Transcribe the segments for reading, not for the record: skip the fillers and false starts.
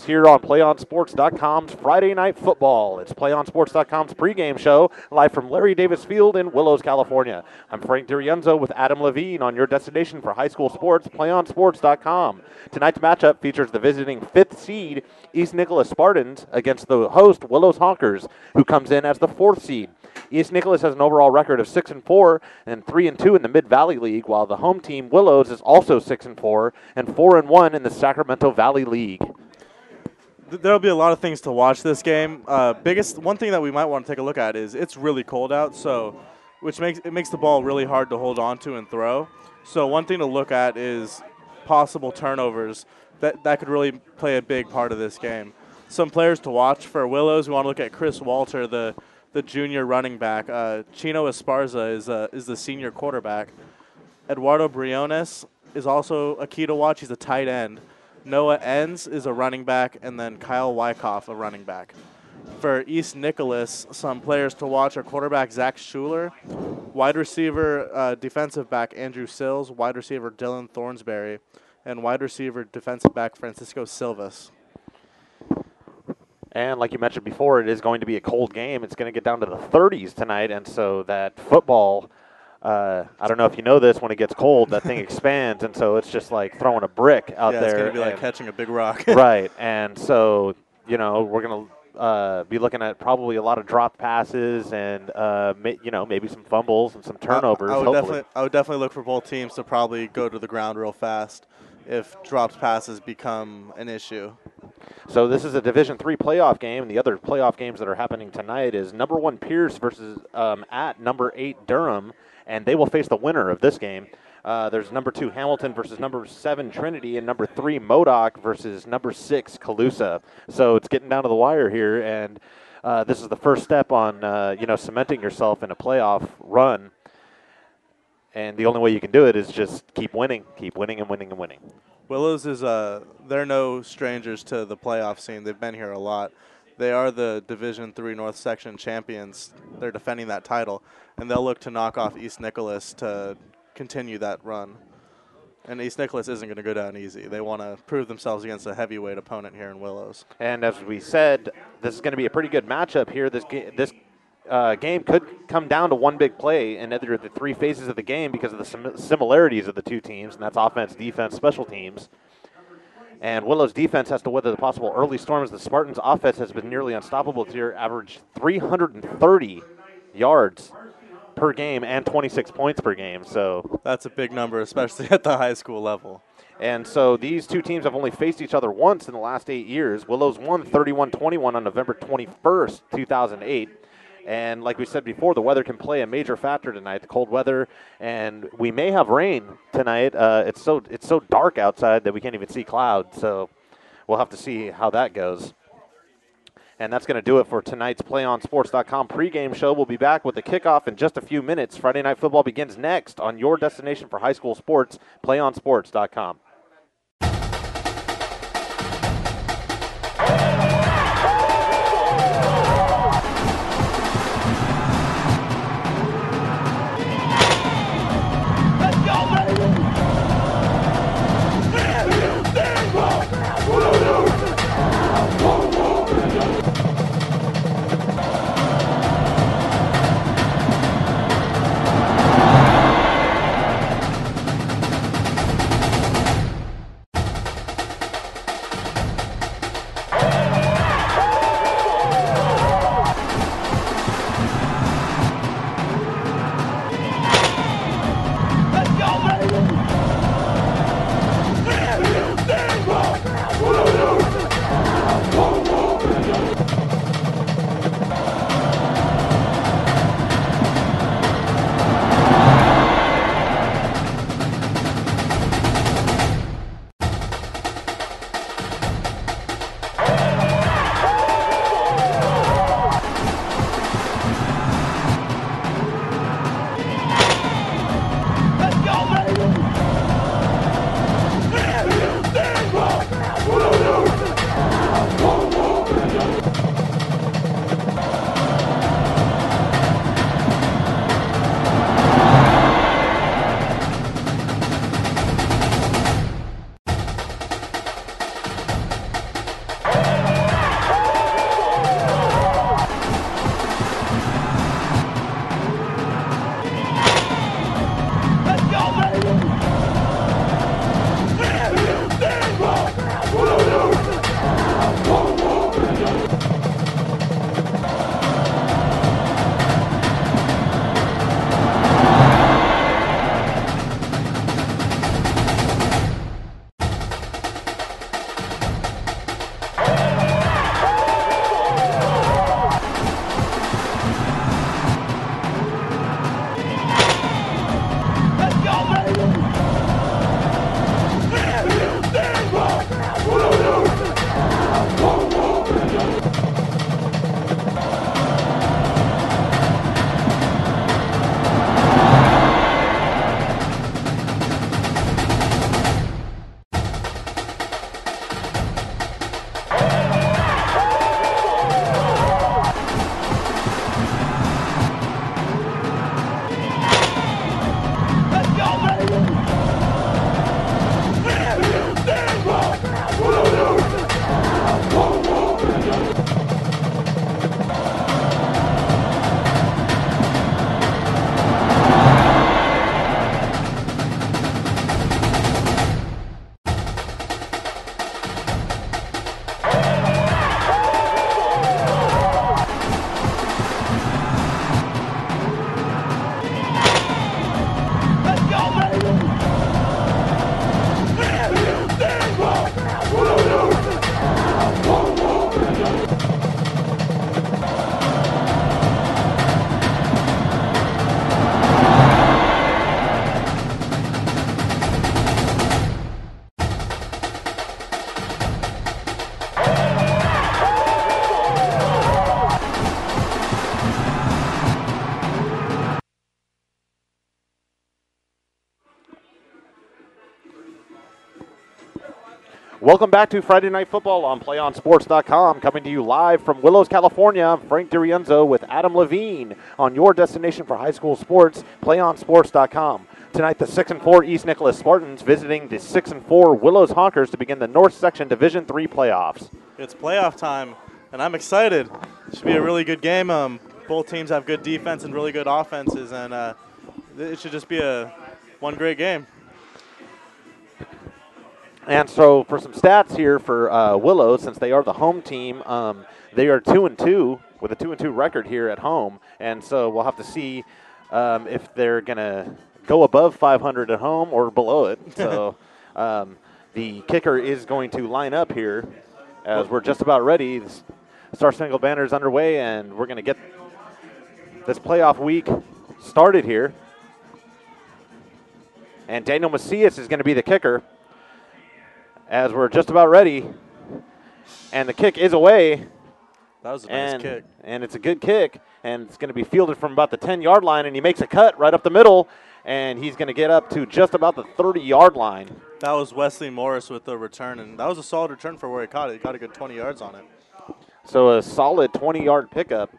Sports here on PlayOnSports.com's Friday Night Football. It's PlayOnSports.com's pregame show, live from Larry Davis Field in Willows, California. I'm Frank D'Arienzo with Adam Levine on your destination for high school sports, PlayOnSports.com. Tonight's matchup features the visiting 5th seed East Nicolaus Spartans against the host Willows Honkers, who comes in as the 4th seed. East Nicolaus has an overall record of 6-4 and 3-2 in the Mid-Valley League, while the home team Willows is also 6-4 and 4-1 in the Sacramento Valley League. There'll be a lot of things to watch this game. One thing that we might want to take a look at is it's really cold out, so which makes the ball really hard to hold on to and throw. So one thing to look at is possible turnovers that could really play a big part of this game. Some players to watch for Willows. We want to look at Chris Walter, the junior running back. Chino Esparza is the senior quarterback. Eduardo Briones is also a key to watch. He's a tight end. Noah Enns is a running back, and then Kyle Wyckoff, a running back. For East Nicolaus, some players to watch are quarterback Zach Schuler, wide receiver defensive back Andrew Sills, wide receiver Dylan Thornsberry, and wide receiver defensive back Francisco Silvas. And like you mentioned before, it is going to be a cold game. It's going to get down to the 30s tonight, and so that football, I don't know if you know this, when it gets cold, that thing expands, and so it's just like throwing a brick out there. Yeah, it's going to be like catching a big rock. Right, and so, we're going to be looking at probably a lot of dropped passes and, maybe some fumbles and some turnovers. I would definitely look for both teams to probably go to the ground real fast if dropped passes become an issue. So this is a Division III playoff game, and the other playoff games that are happening tonight is number 1 Pierce versus at number 8 Durham, and they will face the winner of this game. There's number 2 Hamilton versus number 7 Trinity, and number 3 Modoc versus number 6 Calusa. So it's getting down to the wire here, and this is the first step on cementing yourself in a playoff run. And the only way you can do it is just keep winning and winning and winning. Willows is they're no strangers to the playoff scene. They've been here a lot. They are the Division III North Section champions. They're defending that title, and they'll look to knock off East Nicolaus to continue that run. And East Nicolaus isn't going to go down easy. They want to prove themselves against a heavyweight opponent here in Willows. And as we said, this is going to be a pretty good matchup here. This game could come down to one big play in either of the 3 phases of the game because of the similarities of the two teams, and that's offense, defense, special teams. And Willows' defense has to weather the possible early storms. The Spartans' offense has been nearly unstoppable this year, averaged 330 yards per game and 26 points per game. So that's a big number, especially at the high school level. And so these two teams have only faced each other once in the last 8 years. Willows won 31-21 on November 21st, 2008. And like we said before, the weather can play a major factor tonight, the cold weather, and we may have rain tonight. It's so dark outside that we can't even see clouds, so we'll have to see how that goes. And that's going to do it for tonight's PlayOnSports.com pregame show. We'll be back with the kickoff in just a few minutes. Friday Night Football begins next on your destination for high school sports, PlayOnSports.com. Welcome back to Friday Night Football on PlayOnSports.com. Coming to you live from Willows, California. I'm Frank DiRienzo with Adam Levine on your destination for high school sports, PlayOnSports.com. Tonight, the 6-4 East Nicolaus Spartans visiting the 6-4 Willows Honkers to begin the North Section Division III playoffs. It's playoff time, and I'm excited. It should be a really good game. Both teams have good defense and really good offenses, and it should just be one great game. And so for some stats here for Willows, since they are the home team, they are 2-2 with a 2-2 record here at home. And so we'll have to see if they're going to go above 500 at home or below it. So the kicker is going to line up here as we're just about ready. The Star Spangled Banner is underway, and we're going to get this playoff week started here. And Daniel Macias is going to be the kicker, as we're just about ready, and the kick is away. That was a nice kick. And it's a good kick, and it's going to be fielded from about the 10-yard line, and he makes a cut right up the middle, and he's going to get up to just about the 30-yard line. That was Wesley Morris with the return, and that was a solid return for where he caught it. He got a good 20 yards on it. So a solid 20-yard pickup.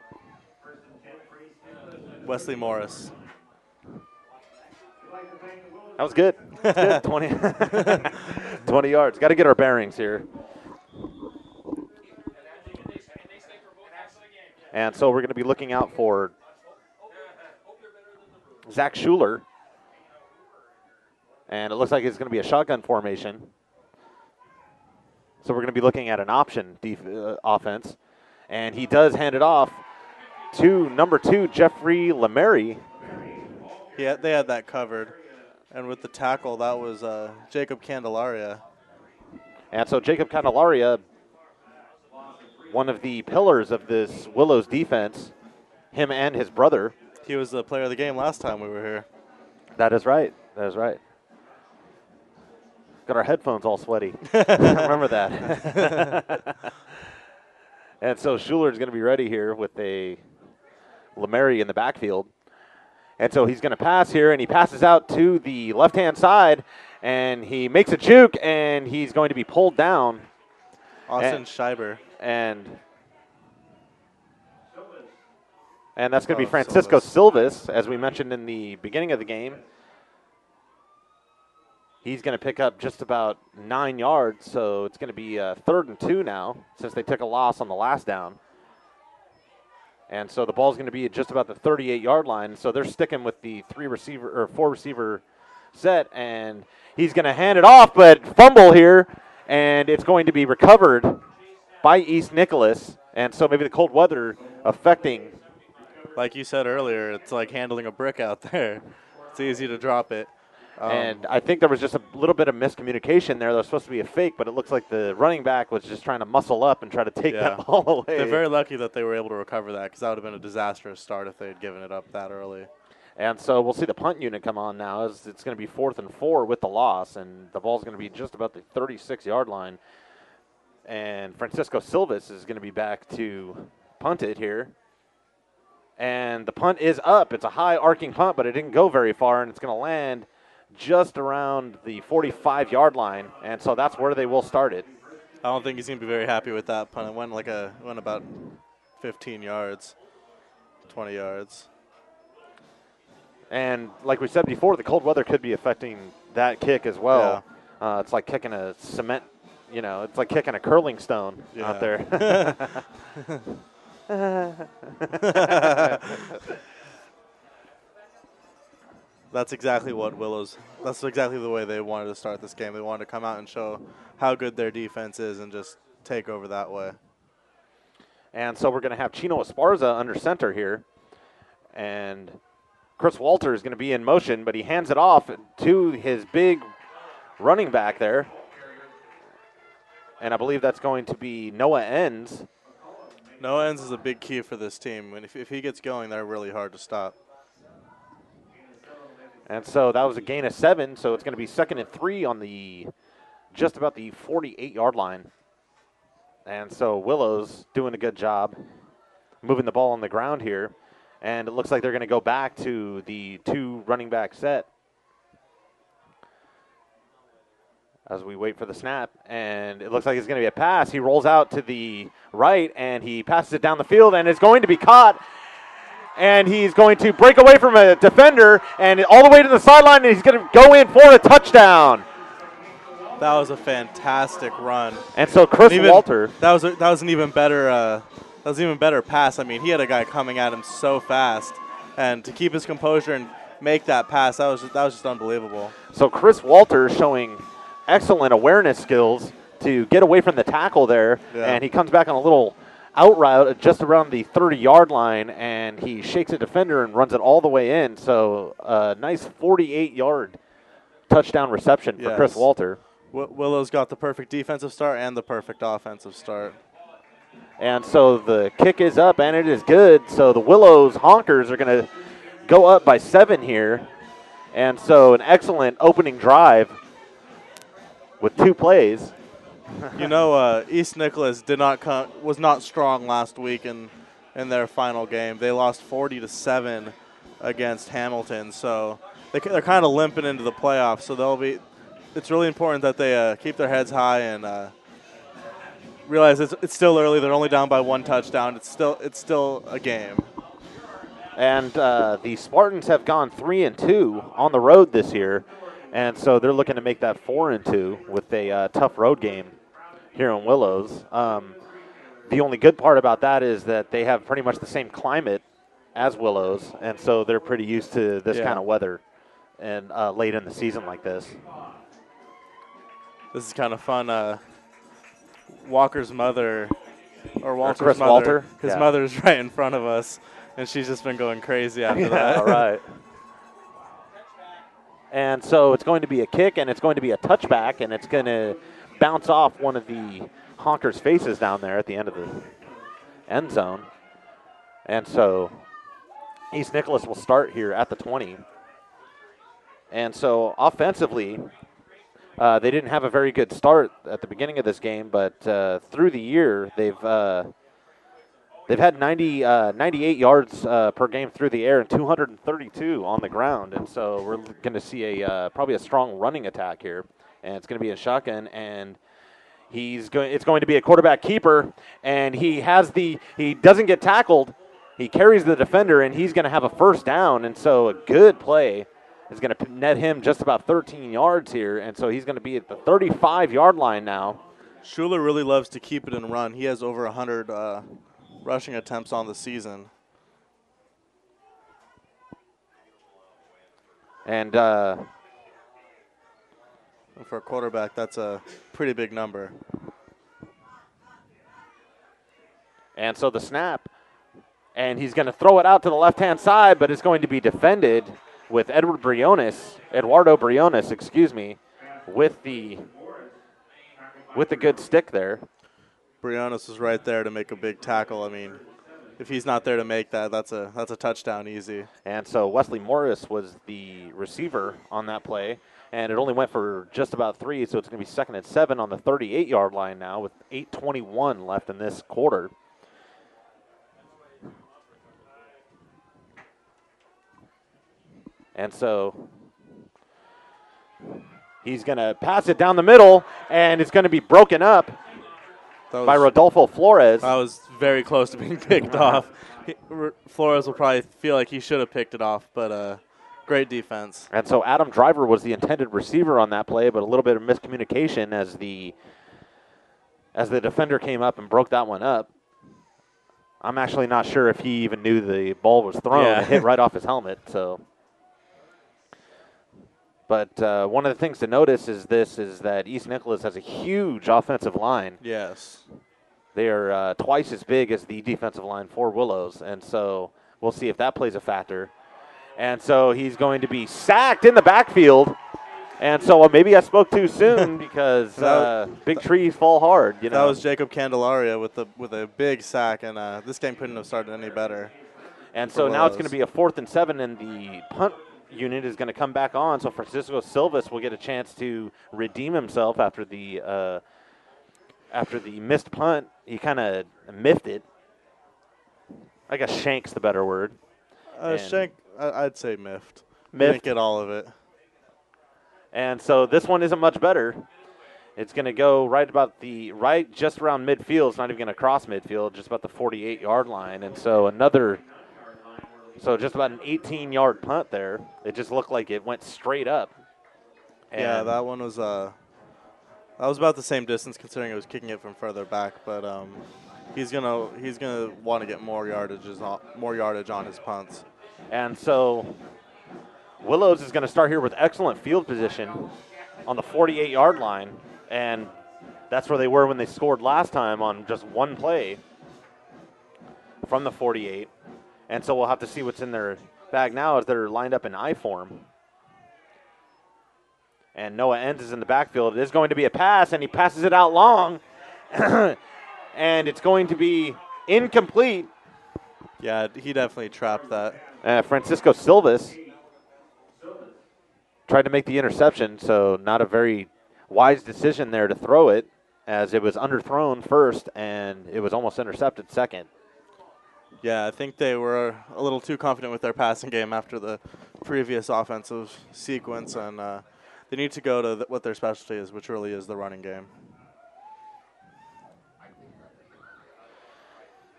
Wesley Morris. That was good. Good. 20 yards. Got to get our bearings here. And so we're going to be looking out for Zach Schuler. And it looks like it's going to be a shotgun formation. So we're going to be looking at an option offense. And he does hand it off to number 2, Jeffrey Lemary. Yeah, they had that covered. And with the tackle, that was Jacob Candelaria. And so Jacob Candelaria, one of the pillars of this Willows defense, him and his brother. He was the player of the game last time we were here. That is right. That is right. Got our headphones all sweaty. Remember that. And so Schuler's going to be ready here with a Lemary in the backfield. And so he's going to pass here, and he passes out to the left-hand side, and he makes a juke, and he's going to be pulled down. Austin Schreiber. And that's going to be Francisco Silvas, as we mentioned in the beginning of the game. He's going to pick up just about 9 yards, so it's going to be 3rd and 2 now, since they took a loss on the last down. And so the ball's going to be at just about the 38-yard line. So they're sticking with the 4-receiver set, and he's going to hand it off, but fumble here, and it's going to be recovered by East Nicolaus. And so maybe the cold weather affecting. Like you said earlier, it's like handling a brick out there. It's easy to drop it. And I think there was just a little bit of miscommunication there. That was supposed to be a fake, but it looks like the running back was just trying to muscle up and try to take that ball away. They're very lucky that they were able to recover that, because that would have been a disastrous start if they had given it up that early. And so we'll see the punt unit come on now, as it's going to be 4th and 4 with the loss, and the ball's going to be just about the 36-yard line. And Francisco Silvas is going to be back to punt it here. And the punt is up. It's a high arcing punt, but it didn't go very far, and it's going to land just around the 45-yard line, and so that's where they will start it. I don't think he's going to be very happy with that punt. It went about 15 yards, 20 yards. And like we said before, the cold weather could be affecting that kick as well. Yeah. It's like kicking a cement, it's like kicking a curling stone out there. That's exactly the way they wanted to start this game. They wanted to come out and show how good their defense is and just take over that way. And so we're going to have Chino Esparza under center here. And Chris Walter is going to be in motion, but he hands it off to his big running back there. And I believe that's going to be Noah Enns. Noah Enns is a big key for this team. And if he gets going, they're really hard to stop. And so that was a gain of 7, so it's going to be 2nd and 3 on just about the 48-yard line. And so Willows doing a good job moving the ball on the ground here. And it looks like they're going to go back to the 2 running back set. as we wait for the snap, and it looks like it's going to be a pass. He rolls out to the right, and he passes it down the field, and it's going to be caught. And he's going to break away from a defender and all the way to the sideline, and he's going to go in for a touchdown. That was a fantastic run. And so Chris Walter. That was an even better pass. I mean, he had a guy coming at him so fast, and to keep his composure and make that pass, that was just unbelievable. So Chris Walter showing excellent awareness skills to get away from the tackle there, and he comes back on a little out route just around the 30-yard line, and he shakes a defender and runs it all the way in. So a nice 48-yard touchdown reception for Chris Walter. Willows got the perfect defensive start and the perfect offensive start. And so the kick is up, and it is good. So the Willows Honkers are going to go up by 7 here. And so an excellent opening drive with 2 plays. You know, East Nicolaus was not strong last week in their final game. They lost 40-7 against Hamilton, so they're kind of limping into the playoffs. So it's really important that they keep their heads high and realize it's still early. They're only down by 1 touchdown. It's still a game. And the Spartans have gone 3-2 on the road this year, and so they're looking to make that 4-2 with a tough road game here in Willows. The only good part about that is that they have pretty much the same climate as Willows, and so they're pretty used to this kind of weather and late in the season like this. This is kind of fun. Walker's mother, or Walter's Chris mother, Walter? his mother's right in front of us, and she's just been going crazy after that. All right. And so it's going to be a kick, and it's going to be a touchback, and it's going to bounce off one of the Honkers' faces down there at the end of the end zone. And so East Nicolaus will start here at the 20. And so offensively, they didn't have a very good start at the beginning of this game, but through the year, they've had 98 yards per game through the air and 232 on the ground. And so we're going to see probably a strong running attack here. And it's going to be a shotgun, and it's going to be a quarterback keeper, and he doesn't get tackled. He carries the defender, and he's going to have a first down. And so a good play is going to net him just about 13 yards here. And so he's going to be at the 35-yard line now. Schuler really loves to keep it and run. He has over 100 rushing attempts on the season. And for a quarterback, that's a pretty big number. And so the snap, and he's going to throw it out to the left-hand side, but it's going to be defended with Eduardo Briones, with the good stick there. Briones is right there to make a big tackle. I mean, if he's not there to make that, that's a touchdown easy. And so Wesley Morris was the receiver on that play, and it only went for just about 3, so it's going to be 2nd and 7 on the 38-yard line now with 8:21 left in this quarter. And so he's going to pass it down the middle, and it's going to be broken up by Rodolfo Flores. That was very close to being picked off. Flores will probably feel like he should have picked it off, but great defense. And so Adam Driver was the intended receiver on that play, but a little bit of miscommunication as the defender came up and broke that one up. I'm actually not sure if he even knew the ball was thrown. It hit right off his helmet. So, but one of the things to notice is that East Nicolaus has a huge offensive line. Yes. They are twice as big as the defensive line for Willows, and so we'll see if that plays a factor. And so he's going to be sacked in the backfield. And so maybe I spoke too soon because big trees fall hard. You know, that was Jacob Candelaria with a big sack, and this game couldn't have started any better. And so now it's going to be a 4th and 7, and the punt unit is going to come back on. So Francisco Silvas will get a chance to redeem himself after the missed punt. He kind of miffed it. I guess shank's the better word. Shank, I'd say miffed. Miffed. Didn't get all of it. And so this one isn't much better. It's going to go right just around midfield. It's not even going to cross midfield, just about the 48-yard line. And so just about an 18-yard punt there. It just looked like it went straight up. Yeah, that one was about the same distance considering it was kicking it from further back, but he's gonna want to get more yardage on his punts. And so Willows is going to start here with excellent field position on the 48-yard line, and that's where they were when they scored last time on just one play from the 48. And so we'll have to see what's in their bag now as they're lined up in I form. And Noah Enns is in the backfield. It is going to be a pass, and he passes it out long, and it's going to be incomplete. Yeah, he definitely trapped that. Francisco Silvas tried to make the interception, so not a very wise decision there to throw it, as it was underthrown first, and it was almost intercepted second. Yeah, I think they were a little too confident with their passing game after the previous offensive sequence, and they need to go to what their specialty is, which really is the running game.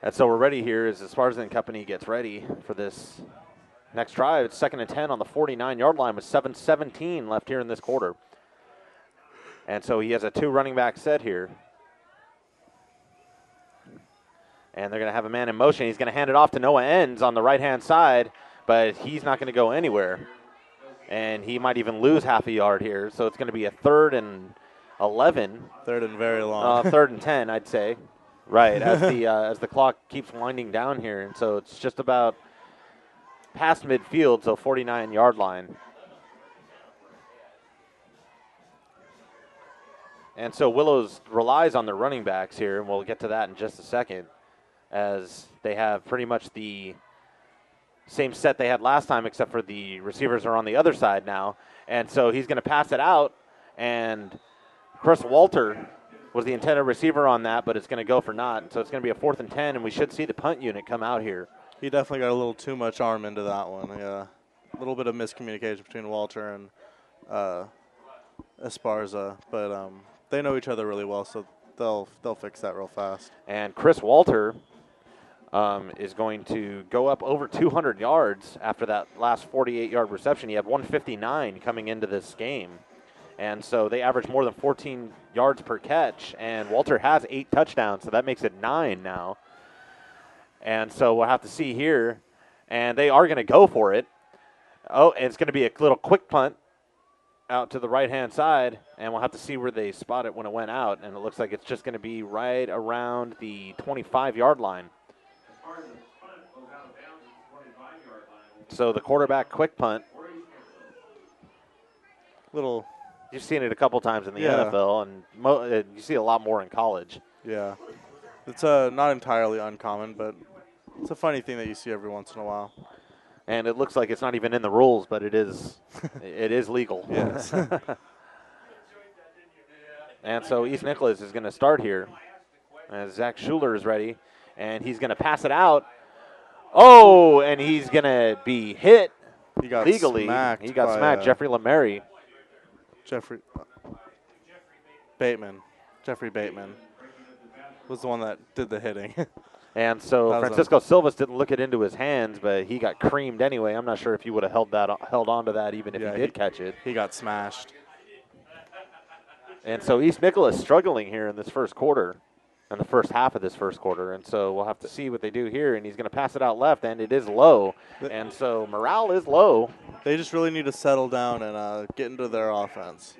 And so we're ready here as Esparza and company gets ready for this next drive. It's 2nd and 10 on the 49-yard line with 7:17 left here in this quarter. And so he has a 2 running back set here. And they're going to have a man in motion. He's going to hand it off to Noah Enns on the right-hand side, but he's not going to go anywhere. And he might even lose half a yard here. So it's going to be a 3rd and 11. 3rd and very long. 3rd and 10, I'd say. Right, as the clock keeps winding down here. And so it's just about past midfield, so 49-yard line. And so Willows relies on their running backs here, and we'll get to that in just a second, as they have pretty much the same set they had last time, except for the receivers are on the other side now. And so he's going to pass it out, and Chris Walter was the intended receiver on that, but it's going to go for naught. So it's going to be a 4th and 10, and we should see the punt unit come out here. He definitely got a little too much arm into that one. Yeah, a little bit of miscommunication between Walter and Esparza, but they know each other really well, so they'll fix that real fast. And Chris Walter is going to go up over 200 yards after that last 48-yard reception. He had 159 coming into this game. And so they average more than 14 yards per catch, and Walter has 8 touchdowns, so that makes it 9 now. And so we'll have to see here, and they are going to go for it. Oh, and it's going to be a little quick punt out to the right-hand side, and we'll have to see where they spot it when it went out, and it looks like it's just going to be right around the 25-yard line. So the quarterback quick punt. You've seen it a couple times in the NFL, and you see a lot more in college. Yeah. It's not entirely uncommon, but it's a funny thing that you see every once in a while. And it looks like it's not even in the rules, but it is it is legal. Yes. And so East Nicolaus is going to start here as Zach Schuler is ready, and he's going to pass it out. Oh, and he's going to be hit legally. He got smacked. Jeffrey Lemary. Jeffrey Bateman was the one that did the hitting. And so Francisco Silvas didn't look it into his hands, but he got creamed anyway. I'm not sure if he would have held on to that even if he did catch it. He got smashed. And so East Nicolaus struggling here in this first quarter, in the first half of this first quarter. And so we'll have to see what they do here. And he's going to pass it out left, and it is low. And so morale is low. They just really need to settle down and get into their offense.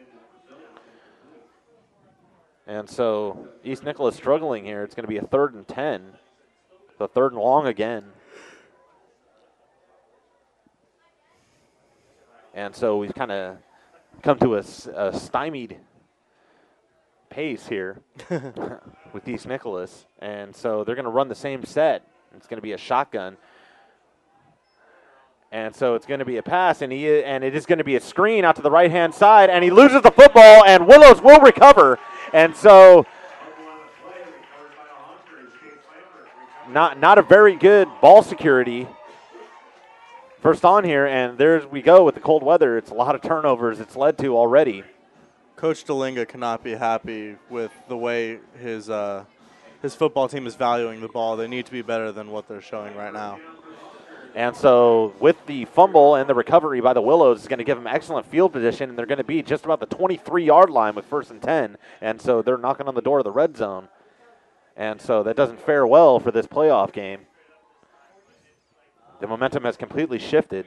And so East Nicolaus struggling here. It's going to be a 3rd and 10. The 3rd and long again. And so we've kind of come to a stymied pace here with East Nicolaus. And so they're going to run the same set. It's going to be a shotgun. And so it's going to be a pass, and it is going to be a screen out to the right-hand side, and he loses the football, and Willows will recover. And so not a very good ball security first on here, and there we go with the cold weather. It's a lot of turnovers it's led to already. Coach Dalinga cannot be happy with the way his football team is valuing the ball. They need to be better than what they're showing right now. And so with the fumble and the recovery by the Willows is going to give them excellent field position, and they're going to be just about the 23-yard line with 1st and 10. And so they're knocking on the door of the red zone. And so that doesn't fare well for this playoff game. The momentum has completely shifted.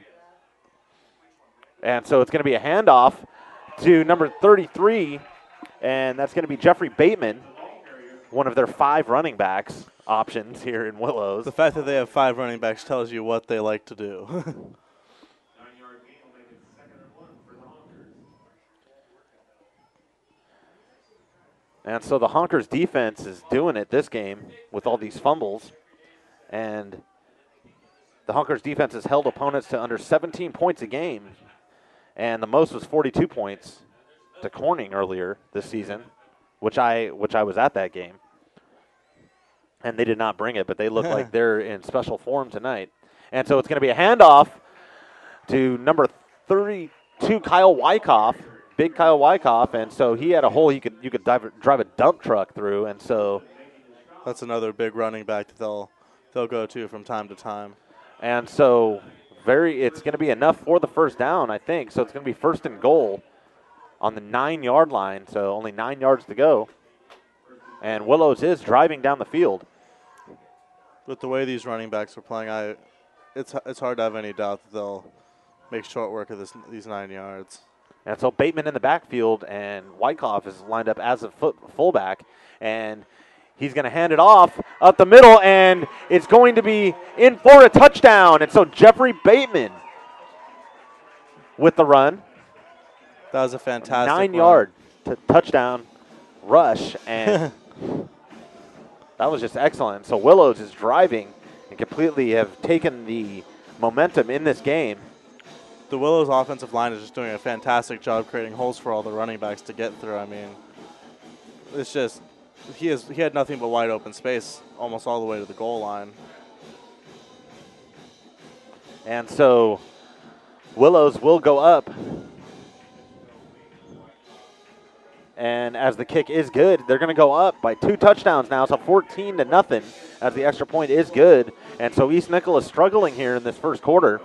And so it's going to be a handoff to number 33, and that's going to be Jeffrey Bateman, one of their 5 running backs options here in Willows. The fact that they have 5 running backs tells you what they like to do. And so the Honkers defense is doing it this game with all these fumbles. And the Honkers defense has held opponents to under 17 points a game. And the most was 42 points to Corning earlier this season, which I was at that game. And they did not bring it, but they look like they're in special form tonight. And so it's going to be a handoff to number 32, Kyle Wyckoff, big Kyle Wyckoff. And so he had a hole you could drive a dump truck through. And so that's another big running back that they'll go to from time to time. And so it's going to be enough for the first down, I think. So it's going to be 1st and goal on the 9-yard line. So only 9 yards to go. And Willows is driving down the field. With the way these running backs are playing, it's hard to have any doubt that they'll make short work of these 9 yards. And so Bateman in the backfield, and Wyckoff is lined up as a fullback. And he's going to hand it off up the middle, and it's going to be in for a touchdown. And so Jeffrey Bateman with the run. That was a fantastic 9-yard touchdown rush, and that was just excellent. So Willows is driving and completely have taken the momentum in this game. The Willows offensive line is just doing a fantastic job creating holes for all the running backs to get through. I mean, it's just he had nothing but wide open space almost all the way to the goal line. And so Willows will go up. And as the kick is good, they're going to go up by 2 touchdowns now. So 14-0 as the extra point is good. And so East Nicolaus struggling here in this first quarter.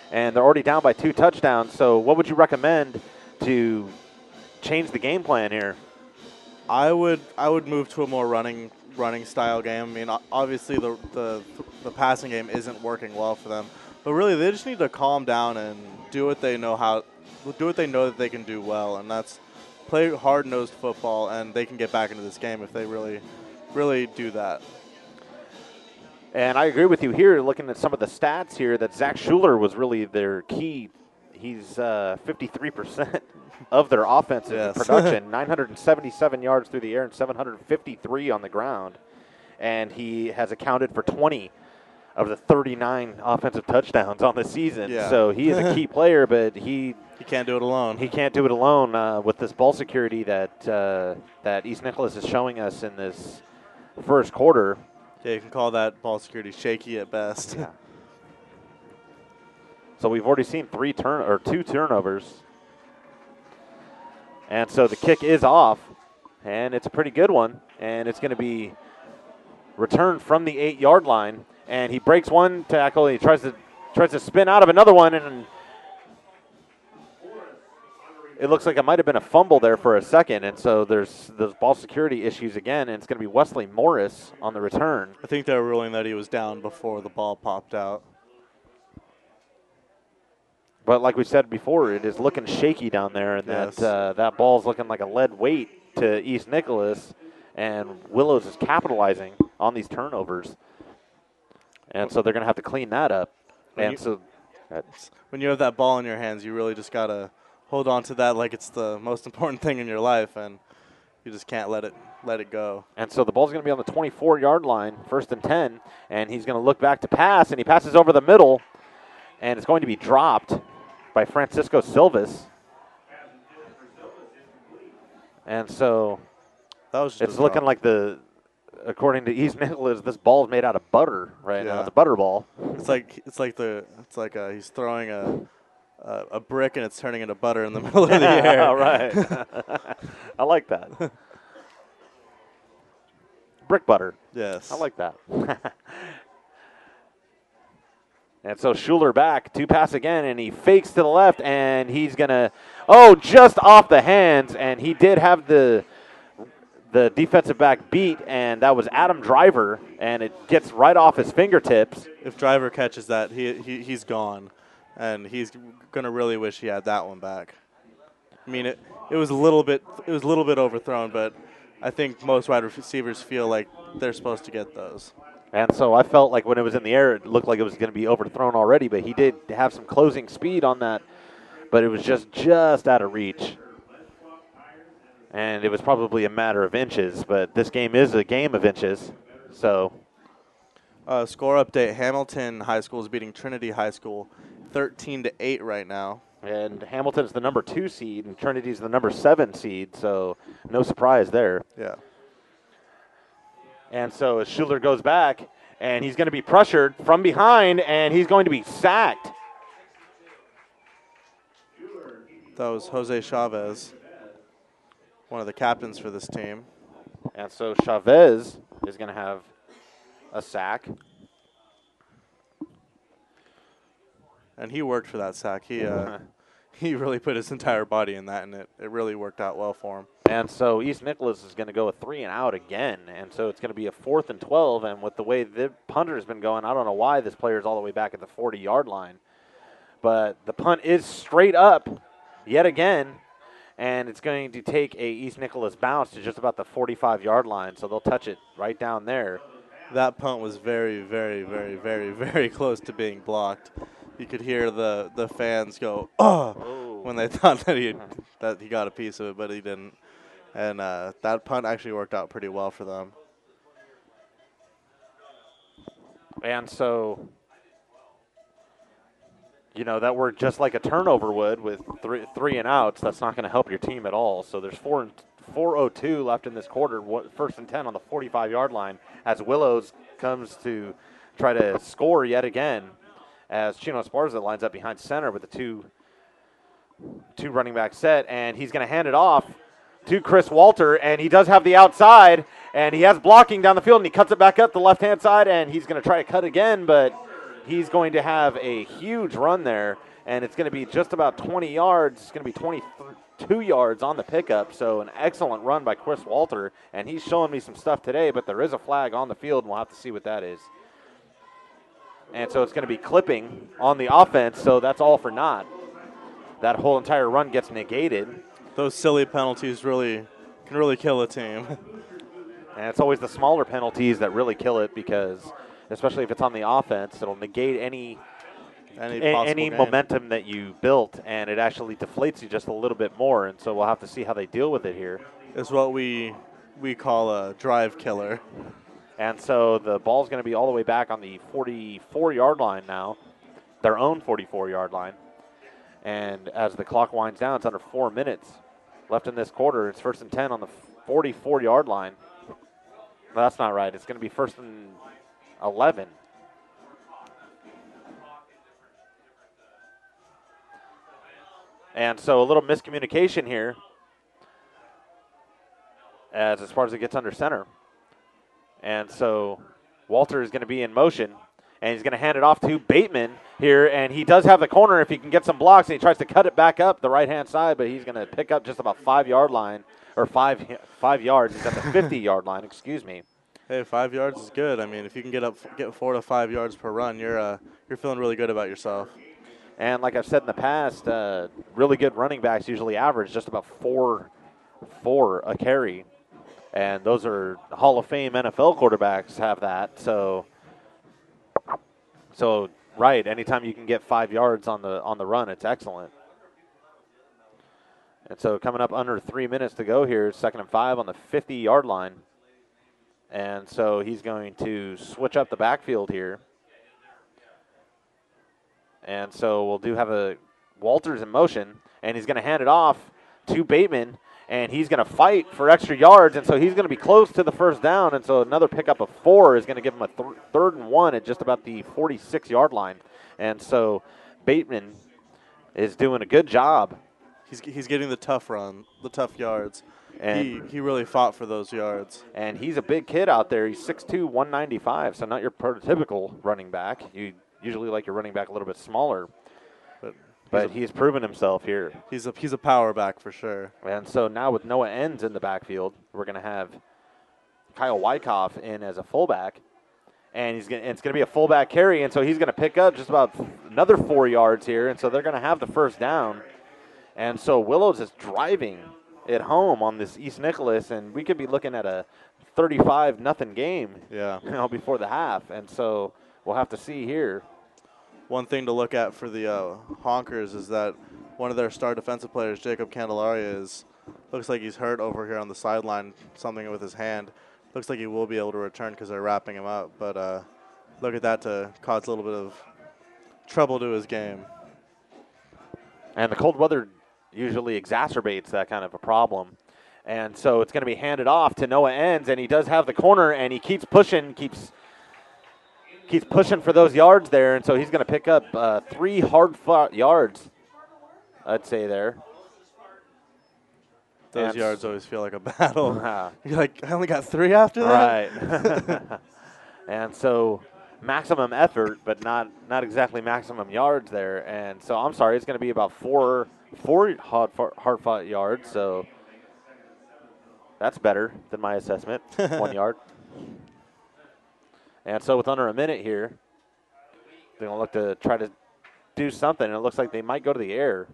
And they're already down by 2 touchdowns. So what would you recommend to change the game plan here? I would move to a more running style game. I mean, obviously the passing game isn't working well for them. But really they just need to calm down and do what they know that they can do well, and that's play hard-nosed football, and they can get back into this game if they really, really do that. And I agree with you here, looking at some of the stats here, that Zach Schuler was really their key. He's 53% of their offensive production, 977 yards through the air and 753 on the ground. And he has accounted for 20 of the 39 offensive touchdowns on the season. Yeah. So he is a key player, but he can't do it alone. He can't do it alone with this ball security that East Nicolaus is showing us in this first quarter. Yeah, you can call that ball security shaky at best. Yeah. So we've already seen 2 turnovers. And so the kick is off, and it's a pretty good one, and it's going to be returned from the 8-yard line. And he breaks one tackle. He tries to spin out of another one, and it looks like it might have been a fumble there for a second. And so there's those ball security issues again, and it's going to be Wesley Morris on the return. I think they're ruling that he was down before the ball popped out. But like we said before, it is looking shaky down there, and that ball's looking like a lead weight to East Nicolaus, and Willows is capitalizing on these turnovers. And so they're going to have to clean that up. When you have that ball in your hands, you really just got to hold on to that like it's the most important thing in your life, and you just can't let it go. And so the ball's going to be on the 24-yard line, 1st and 10, and he's going to look back to pass, and he passes over the middle, and it's going to be dropped by Francisco Silvas. And so it's looking like according to East Nicolaus, this ball is made out of butter right now. It's a butter ball. It's like he's throwing a brick and it's turning into butter in the middle of the air. All right. I like that. Brick butter. Yes. I like that. And so Schuler back, 2-pass again, and he fakes to the left, and he's going to, just off the hands, and he did have the defensive back beat, and that was Adam Driver, and it gets right off his fingertips. If Driver catches that, he's gone, and he's going to really wish he had that one back. I mean, it was a little bit overthrown, but I think most wide receivers feel like they're supposed to get those. And so I felt like when it was in the air, it looked like it was going to be overthrown already, but he did have some closing speed on that, but it was just out of reach. And it was probably a matter of inches, but this game is a game of inches. So, score update: Hamilton High School is beating Trinity High School 13-8 right now. And Hamilton's the number 2 seed, and Trinity's the number 7 seed, so no surprise there. Yeah. And so as Schuler goes back, and he's going to be pressured from behind, and he's going to be sacked. That was Jose Chavez, one of the captains for this team. And so Chavez is going to have a sack. And he worked for that sack. He really put his entire body in that, and it really worked out well for him. And so East Nicolaus is going to go a 3-and-out again, and so it's going to be a 4th and 12. And with the way the punter has been going, I don't know why this player is all the way back at the 40-yard line. But the punt is straight up yet again, and it's going to take a East Nicolaus bounce to just about the 45-yard line, so they'll touch it right down there. That punt was very, very, very, very, very close to being blocked. You could hear the fans go, oh, when they thought that he got a piece of it, but he didn't. And that punt actually worked out pretty well for them. And so, that worked just like a turnover would with 3-and-outs. That's not going to help your team at all. So there's 4:02 left in this quarter, 1st and 10 on the 45-yard line as Willows comes to try to score yet again as Chino Esparza lines up behind center with the two running back set, and he's going to hand it off to Chris Walter, and he does have the outside, and he has blocking down the field, and he cuts it back up the left-hand side, and he's going to try to cut again, but he's going to have a huge run there, and it's going to be just about 20 yards. It's going to be 22 yards on the pickup, so an excellent run by Chris Walter, and he's showing me some stuff today, but there is a flag on the field, and we'll have to see what that is. And so it's going to be clipping on the offense, so that's all for naught. That whole entire run gets negated. Those silly penalties can really kill a team. And it's always the smaller penalties that really kill it because, especially if it's on the offense, it'll negate any momentum that you built, and it actually deflates you just a little bit more. And so we'll have to see how they deal with it here. It's what we call a drive killer. And so the ball's going to be all the way back on the 44-yard line now, their own 44-yard line. And as the clock winds down, it's under 4 minutes left in this quarter. It's 1st and 10 on the 44-yard line. No, that's not right. It's going to be 1st and 11. And so a little miscommunication here as Esparza gets under center. And so Walter is going to be in motion, and he's going to hand it off to Bateman here, and he does have the corner if he can get some blocks, and he tries to cut it back up the right-hand side, but he's going to pick up just about 5-yard line, or 5 yards. He's at the 50-yard line, excuse me. Hey, 5 yards is good. I mean, if you can get 4 to 5 yards per run, you're feeling really good about yourself. And like I've said in the past, really good running backs usually average just about 4 a carry. And those are Hall of Fame NFL quarterbacks have that. So right, anytime you can get 5 yards on the run, it's excellent. And so coming up under 3 minutes to go here, 2nd and 5 on the 50-yard line. And so he's going to switch up the backfield here. And so we'll have a Walters in motion, and he's going to hand it off to Bateman, and he's going to fight for extra yards, and so he's going to be close to the 1st down, and so another pickup of 4 is going to give him a 3rd and 1 at just about the 46-yard line. And so Bateman is doing a good job. He's getting the tough run, the tough yards. And he really fought for those yards. And he's a big kid out there. He's 6'2", 195, so not your prototypical running back. You usually like your running back a little bit smaller. But he's proven himself here. He's a power back for sure. And so now with Noah Enns in the backfield, we're going to have Kyle Wyckoff in as a fullback. And it's going to be a fullback carry, and so he's going to pick up just about another 4 yards here, and so they're going to have the first down. And so Willows is driving at home on this East Nicolaus, and we could be looking at a 35-0 game before the half. And so we'll have to see here. One thing to look at for the Honkers is that one of their star defensive players, Jacob Candelaria, looks like he's hurt over here on the sideline, something with his hand. Looks like he will be able to return because they're wrapping him up. But look at that to cause a little bit of trouble to his game. And the cold weather usually exacerbates that kind of a problem. And so it's going to be handed off to Noah Enns, and he does have the corner, and he keeps pushing, keeps pushing for those yards there, and so he's going to pick up 3 hard-fought yards, I'd say there. Those yards always feel like a battle. You're like, I only got 3 after that? Right. And so maximum effort, but not exactly maximum yards there. And so I'm sorry, it's going to be about 4 hard-fought yards, so that's better than my assessment, 1 yard. And so with under a minute here, they're going to look to try to do something, and it looks like they might go to the air.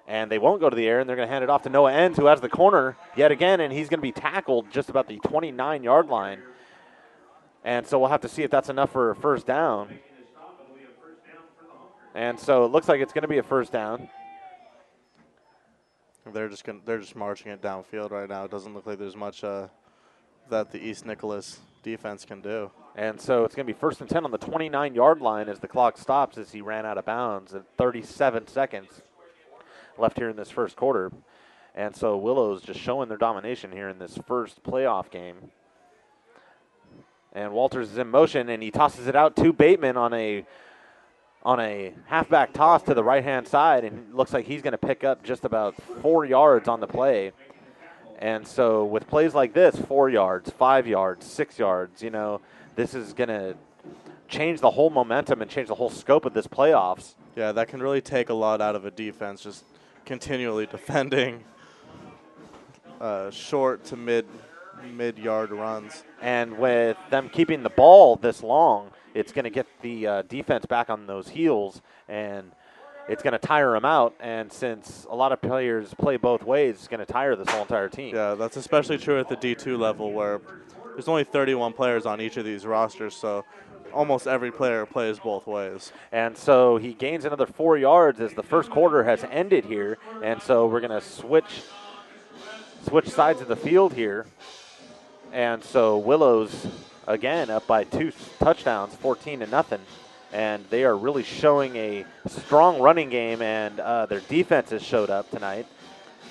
And they won't go to the air, and they're going to hand it off to Noah Enns, who has the corner yet again, and he's going to be tackled just about the 29-yard line. And so we'll have to see if that's enough for a first down. And so it looks like it's going to be a first down. They're just marching it downfield right now. It doesn't look like there's much that the East Nicolaus defense can do. And so it's going to be 1st and 10 on the 29-yard line as the clock stops as he ran out of bounds at 37 seconds left here in this first quarter. And so Willows just showing their domination here in this first playoff game. And Walters is in motion, and he tosses it out to Bateman on a halfback toss to the right-hand side, and it looks like he's going to pick up just about 4 yards on the play. And so with plays like this, 4 yards, 5 yards, 6 yards, this is going to change the whole momentum and change the whole scope of this playoffs. Yeah, that can really take a lot out of a defense, just continually defending short to mid-yard runs. And with them keeping the ball this long, it's going to get the defense back on those heels, and it's going to tire them out. And since a lot of players play both ways, it's going to tire this whole entire team. Yeah, that's especially true at the D2 level where there's only 31 players on each of these rosters, so almost every player plays both ways. And so he gains another 4 yards as the first quarter has ended here. And so we're going to switch sides of the field here. And so Willows, again, up by 2 touchdowns, 14-0. And they are really showing a strong running game, and their defense has showed up tonight.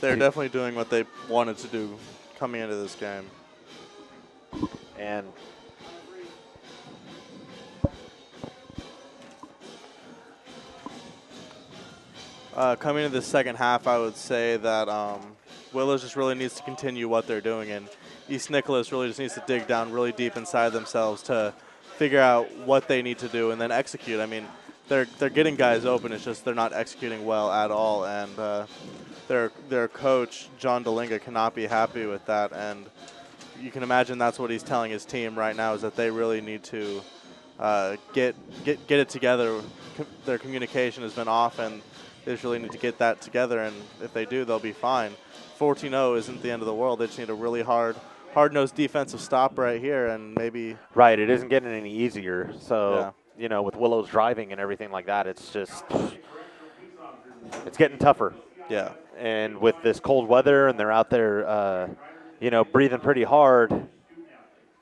They're definitely doing what they wanted to do coming into this game. And coming into the second half, I would say that Willows just really needs to continue what they're doing, and East Nicolaus really just needs to dig down really deep inside themselves to figure out what they need to do and then execute. I mean, they're getting guys open. It's just they're not executing well at all, and their coach, John Delinga, cannot be happy with that. And you can imagine that's what he's telling his team right now, is that they really need to get it together. Their communication has been off, and they just really need to get that together, and if they do, they'll be fine. 14-0 isn't the end of the world. They just need a really hard-nosed defensive stop right here, and maybe... Right, it isn't getting any easier. So, with Willows driving and everything like that, it's just... It's getting tougher. Yeah. And with this cold weather, and they're out there, breathing pretty hard,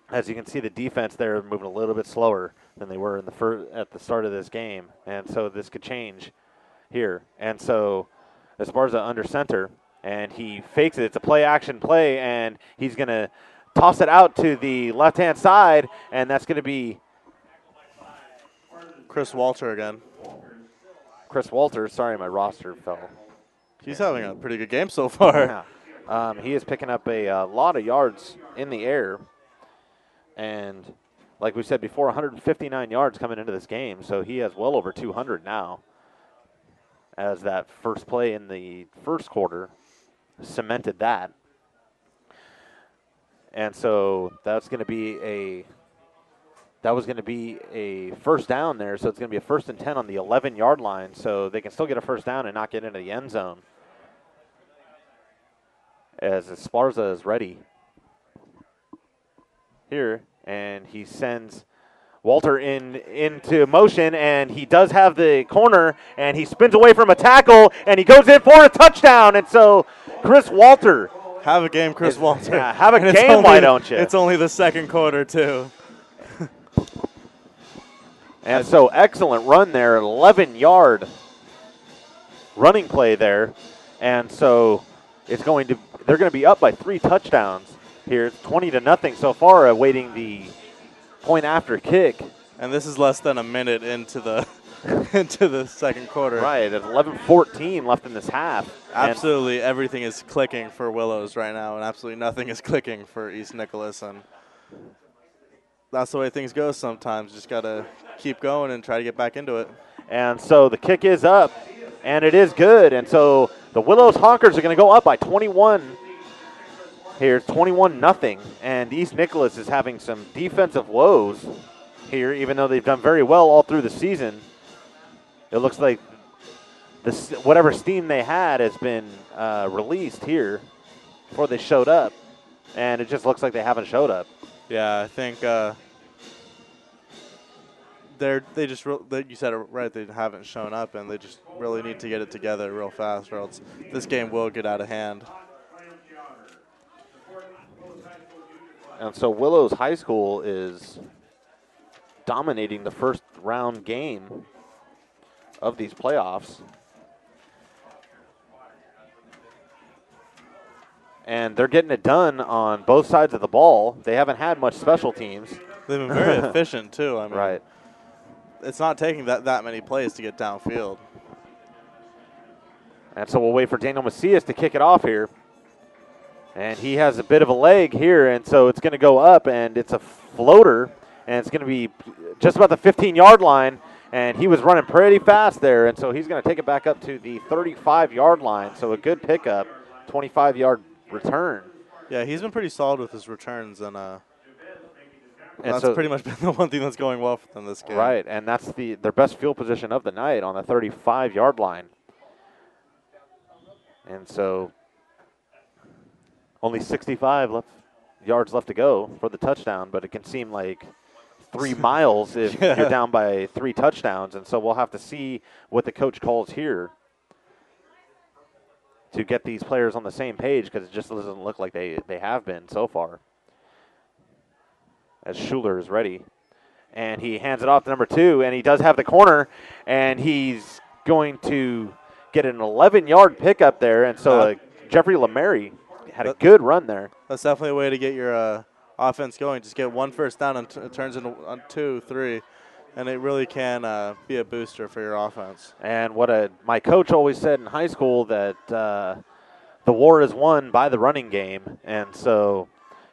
as you can see, the defense there moving a little bit slower than they were at the start of this game. And so this could change here. And so Esparza under center, and he fakes it. It's a play-action play, and he's going to toss it out to the left-hand side, and that's going to be Chris Walter again. Chris Walters, sorry, my roster fell. He's having a pretty good game so far. Yeah. He is picking up a lot of yards in the air. And like we said before, 159 yards coming into this game. So he has well over 200 now, as that first play in the first quarter cemented that. And so that's going to be a first down there. So it's going to be a 1st and 10 on the 11-yard line. So they can still get a first down and not get into the end zone. As Esparza is ready here, and he sends Walter into motion, and he does have the corner, and he spins away from a tackle, and he goes in for a touchdown. And so Chris Walter. Have a game, Chris Walter. Yeah, have a game, why don't you? It's only the second quarter, too. And so excellent run there, 11-yard running play there. And so they're going to be up by 3 touchdowns here. It's 20-0 so far, awaiting the point after kick. And this is less than a minute into the into the second quarter. Right, at 11:14 left in this half. Absolutely everything is clicking for Willows right now, and absolutely nothing is clicking for East Nicolaus. And that's the way things go sometimes. Just got to keep going and try to get back into it. And so the kick is up, and it is good. And so the Willows Hawkers are going to go up by 21 here. It's 21-0. And East Nicolaus is having some defensive woes here, even though they've done very well all through the season. It looks like whatever steam they had has been released here before they showed up. And it just looks like they haven't showed up. Yeah, I think they just you said it right. They haven't shown up, and they just really need to get it together real fast, or else this game will get out of hand. And so Willows High School is dominating the first round game of these playoffs. And they're getting it done on both sides of the ball. They haven't had much special teams. They've been very efficient, too. I mean, right. It's not taking that many plays to get downfield. And so we'll wait for Daniel Macias to kick it off here. And he has a bit of a leg here, and so it's going to go up, and it's a floater, and it's going to be just about the 15-yard line. And he was running pretty fast there, and so he's going to take it back up to the 35-yard line. So a good pickup, 25-yard return. Yeah, he's been pretty solid with his returns, and that's so pretty much been the one thing that's going well for them this game. Right, and that's their best field position of the night on the 35-yard line. And so only 65 yards left to go for the touchdown, but it can seem like 3 miles if you're down by 3 touchdowns. And so we'll have to see what the coach calls here to get these players on the same page, because it just doesn't look like they have been so far. As Schuler is ready. And he hands it off to number 2, and he does have the corner, and he's going to get an 11-yard pickup there. And so Jeffrey Lemary had a good run there. That's definitely a way to get your offense going. Just get 1 first down and it turns into 2, 3, and it really can be a booster for your offense. And what my coach always said in high school, that the war is won by the running game. And so,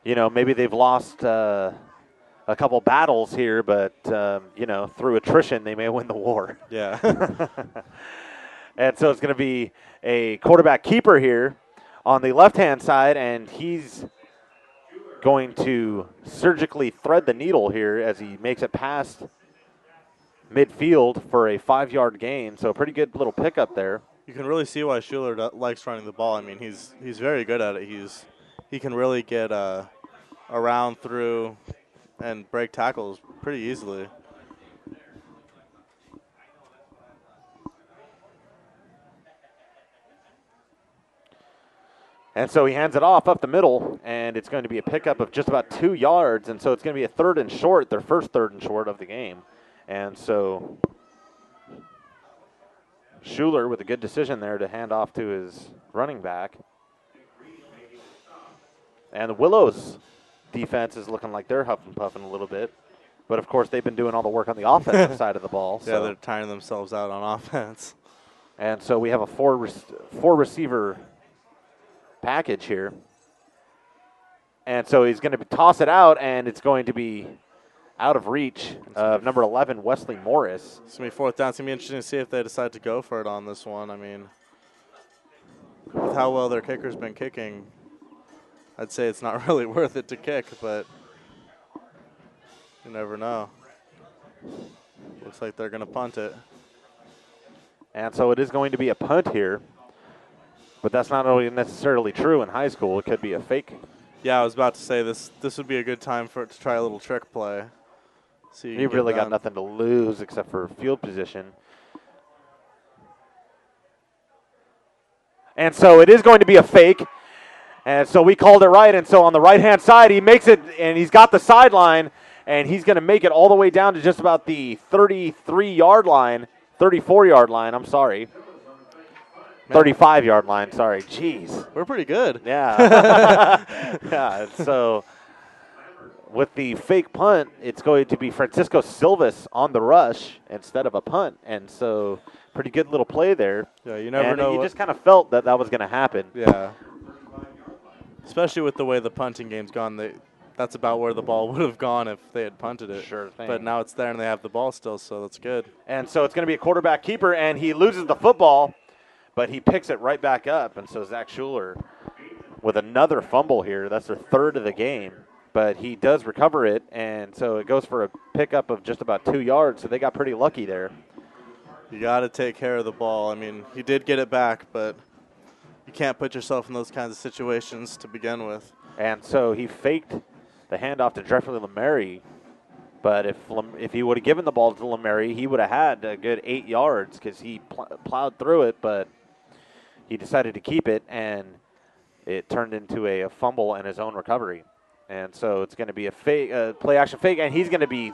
maybe they've lost a couple battles here, but, through attrition, they may win the war. Yeah. And so it's going to be a quarterback keeper here on the left-hand side, and he's going to surgically thread the needle here as he makes it past midfield for a 5-yard gain. So a pretty good little pickup there. You can really see why Schuler likes running the ball. I mean, he's very good at it. He can really get around through and break tackles pretty easily. And so he hands it off up the middle, and it's going to be a pickup of just about 2 yards. And so it's going to be a 3rd and short, their first 3rd and short of the game. And so Schuler with a good decision there to hand off to his running back. And the Willows defense is looking like they're huffing puffing a little bit. But, of course, they've been doing all the work on the offensive side of the ball. Yeah, they're tiring themselves out on offense. And so we have a four receiver package here. And so he's going to toss it out, and it's going to be out of reach of number 11, Wesley Morris. It's going to be fourth down. It's going to be interesting to see if they decide to go for it on this one. I mean, with how well their kicker's been kicking, I'd say it's not really worth it to kick, but you never know. Looks like they're going to punt it. And so it is going to be a punt here, but that's not really necessarily true in high school. It could be a fake. Yeah, I was about to say this would be a good time for it to try a little trick play. See, You've really got nothing to lose except for field position. And so it is going to be a fake. And so we called it right. And so on the right-hand side, he makes it, and he's got the sideline, and he's going to make it all the way down to just about the 33-yard line, 34-yard line, I'm sorry. 35-yard line, sorry. Jeez. We're pretty good. Yeah. Yeah, so with the fake punt, it's going to be Francisco Silvas on the rush instead of a punt. And so pretty good little play there. Yeah, you never know. You just kind of felt that was going to happen. Yeah. Especially with the way the punting game's gone, that's about where the ball would have gone if they had punted it. Sure thing. But now it's there and they have the ball still, so that's good. And so it's going to be a quarterback keeper, and he loses the football, but he picks it right back up. And so Zach Schuler with another fumble here. That's their third of the game. But he does recover it, and so it goes for a pickup of just about 2 yards. So they got pretty lucky there. You got to take care of the ball. I mean, he did get it back, but you can't put yourself in those kinds of situations to begin with. And so he faked the handoff to Jeffrey Lemary. But if he would have given the ball to Lemary, he would have had a good 8 yards because he plowed through it, but he decided to keep it, and it turned into a fumble and his own recovery. And so it's going to be a fake, play-action fake, and he's going to be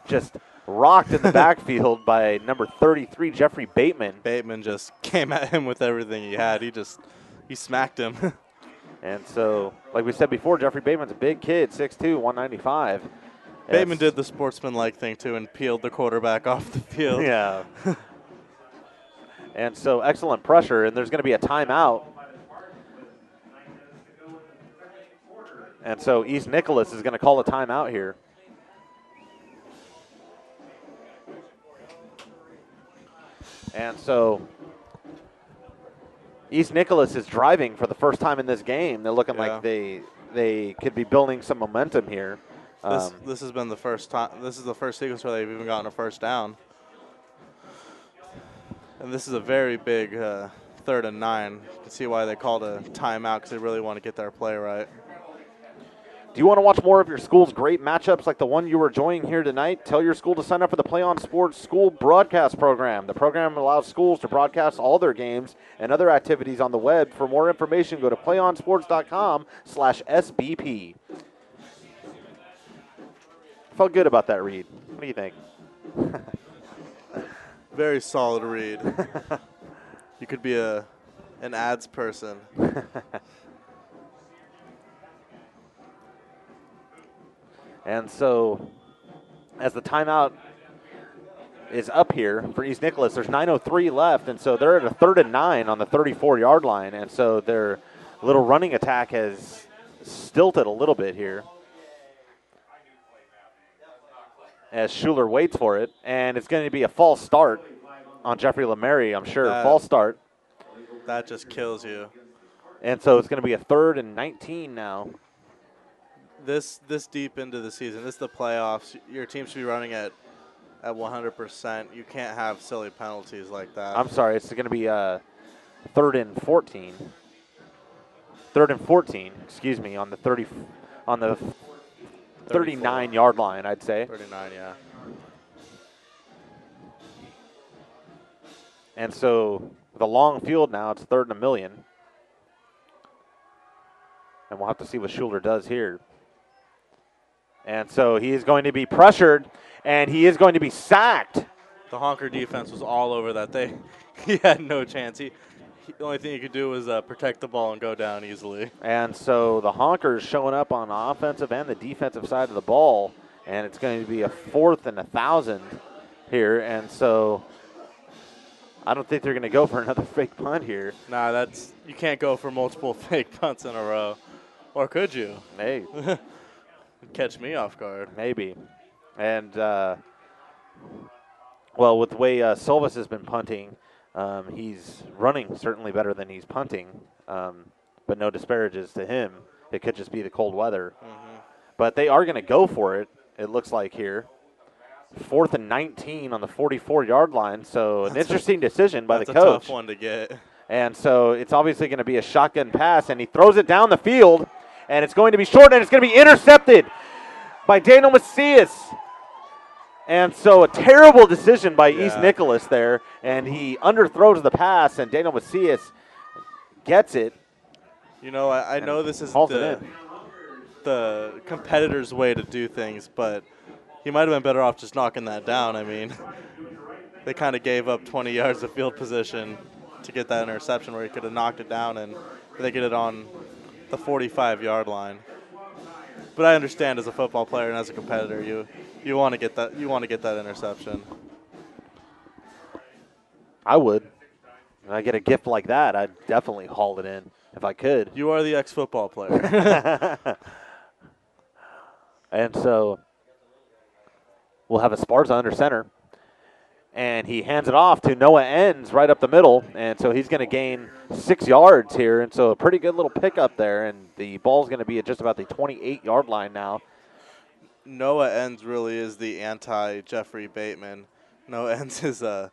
just rocked in the backfield by number 33, Jeffrey Bateman. Bateman just came at him with everything he had. He smacked him. And so, like we said before, Jeffrey Bateman's a big kid, 6'2", 195. Bateman did the sportsman-like thing, too, and peeled the quarterback off the field. Yeah. And so excellent pressure, and there's going to be a timeout. And so East Nicolaus is going to call a timeout here. And so East Nicolaus is driving for the first time in this game. They're looking like they could be building some momentum here. This has been the first time. This is the first sequence where they've even gotten a first down. And this is a very big 3rd and 9. You can see why they called a timeout, because they really want to get their play right. Do you want to watch more of your school's great matchups like the one you were enjoying here tonight? Tell your school to sign up for the PlayOn Sports School Broadcast Program. The program allows schools to broadcast all their games and other activities on the web. For more information, go to playonsports.com/SBP. Felt good about that read. What do you think? Very solid read. You could be an ads person. And so as the timeout is up here for East Nicolaus, there's 9:03 left, and so they're at a 3rd and 9 on the 34-yard line, and so their little running attack has stilted a little bit here as Schuler waits for it, and it's going to be a false start on Jeffrey Lemary, I'm sure. False start. That just kills you. And so it's going to be a 3rd and 19 now. This deep into the season, this is the playoffs. Your team should be running at 100%. You can't have silly penalties like that. I'm sorry, it's going to be 3rd and 14. 3rd and 14, excuse me, on the 39-yard line, I'd say. 39, yeah. And so the long field now, it's 3rd and 1,000,000. And we'll have to see what Schuler does here. And so he is going to be pressured, and he is going to be sacked. The Honker defense was all over that. He had no chance. He The only thing you could do is protect the ball and go down easily. And so the Honkers showing up on the offensive and the defensive side of the ball, and it's going to be a 4th and 1,000 here. And so I don't think they're going to go for another fake punt here. Nah, you can't go for multiple fake punts in a row. Or could you? Hey. Catch me off guard. Maybe. And, well, with the way Silvas has been punting, he's running certainly better than he's punting, but no disparages to him. It could just be the cold weather. Mm-hmm. But they are going to go for it, it looks like here. 4th and 19 on the 44-yard line, so an interesting decision by the coach. That's a tough one to get. And so it's obviously going to be a shotgun pass, and he throws it down the field, and it's going to be short, and it's going to be intercepted by Daniel Macias. And so a terrible decision by East Nicolaus there, and he underthrows the pass, and Daniel Macias gets it. You know, I know this is the competitor's way to do things, but he might have been better off just knocking that down. I mean, they kind of gave up 20 yards of field position to get that interception where he could have knocked it down, and they get it on the 45-yard line. But I understand as a football player and as a competitor, you want to get that interception. I would. When I get a gift like that, I'd definitely haul it in if I could. You are the ex-football player. And so we'll have Esparza under center. And he hands it off to Noah Enns right up the middle. And so he's going to gain 6 yards here. And so a pretty good little pickup there. And the ball's going to be at just about the 28-yard line now. Noah Enns really is the anti-Jeffrey Bateman. Noah Enns is 5'5",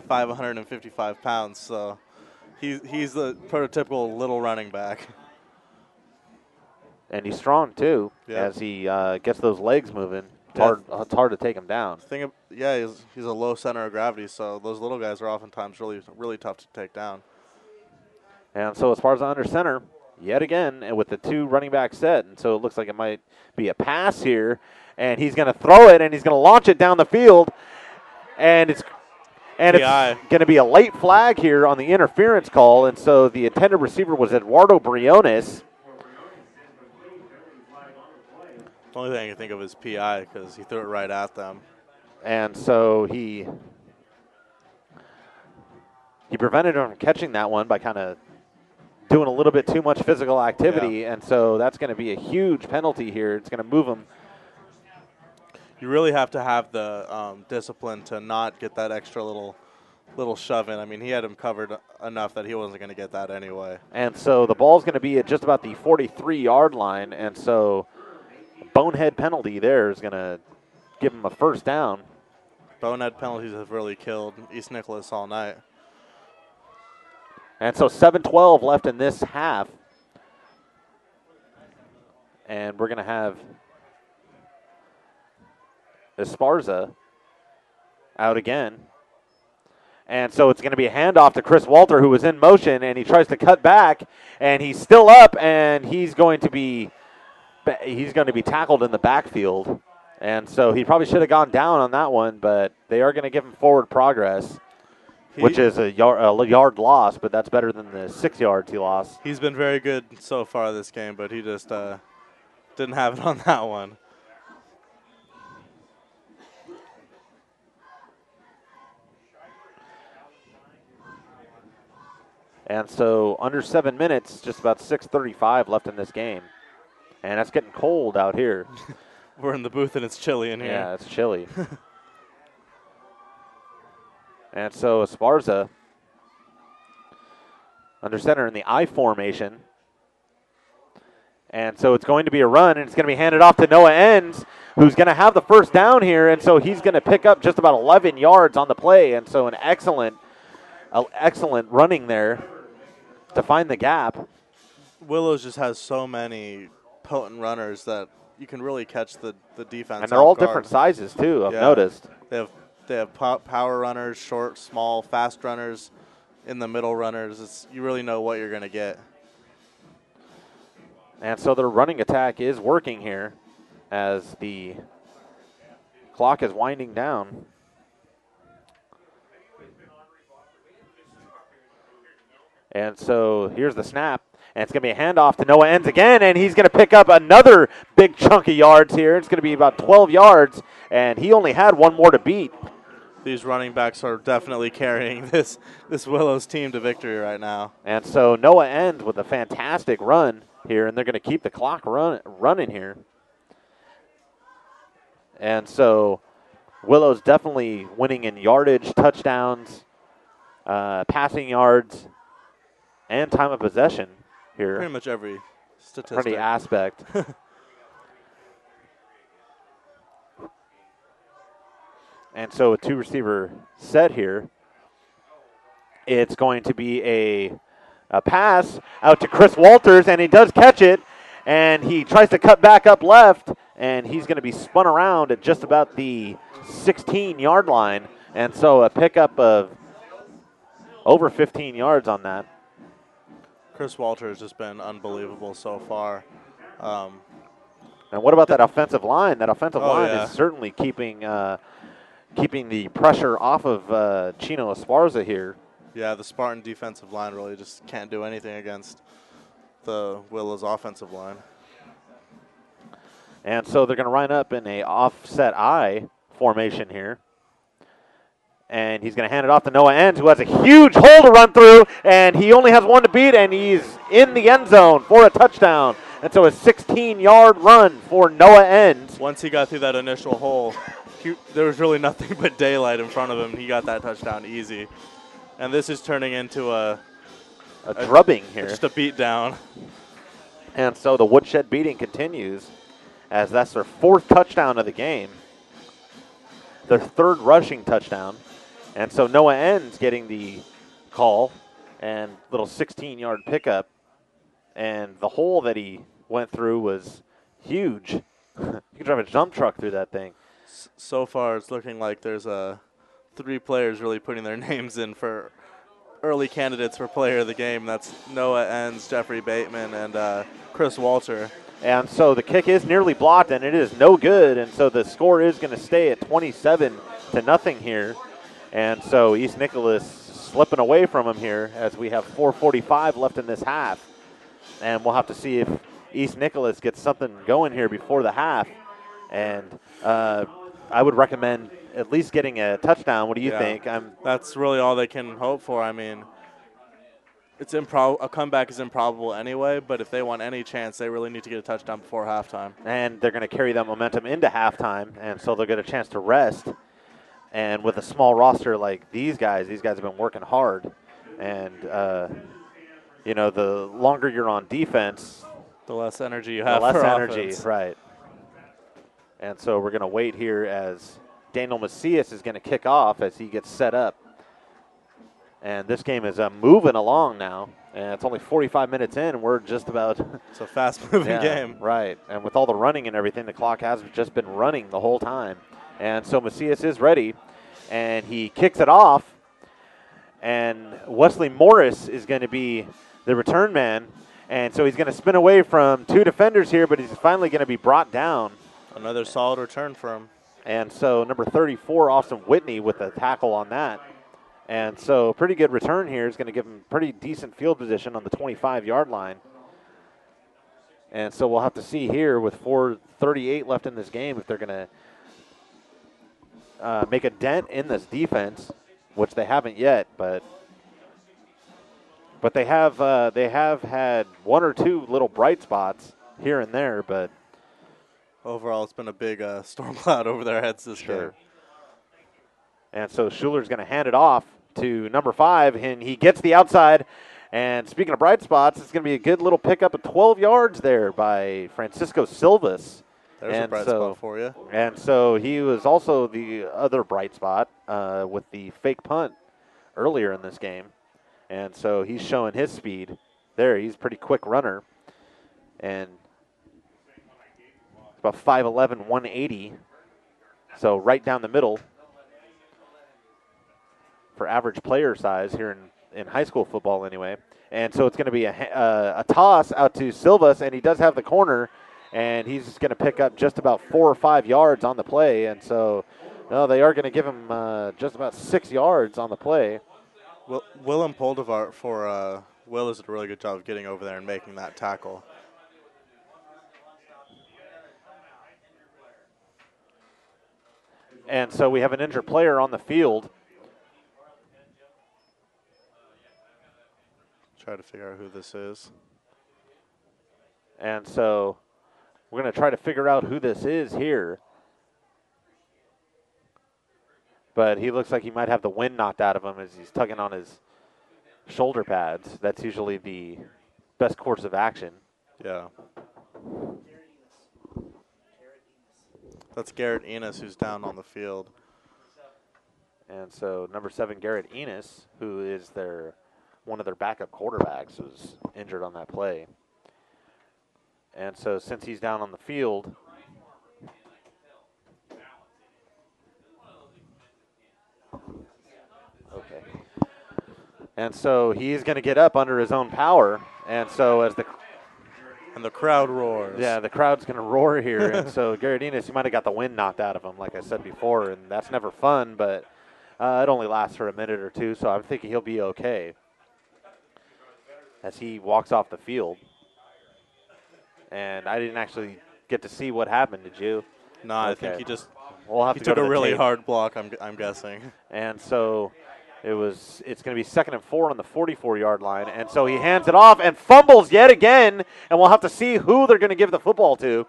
155 pounds. So he's the prototypical little running back. And he's strong, too, as he gets those legs moving. It's hard to take him down. He's a low center of gravity, so those little guys are oftentimes really, really tough to take down. And so as far as under center, yet again, and with the 2 running back set, and so it looks like it might be a pass here, and he's going to throw it, and he's going to launch it down the field, and it's going to be a late flag here on the interference call, and so the intended receiver was Eduardo Briones. The only thing I can think of is PI because he threw it right at them. And so he prevented him from catching that one by kind of doing a little bit too much physical activity, and so that's going to be a huge penalty here. It's going to move him. You really have to have the discipline to not get that extra little shove in. I mean, he had him covered enough that he wasn't going to get that anyway. And so the ball's going to be at just about the 43-yard line, and so bonehead penalty there is going to give him a first down. Bonehead penalties have really killed East Nicolaus all night. And so 7:12 left in this half. And we're going to have Esparza out again. And so it's going to be a handoff to Chris Walter, who was in motion, and he tries to cut back, and he's still up, and he's going to be tackled in the backfield. And so he probably should have gone down on that one, but they are going to give him forward progress, which is a yard loss, but that's better than the 6 yards he lost. He's been very good so far this game, but he just didn't have it on that one. And so under 7 minutes, just about 6:35 left in this game. And that's getting cold out here. We're in the booth and it's chilly in here. Yeah, it's chilly. And so Esparza under center in the I formation. And so it's going to be a run, and it's going to be handed off to Noah Enns, who's going to have the first down here. And so he's going to pick up just about 11 yards on the play. And so an excellent running there to find the gap. Willows just has so many potent runners that you can really catch the defense. And they're all different sizes, too, I've noticed. They have power runners, short, small, fast runners, in the middle runners. You really know what you're going to get. And so their running attack is working here as the clock is winding down. And so here's the snap. And it's going to be a handoff to Noah Ends again, and he's going to pick up another big chunk of yards here. It's going to be about 12 yards, and he only had one more to beat. These running backs are definitely carrying this Willows team to victory right now. And so Noah Ends with a fantastic run here, and they're going to keep the clock running here. And so Willows definitely winning in yardage, touchdowns, passing yards, and time of possession here. Pretty much every statistic. Pretty aspect. And so a two-receiver set here. It's going to be a pass out to Chris Walters, and he does catch it, and he tries to cut back up left, and he's going to be spun around at just about the 16-yard line. And so a pickup of over 15 yards on that. Chris Walter has just been unbelievable so far. And what about that offensive line? That offensive line yeah. is certainly keeping the pressure off of Chino Esparza here. Yeah, the Spartan defensive line really just can't do anything against the Willows offensive line. And so they're going to line up in a offset I formation here. And he's going to hand it off to Noah Ends, who has a huge hole to run through, and he only has one to beat, and he's in the end zone for a touchdown. And so a 16-yard run for Noah Ends. Once he got through that initial hole, there was really nothing but daylight in front of him. He got that touchdown easy. And this is turning into a drubbing here. Just a beat down. And so the woodshed beating continues, as that's their fourth touchdown of the game. Their third rushing touchdown. And so Noah Ends getting the call and little 16-yard pickup. And the hole that he went through was huge. You could drive a dump truck through that thing. So far, it's looking like there's three players really putting their names in for early candidates for player of the game. That's Noah Ends, Jeffrey Bateman, and Chris Walter. And so the kick is nearly blocked, and it is no good. And so the score is going to stay at 27-0 here. And so East Nicolaus slipping away from him here as we have 4:45 left in this half. And we'll have to see if East Nicolaus gets something going here before the half. And I would recommend at least getting a touchdown. What do you think? That's really all they can hope for. I mean, a comeback is improbable anyway, but if they want any chance, they really need to get a touchdown before halftime. And they're going to carry that momentum into halftime, and so they'll get a chance to rest. And with a small roster like these guys have been working hard. And, the longer you're on defense, the less energy you have. The less for energy, offense. right. And so we're going to wait here as Daniel Macias is going to kick off as he gets set up. And this game is moving along now. And it's only 45 minutes in, and we're just about. It's a fast-moving game. Right. And with all the running and everything, the clock has just been running the whole time. And so Macias is ready, and he kicks it off. And Wesley Morris is going to be the return man. And so he's going to spin away from two defenders here, but he's finally going to be brought down. Another solid return for him. And so number 34, Austin Whitney, with a tackle on that. And so pretty good return here is going to give him pretty decent field position on the 25-yard line. And so we'll have to see here with 4:38 left in this game if they're going to make a dent in this defense, which they haven't yet. But they have had one or two little bright spots here and there. But overall, it's been a big storm cloud over their heads this game. And so Schuler's going to hand it off to number 5, and he gets the outside. And speaking of bright spots, it's going to be a good little pickup of 12 yards there by Francisco Silvas. There's a bright spot for you. And so he was also the other bright spot with the fake punt earlier in this game. And so he's showing his speed there. He's a pretty quick runner. And it's about 5'11", 180. So right down the middle for average player size here in high school football anyway. And so it's going to be a toss out to Silvas, and he does have the corner, and he's going to pick up just about 4 or 5 yards on the play. And so they are going to give him just about 6 yards on the play. Willem Poldevart for Willows did a really good job of getting over there and making that tackle. And so we have an injured player on the field. Try to figure out who this is. And so we're going to try to figure out who this is here. But he looks like he might have the wind knocked out of him as he's tugging on his shoulder pads. That's usually the best course of action. Yeah. That's Garrett Enos who's down on the field. And so number 7, Garrett Enos, who is one of their backup quarterbacks, was injured on that play. And so since he's down on the field, okay. And so he's going to get up under his own power. And so as the crowd roars. Yeah, the crowd's going to roar here. And so Garrett Enos, he might have got the wind knocked out of him, like I said before, and that's never fun, but it only lasts for a minute or two, so I'm thinking he'll be okay as he walks off the field. And I didn't actually get to see what happened, did you? No, okay. I think he just he took a really hard block, I'm guessing. And so it's going to be 2nd and 4 on the 44-yard line. And so he hands it off and fumbles yet again, and we'll have to see who they're going to give the football to.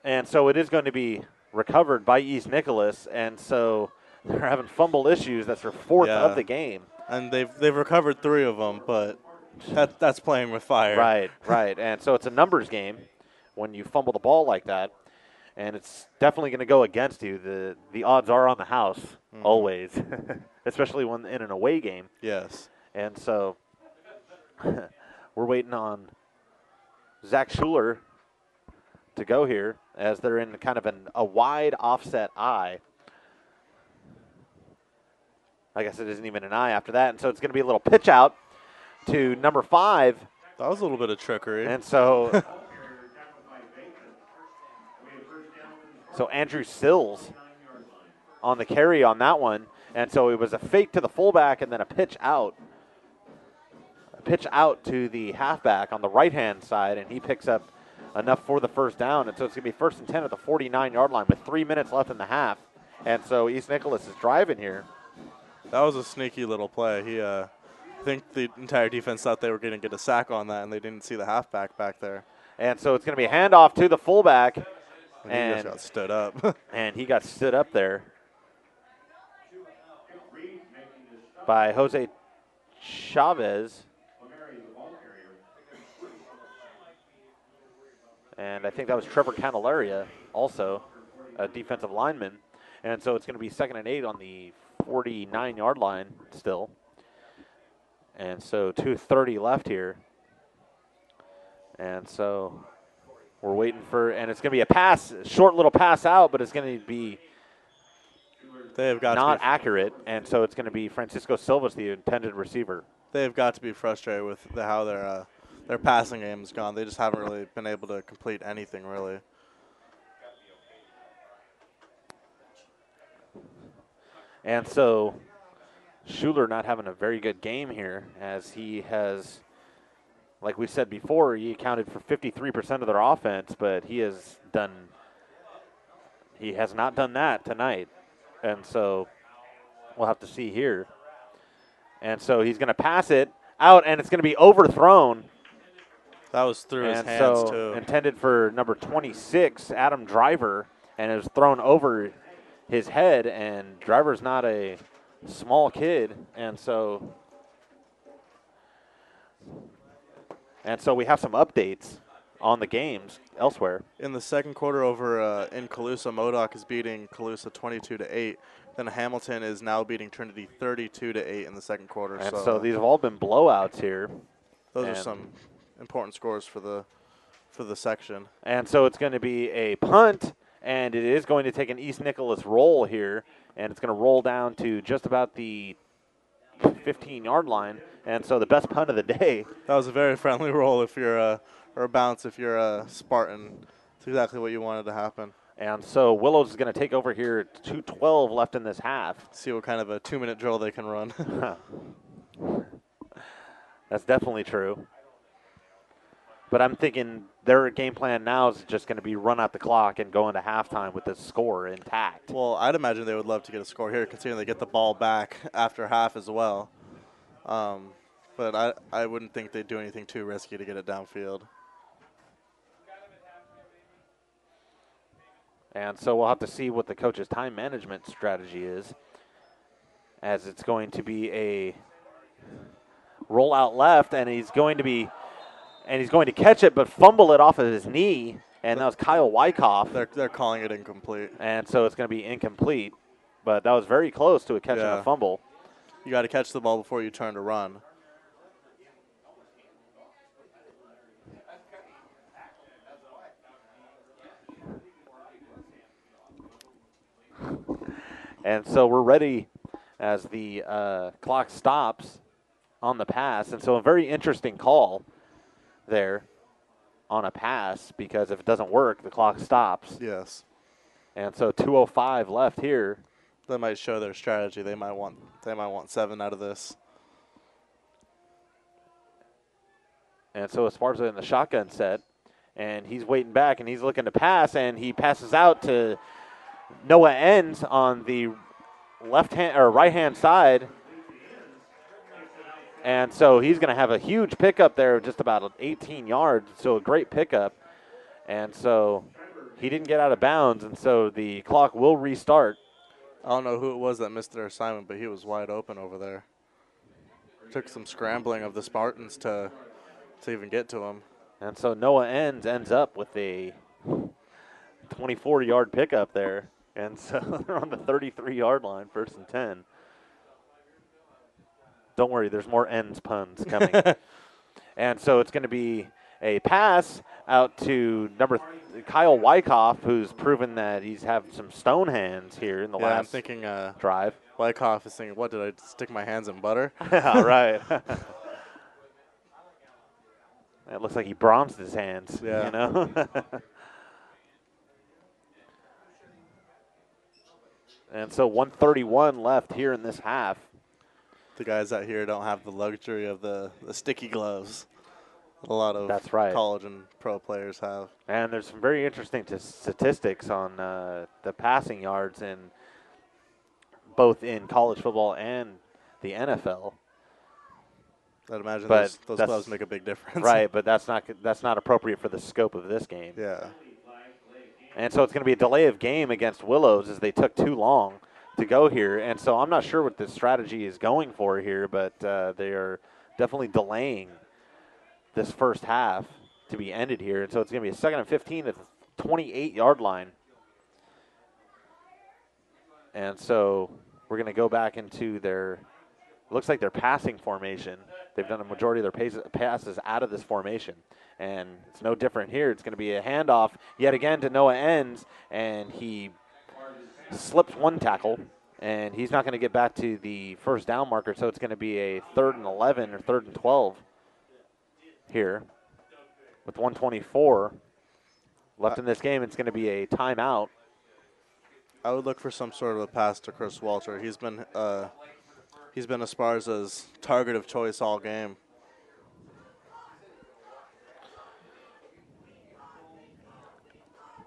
And so it is going to be recovered by East Nicolaus, and so they're having fumble issues. That's their 4th of the game. And they've recovered 3 of them, but that's playing with fire. Right. And so it's a numbers game when you fumble the ball like that, and it's definitely going to go against you. The odds are on the house, always, especially when in an away game. Yes. And so we're waiting on Zach Schuler to go here as they're in kind of a wide offset eye. I guess it isn't even an eye after that, and so it's going to be a little pitch out to number 5. That was a little bit of trickery. And so so Andrew Sills on the carry on that one. And so it was a fake to the fullback and then a pitch out. A pitch out to the halfback on the right-hand side, and he picks up enough for the first down. And so it's going to be 1st and 10 at the 49-yard line with 3 minutes left in the half. And so East Nicolaus is driving here. That was a sneaky little play. I think the entire defense thought they were going to get a sack on that, and they didn't see the halfback back there. And so it's going to be a handoff to the fullback. And he just got stood up. And he got stood up there by Jose Chavez. And I think that was Trevor Candelaria, also a defensive lineman. And so it's going to be 2nd and 8 on the 49-yard line still. And so 2:30 left here. And so we're waiting for, and it's going to be a pass, short little pass out, but it's going to be not accurate. And so it's going to be Francisco Silva's the intended receiver. They've got to be frustrated with how their passing game has gone. They just haven't really been able to complete anything, really. And so Schuler not having a very good game here, as he has, like we said before, he accounted for 53% of their offense, but he has not done that tonight. And so we'll have to see here. And so he's going to pass it out, and it's going to be overthrown. That was through his hands, too. Intended for number 26, Adam Driver, and it was thrown over his head, and Driver's not a small kid, and so we have some updates on the games elsewhere. In the second quarter over in Colusa, Modoc is beating Colusa 22-8. Then Hamilton is now beating Trinity 32-8 in the second quarter. And so these have all been blowouts here. Those are some important scores for the section. And so it's going to be a punt, and it is going to take an East Nicolaus roll here, and it's going to roll down to just about the 15-yard line. And so the best punt of the day. That was a very friendly roll if you're or a bounce if you're a Spartan. It's exactly what you wanted to happen. And so Willows is going to take over here. 2:12 left in this half. See what kind of a 2-minute drill they can run. That's definitely true. But I'm thinking their game plan now is just going to be run out the clock and go into halftime with the score intact. Well, I'd imagine they would love to get a score here, considering they get the ball back after half as well. But I wouldn't think they'd do anything too risky to get it downfield. And so we'll have to see what the coach's time management strategy is, as it's going to be a roll out left, and he's going to catch it, but fumble it off of his knee, and that was Kyle Wyckoff. They're calling it incomplete. And so it's going to be incomplete, but that was very close to a catch and a fumble. You got to catch the ball before you turn to run. And so we're ready as the clock stops on the pass. And so a very interesting call there on a pass, because if it doesn't work, the clock stops. Yes. And so 2:05 left here. That might show their strategy. They might want 7 out of this. And so Esparza in the shotgun set, and he's waiting back, and he's looking to pass, and he passes out to Noah Enns on the right-hand side. And so he's going to have a huge pickup there, just about 18 yards. So a great pickup. And so he didn't get out of bounds, and so the clock will restart. I don't know who it was that missed their assignment, but he was wide open over there. Took some scrambling of the Spartans to even get to him. And so Noah Enns ends up with a 24-yard pickup there. And so they're on the 33-yard line, 1st and 10. Don't worry, there's more Enns puns coming. And so it's going to be a pass out to Kyle Wyckoff, who's proven that he's had some stone hands here in the last I'm thinking, drive. Wyckoff is thinking, what, did I stick my hands in butter? Yeah, right. It looks like he bronzed his hands, yeah. You know. And so 1:31 left here in this half. The guys out here don't have the luxury of the sticky gloves. A lot of That's right. college and pro players have. And there's some very interesting statistics on the passing yards in both in college football and the NFL. I'd imagine but those gloves make a big difference. Right, but that's not appropriate for the scope of this game. Yeah. And so it's going to be a delay of game against Willows, as they took too long to go here. And so I'm not sure what the strategy is going for here, but they are definitely delaying this first half to be ended here. And so it's going to be a 2nd and 15 at the 28-yard line. And so we're going to go back into their – looks like their passing formation. They've done a majority of their passes out of this formation. And it's no different here. It's going to be a handoff yet again to Noah Enns, and he slips one tackle, and he's not going to get back to the first down marker, so it's going to be a 3rd and 11 or 3rd and 12 here with 1:24 left in this game. It's going to be a timeout. I would look for some sort of a pass to Chris Walter. He's been Esparza's target of choice all game.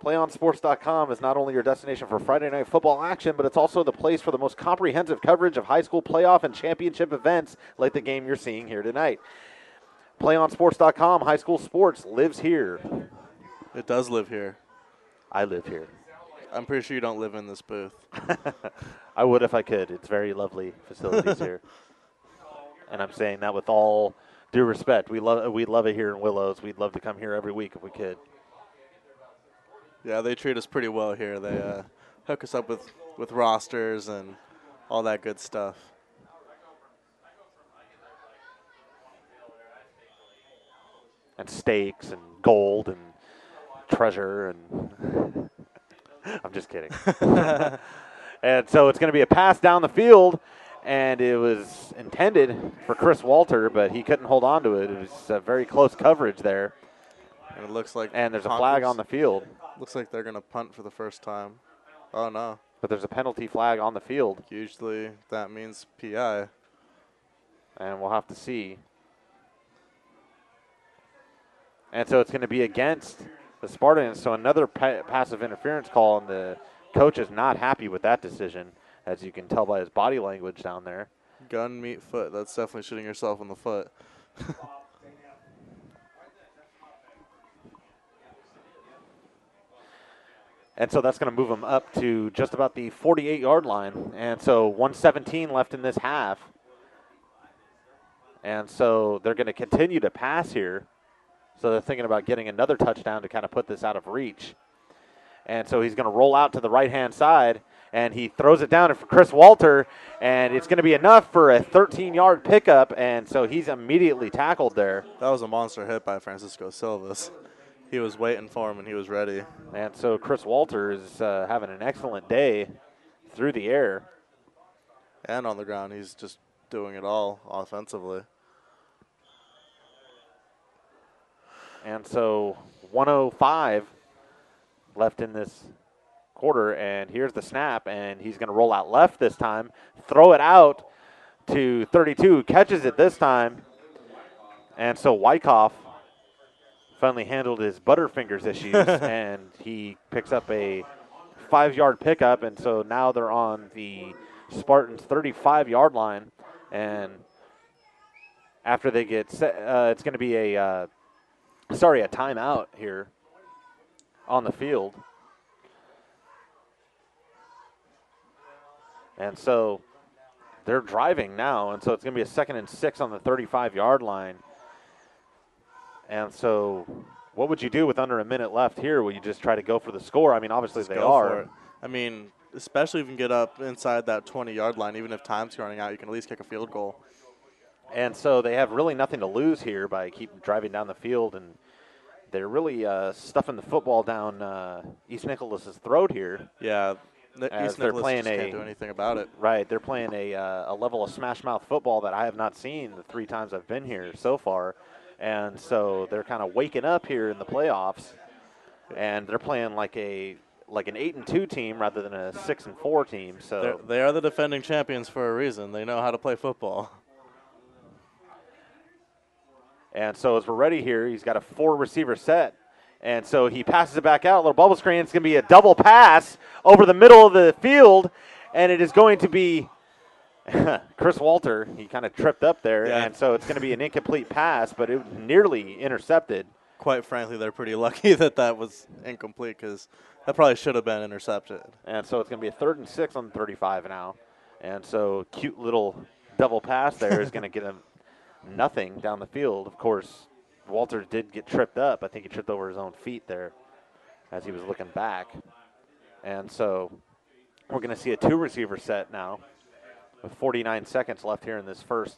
PlayOnSports.com is not only your destination for Friday night football action, but it's also the place for the most comprehensive coverage of high school playoff and championship events like the game you're seeing here tonight. PlayOnSports.com, high school sports lives here. It does live here. I live here. I'm pretty sure you don't live in this booth. I would if I could. It's very lovely facilities here. And I'm saying that with all due respect. We love it here in Willows. We'd love to come here every week if we could. Yeah, they treat us pretty well here. They hook us up with rosters and all that good stuff. And steaks and gold and treasure and I'm just kidding. And so it's going to be a pass down the field, and it was intended for Chris Walter, but he couldn't hold on to it. It was very close coverage there. And it looks like And there's a flag on the field. Looks like they're going to punt for the first time. Oh, no. But there's a penalty flag on the field. Usually that means PI. And we'll have to see. And so it's going to be against the Spartans. So another passive interference call, and the coach is not happy with that decision, as you can tell by his body language down there. Gun, meat, foot. That's definitely shooting yourself in the foot. And so that's going to move them up to just about the 48-yard line. And so 1:17 left in this half. And so they're going to continue to pass here. So they're thinking about getting another touchdown to kind of put this out of reach. And so he's going to roll out to the right-hand side, and he throws it down for Chris Walter, and it's going to be enough for a 13-yard pickup, and so he's immediately tackled there. That was a monster hit by Francisco Silvas. He was waiting for him, and he was ready. And so Chris Walter is having an excellent day through the air. And on the ground, he's just doing it all offensively. And so 1:05 left in this quarter, and here's the snap, and he's going to roll out left this time, throw it out to 32, catches it this time. And so Wyckoff finally handled his Butterfingers issues, and he picks up a 5-yard pickup, and so now they're on the Spartans' 35-yard line. And after they get set, it's going to be a timeout here on the field. And so they're driving now, and so it's going to be a 2nd and 6 on the 35-yard line. And so what would you do with under a minute left here? Will you just try to go for the score? I mean, obviously Just they go are. for it. I mean, especially if you can get up inside that 20-yard line, even if time's running out, you can at least kick a field goal. And so they have really nothing to lose here by keep driving down the field, and they're really stuffing the football down East Nicolaus's throat here. Yeah, As East they're Nicolaus playing just can't do anything about it. Right, they're playing a level of smash mouth football that I have not seen the 3 times I've been here so far. And so they're kind of waking up here in the playoffs, and they're playing like an 8-2 team rather than a 6-4 team. So they are the defending champions for a reason. They know how to play football. And so as we're ready here, he's got a 4-receiver set. And so he passes it back out, a little bubble screen. It's going to be a double pass over the middle of the field, and it is going to be Chris Walter. He kind of tripped up there, and so it's going to be an incomplete pass, but it was nearly intercepted. Quite frankly, they're pretty lucky that was incomplete, because that probably should have been intercepted. And so it's going to be a 3rd and 6 on the 35 now. And so cute little double pass there is going to get him nothing down the field. Of course, Walter did get tripped up. I think he tripped over his own feet there as he was looking back. And so we're going to see a 2-receiver set now with 49 seconds left here in this first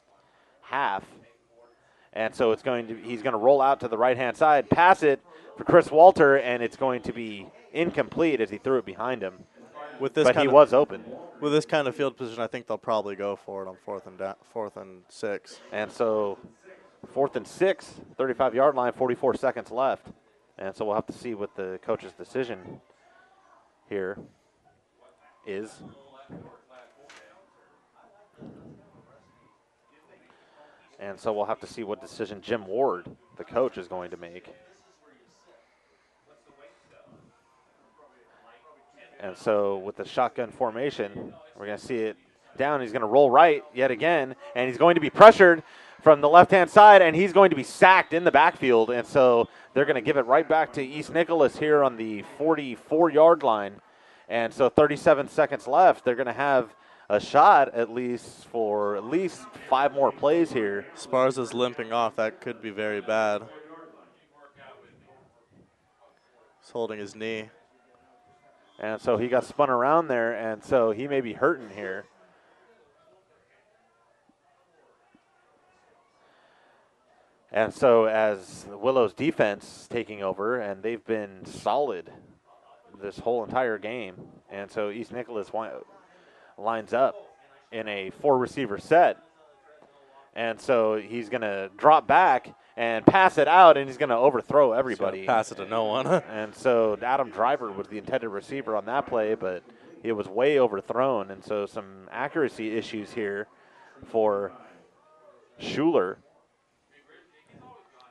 half. And so he's going to roll out to the right-hand side, pass it for Chris Walter, and it's going to be incomplete as he threw it behind him. But he was open. With this kind of field position, I think they'll probably go for it on 4th and 6. And so 4th and 6, 35-yard line, 44 seconds left. And so we'll have to see what the coach's decision here is. And so we'll have to see what decision Jim Ward, the coach, is going to make. And so with the shotgun formation, we're going to see it down. He's going to roll right yet again, and he's going to be pressured from the left-hand side, and he's going to be sacked in the backfield. And so they're going to give it right back to East Nicolaus here on the 44-yard line. And so 37 seconds left. They're going to have a shot at least for at least 5 more plays here. Sparza's limping off. That could be very bad. He's holding his knee. And so he got spun around there, and so he may be hurting here. And so as the Willows defense taking over, and they've been solid this whole entire game. And so East Nicolaus lines up in a 4-receiver set. And so he's going to drop back, and pass it out, and he's going to overthrow everybody. Pass it to no one. And so Adam Driver was the intended receiver on that play, but it was way overthrown. And so some accuracy issues here for Schuler.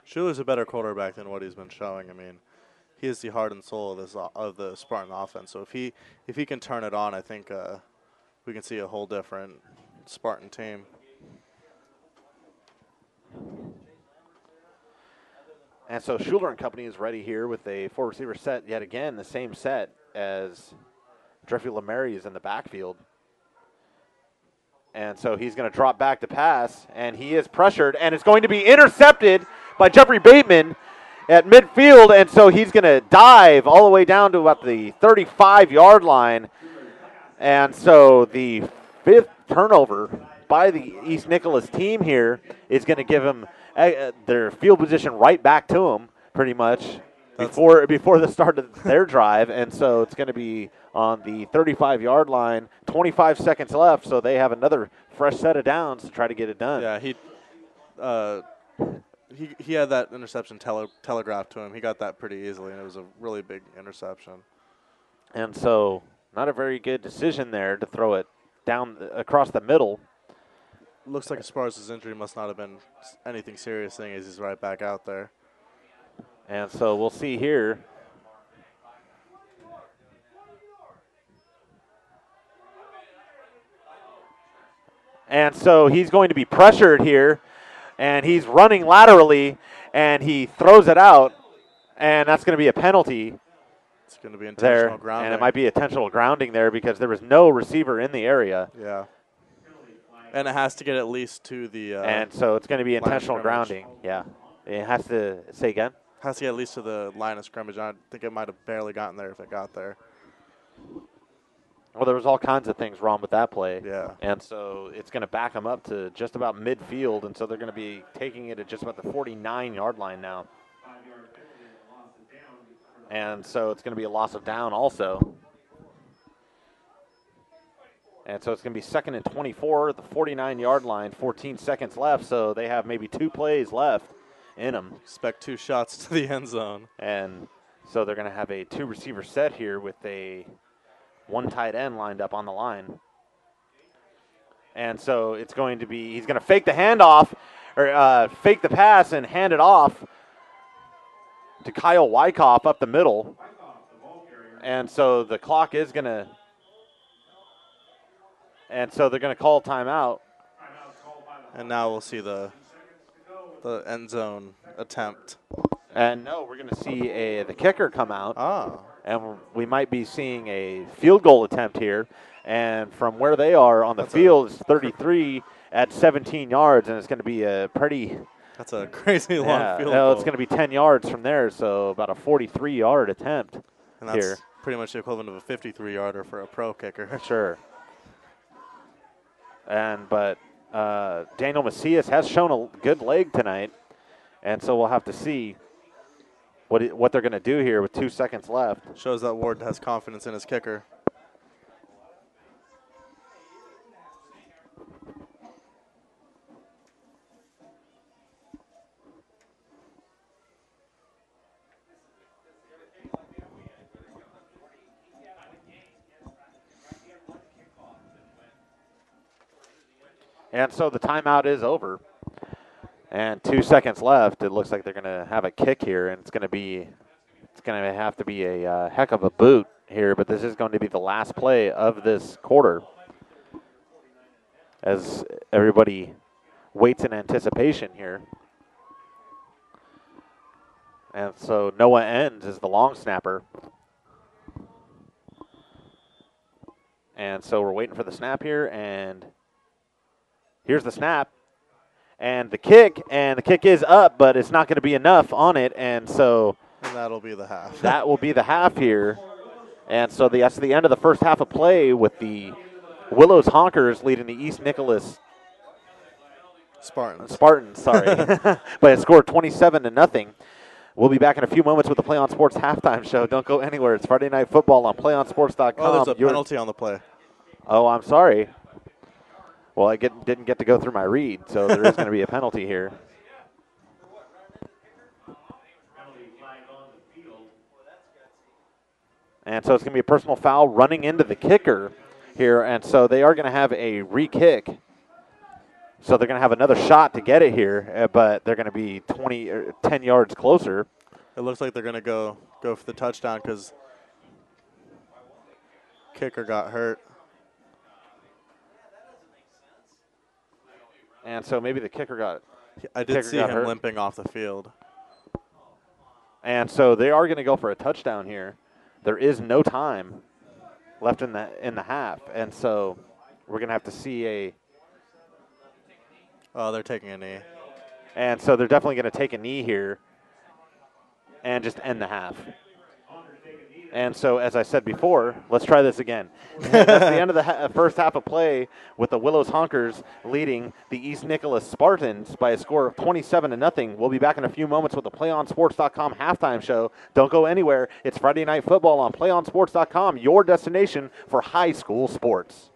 Schuler's a better quarterback than what he's been showing. I mean, he is the heart and soul of the Spartan offense. So if he can turn it on, I think we can see a whole different Spartan team. And so Schuler and company is ready here with a 4-receiver set yet again, the same set as Jeffrey Lemary is in the backfield. And so he's going to drop back to pass, and he is pressured, and it's going to be intercepted by Jeffrey Bateman at midfield, and so he's going to dive all the way down to about the 35-yard line. And so the 5th turnover by the East Nicolaus team here is going to give him their field position right back to them, pretty much, before the start of their drive. And so it's going to be on the 35-yard line, 25 seconds left, so they have another fresh set of downs to try to get it done. Yeah, he had that interception telegraphed to him. He got that pretty easily, and it was a really big interception. And so not a very good decision there to throw it down across the middle. Looks like as far as his injury must not have been anything serious, seeing as he's right back out there. And so we'll see here. And so he's going to be pressured here, and he's running laterally, and he throws it out, and that's going to be a penalty. It's going to be intentional grounding. And it might be intentional grounding there because there was no receiver in the area. Yeah. And it has to get at least to the and so it's going to be intentional grounding. Yeah. It has to, say again? Has to get at least to the line of scrimmage. I think it might have barely gotten there if it got there. Well, there was all kinds of things wrong with that play. Yeah. And so it's going to back them up to just about midfield, and so they're going to be taking it at just about the 49-yard line now. And so it's going to be a loss of down also. And so it's going to be 2nd and 24 at the 49-yard line, 14 seconds left, so they have maybe 2 plays left in them. Expect 2 shots to the end zone. And so they're going to have a 2-receiver set here with a 1 tight end lined up on the line. And so it's going to be, he's going to fake the handoff, or fake the pass and hand it off to Kyle Wyckoff up the middle. And so the clock is going to, and so they're going to call timeout. And now we'll see the end zone attempt. And no, we're going to see the kicker come out. Ah. And we might be seeing a field goal attempt here. And from where they are on the field, it's 33 at 17 yards, and it's going to be a pretty... That's a crazy long field goal. It's going to be 10 yards from there, so about a 43-yard attempt and that's here. Pretty much the equivalent of a 53-yarder for a pro kicker. Sure. But Daniel Macias has shown a good leg tonight, and so we'll have to see what they're going to do here with 2 seconds left. Shows that Ward has confidence in his kicker. And so the timeout is over. And 2 seconds left. It looks like they're going to have a kick here, and it's going to have to be a heck of a boot here, but this is going to be the last play of this quarter as everybody waits in anticipation here. And so Noah Enns is the long snapper. And so we're waiting for the snap here, and here's the snap. And the kick is up, but it's not going to be enough on it, and so that'll be the half. That will be the half here. And so that's the end of the first half of play with the Willows Honkers leading the East Nicolaus Spartans, sorry. But it scored 27-0. We'll be back in a few moments with the PlayOn Sports halftime show. Don't go anywhere. It's Friday Night Football on PlayOnSports.com. Oh, there's a penalty on the play. Oh, I'm sorry. Well, I didn't get to go through my read, so there is going to be a penalty here. And so it's going to be a personal foul running into the kicker here. And so they are going to have a re-kick. So they're going to have another shot to get it here, but they're going to be 20 or 10 yards closer. It looks like they're going to go for the touchdown because kicker got hurt. And so maybe the kicker got I did see him limping off the field. And so they are going to go for a touchdown here. There is no time left in the half, and so we're going to have to see a. Oh, they're taking a knee. And so they're definitely going to take a knee here and just end the half. And so, as I said before, let's try this again. That's the end of the first half of play with the Willows Honkers leading the East Nicolaus Spartans by a score of 27-0. We'll be back in a few moments with the PlayOnSports.com halftime show. Don't go anywhere. It's Friday Night Football on PlayOnSports.com, your destination for high school sports.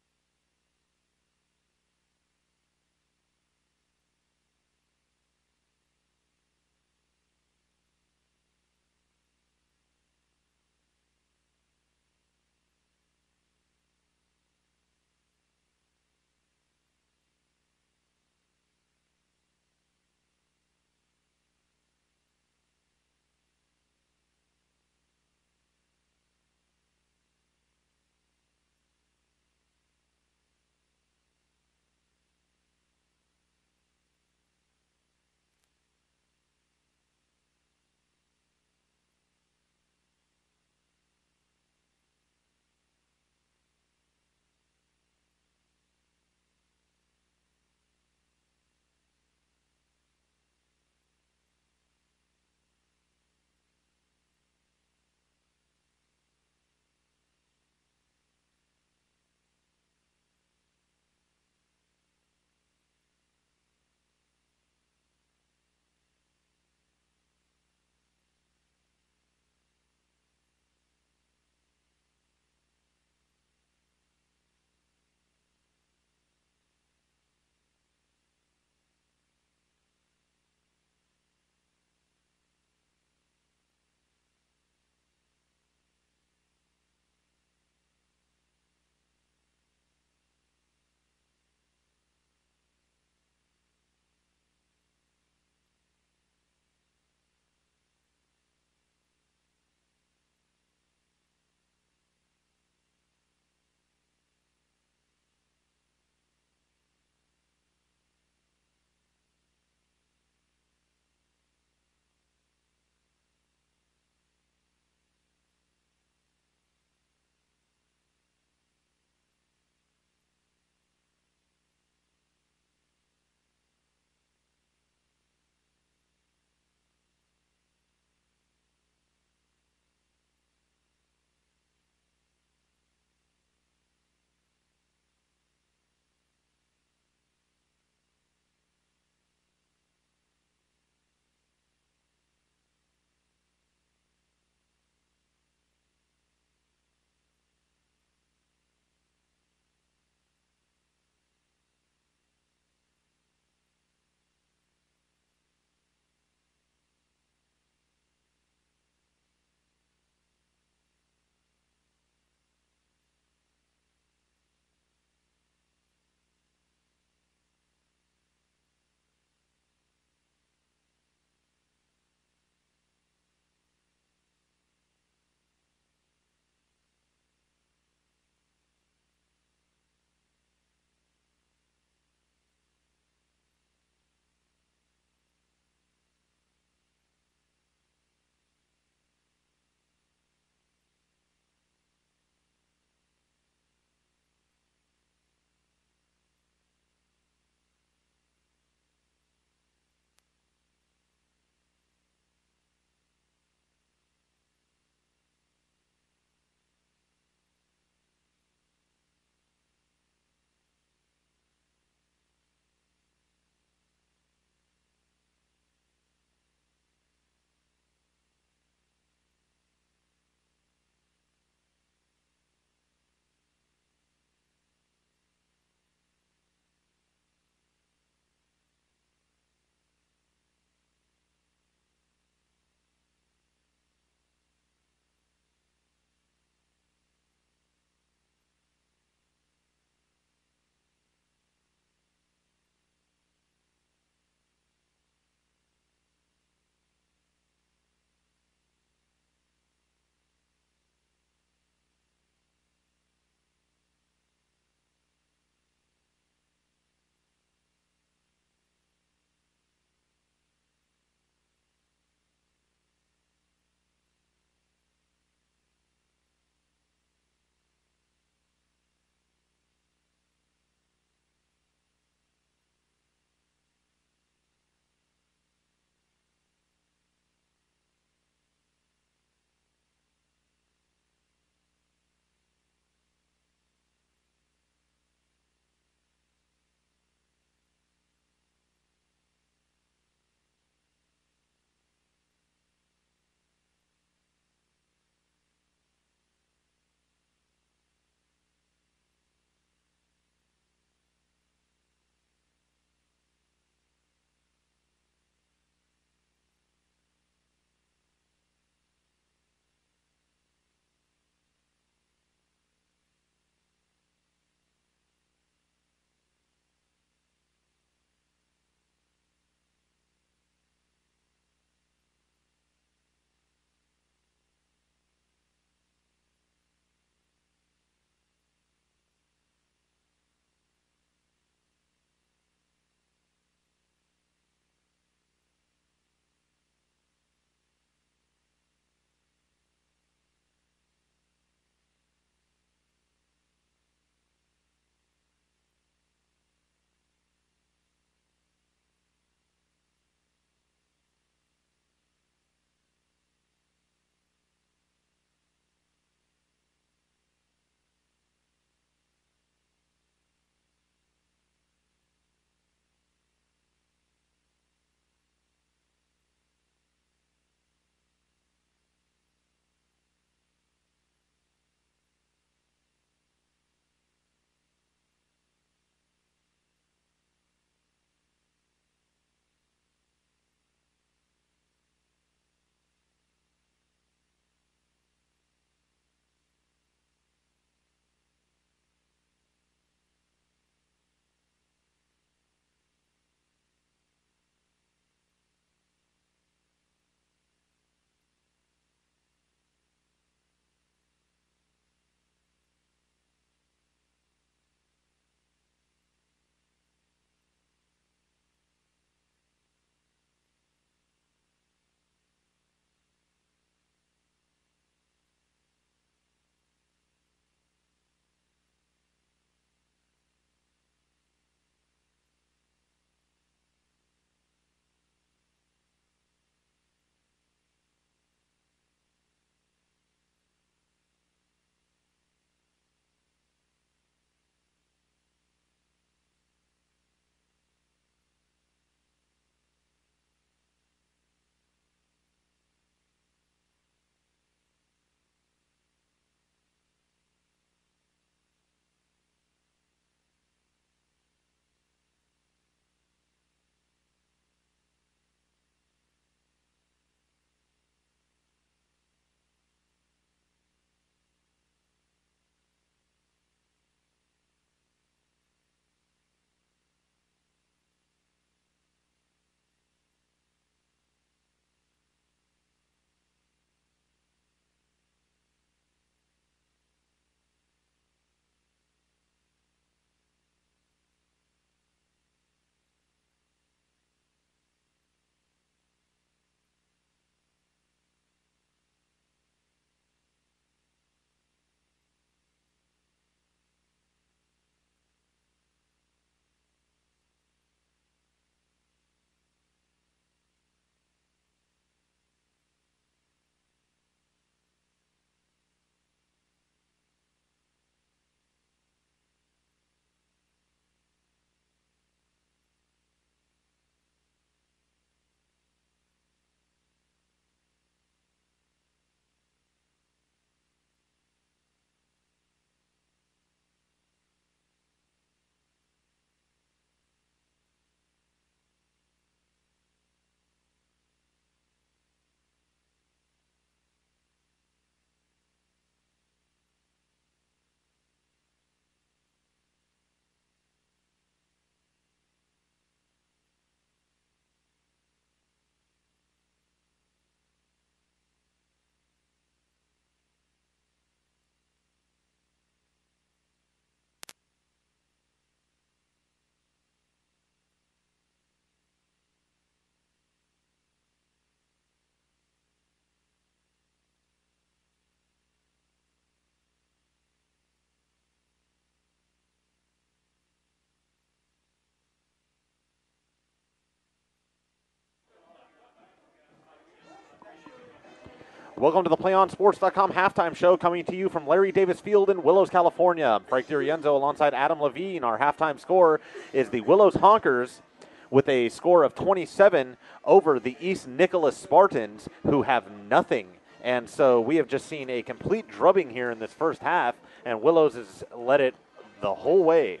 Welcome to the PlayOnSports.com halftime show, coming to you from Larry Davis Field in Willows, California. I'm Frank DiRienzo alongside Adam Levine. Our halftime score is the Willows Honkers with a score of 27 over the East Nicolaus Spartans, who have nothing. And so we have just seen a complete drubbing here in this first half, and Willows has led it the whole way.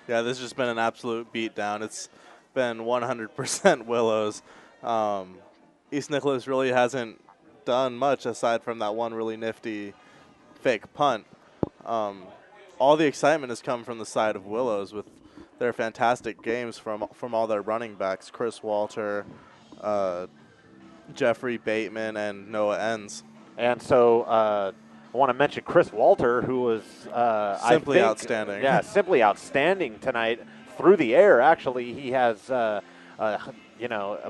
Yeah, this has just been an absolute beatdown. It's been 100% Willows. East Nicolaus really hasn't done much aside from that one really nifty fake punt. All the excitement has come from the side of Willows with their fantastic games from all their running backs, Chris Walter, Jeffrey Bateman, and Noah Enns. And so I want to mention Chris Walter, who was simply outstanding. Yeah, simply outstanding tonight through the air. Actually, he has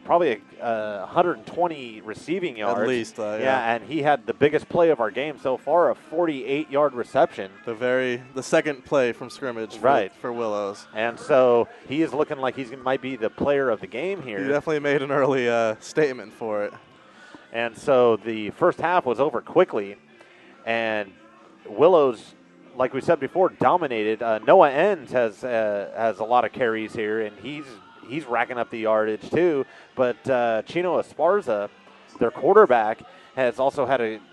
probably 120 receiving yards. At least, yeah, and he had the biggest play of our game so far, a 48-yard reception. The second play from scrimmage for Willows. And so he is looking like he might be the player of the game here. He definitely made an early statement for it. And so the first half was over quickly, and Willows, like we said before, dominated. Noah Enns has a lot of carries here, and he's racking up the yardage too. But Chino Esparza, their quarterback, has also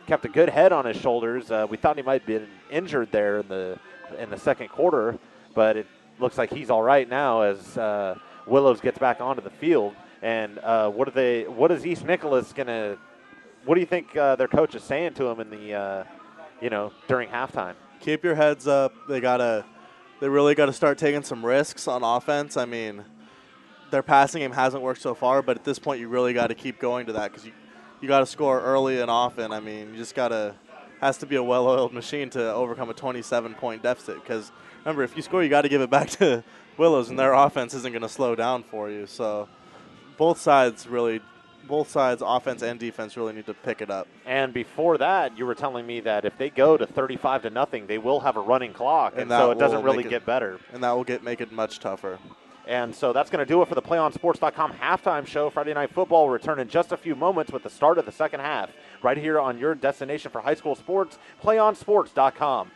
kept a good head on his shoulders. We thought he might have been injured there in the second quarter, but it looks like he's all right now as Willows gets back onto the field. And what is East Nicolaus gonna? What do you think their coach is saying to him in the during halftime? Keep your heads up. They really got to start taking some risks on offense. I mean, their passing game hasn't worked so far, but at this point you really got to keep going to that because you got to score early and often. I mean, you just has to be a well-oiled machine to overcome a 27-point deficit because, remember, if you score, you got to give it back to Willows, and their offense isn't going to slow down for you. So both sides, offense and defense, really need to pick it up. And before that, you were telling me that if they go to 35-0, they will have a running clock, and so it doesn't really get better. And that will make it much tougher. And so that's going to do it for the PlayOnSports.com halftime show. Friday Night Football will return in just a few moments with the start of the second half, right here on your destination for high school sports, PlayOnSports.com.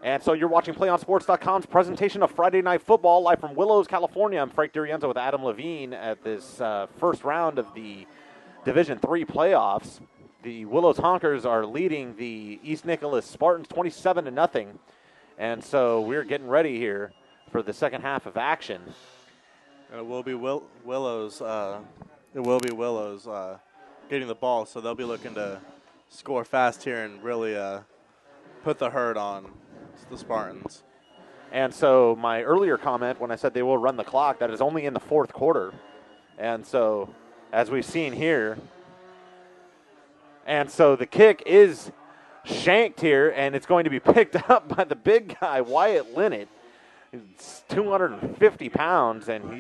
And so you're watching PlayOnSports.com's presentation of Friday Night Football live from Willows, California. I'm Frank DiRienzo with Adam Levine at this first round of the Division III playoffs. The Willows Honkers are leading the East Nicolaus Spartans 27-0. And so we're getting ready here for the second half of action. It will be Willows. Getting the ball, so they'll be looking to score fast here and really put the hurt on the Spartans. And so my earlier comment when I said they will run the clock, that is only in the fourth quarter. And so as we've seen here, and so the kick is shanked here, and it's going to be picked up by the big guy, Wyatt Linnett. It's 250 pounds, and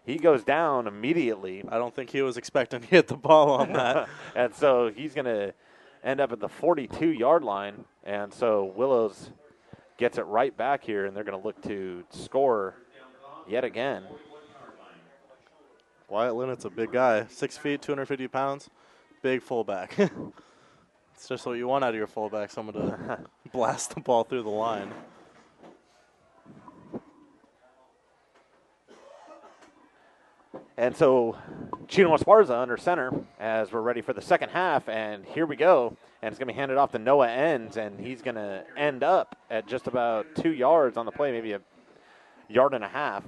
he goes down immediately. I don't think he was expecting to hit the ball on that. And so he's going to end up at the 42-yard line. And so Willows gets it right back here, and they're going to look to score yet again. Wyatt Linnett's a big guy, 6 feet, 250 pounds, big fullback. It's just what you want out of your fullback, someone to blast the ball through the line. And so Chino Esparza under center as we're ready for the second half, and here we go. And it's going to be handed off to Noah Enns, and he's going to end up at just about 2 yards on the play, maybe a yard and a half.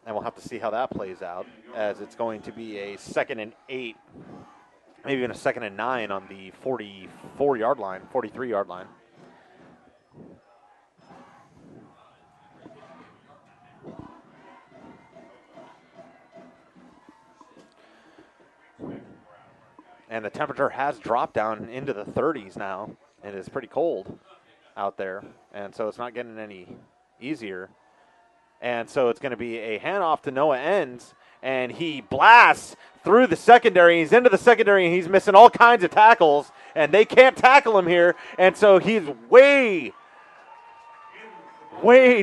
And we'll have to see how that plays out, as it's going to be a 2nd and 8, maybe even a 2nd and 9 on the 44-yard line, 43-yard line. And the temperature has dropped down into the 30s now. It is pretty cold out there, and so it's not getting any easier. And so it's going to be a handoff to Noah Enns, and he blasts through the secondary. He's into the secondary, and he's missing all kinds of tackles, and they can't tackle him here. And so he's way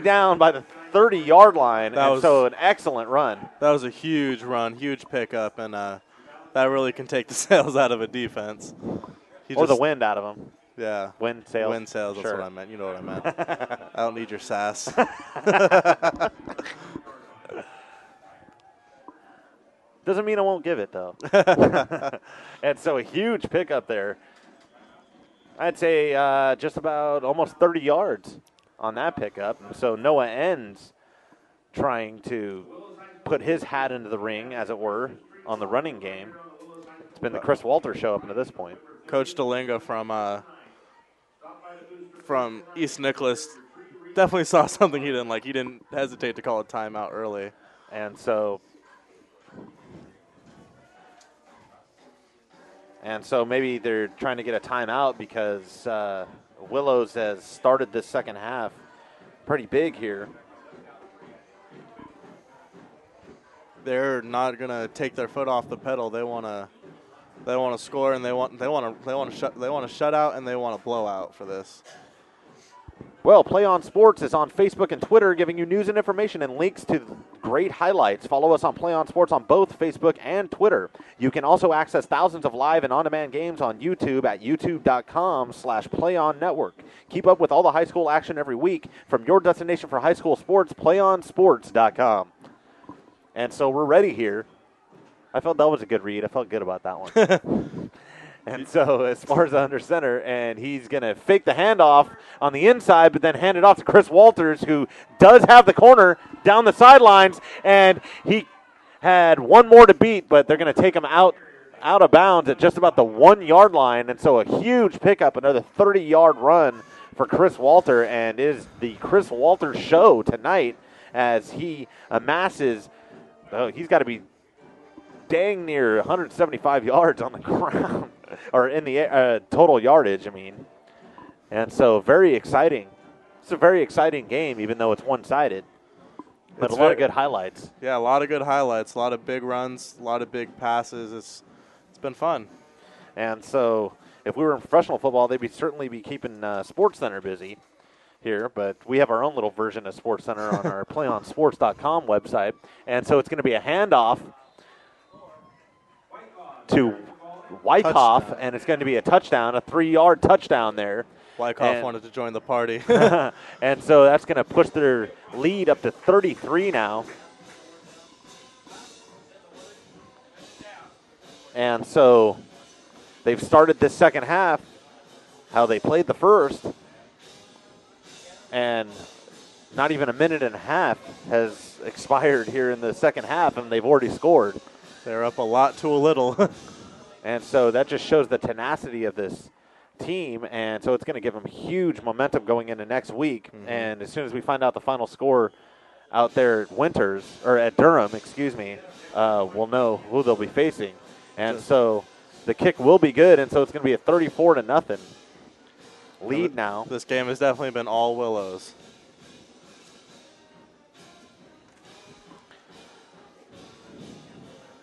down by the 30-yard line. So an excellent run. That was a huge run, huge pickup, and that really can take the sails out of a defense. Or the wind out of them. Yeah. Wind sails. Wind sails, that's sure. what I meant. You know what I meant. I don't need your sass. Doesn't mean I won't give it, though. And so a huge pickup there. I'd say just about almost 30 yards on that pickup. And so Noah Enns trying to put his hat into the ring, as it were, on the running game. It's been the Chris Walters show up until this point. Coach DeLinga from East Nicolaus definitely saw something he didn't like. He didn't hesitate to call a timeout early. And so maybe they're trying to get a timeout because Willows has started this second half pretty big here. They're not going to take their foot off the pedal. They want to score, and they want to shut out, and they want to blow out for this. Well, PlayOn Sports is on Facebook and Twitter, giving you news and information and links to great highlights. Follow us on PlayOn Sports on both Facebook and Twitter. You can also access thousands of live and on-demand games on YouTube at youtube.com/PlayOnNetwork. Keep up with all the high school action every week from your destination for high school sports, PlayOnSports.com. And so we're ready here. I felt that was a good read. I felt good about that one. And so Esparza under center, and he's going to fake the handoff on the inside, but then hand it off to Chris Walters, who does have the corner down the sidelines, and he had one more to beat, but they're going to take him out of bounds at just about the 1-yard line. And so a huge pickup, another 30-yard run for Chris Walter, and it is the Chris Walter show tonight as he amasses, he's got to be dang near 175 yards on the ground, or in the total yardage, I mean. And so very exciting. It's a very exciting game, even though it's one-sided. But a lot of good highlights. Yeah, a lot of good highlights, a lot of big runs, a lot of big passes. It's been fun. And so if we were in professional football, they'd certainly be keeping SportsCenter busy here. But we have our own little version of SportsCenter on our PlayOnSports.com website. And so it's going to be a handoff to Wyckoff, and it's going to be a touchdown, a 3-yard touchdown there. Wyckoff wanted to join the party. And so that's going to push their lead up to 33 now. And so they've started this second half how they played the first, and not even a minute and a half has expired here in the second half, and they've already scored. They're up a lot to a little. And so that just shows the tenacity of this team, and so it's going to give them huge momentum going into next week. Mm-hmm. And as soon as we find out the final score out there at Durham, we'll know who they'll be facing. And so the kick will be good, and so it's going to be a 34-0 lead now. This game has definitely been all Willows.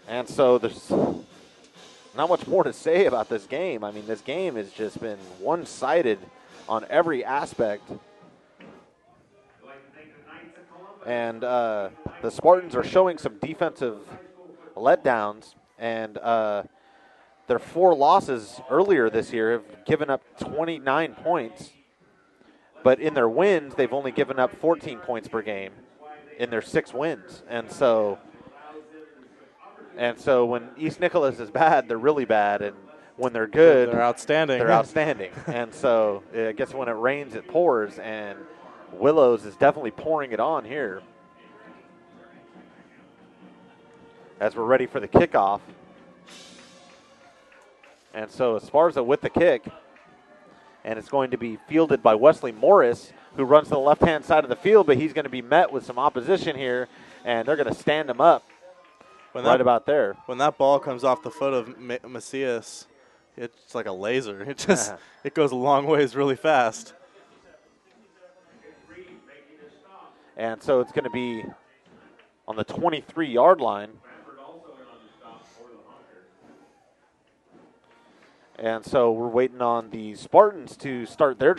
And so there's not much more to say about this game. I mean, this game has just been one-sided on every aspect. And the Spartans are showing some defensive letdowns. And their 4 losses earlier this year have given up 29 points. But in their wins, they've only given up 14 points per game in their 6 wins. And so when East Nicolaus is bad, they're really bad. And when they're good, they're outstanding. They're outstanding. And so I guess when it rains, it pours. And Willows is definitely pouring it on here. As we're ready for the kickoff. And so Esparza with the kick. And it's going to be fielded by Wesley Morris, who runs to the left-hand side of the field, but he's going to be met with some opposition here, and they're going to stand him up about there. When that ball comes off the foot of Macias, it's like a laser. It goes a long ways really fast. And so it's going to be on the 23-yard line. And so we're waiting on the Spartans to start their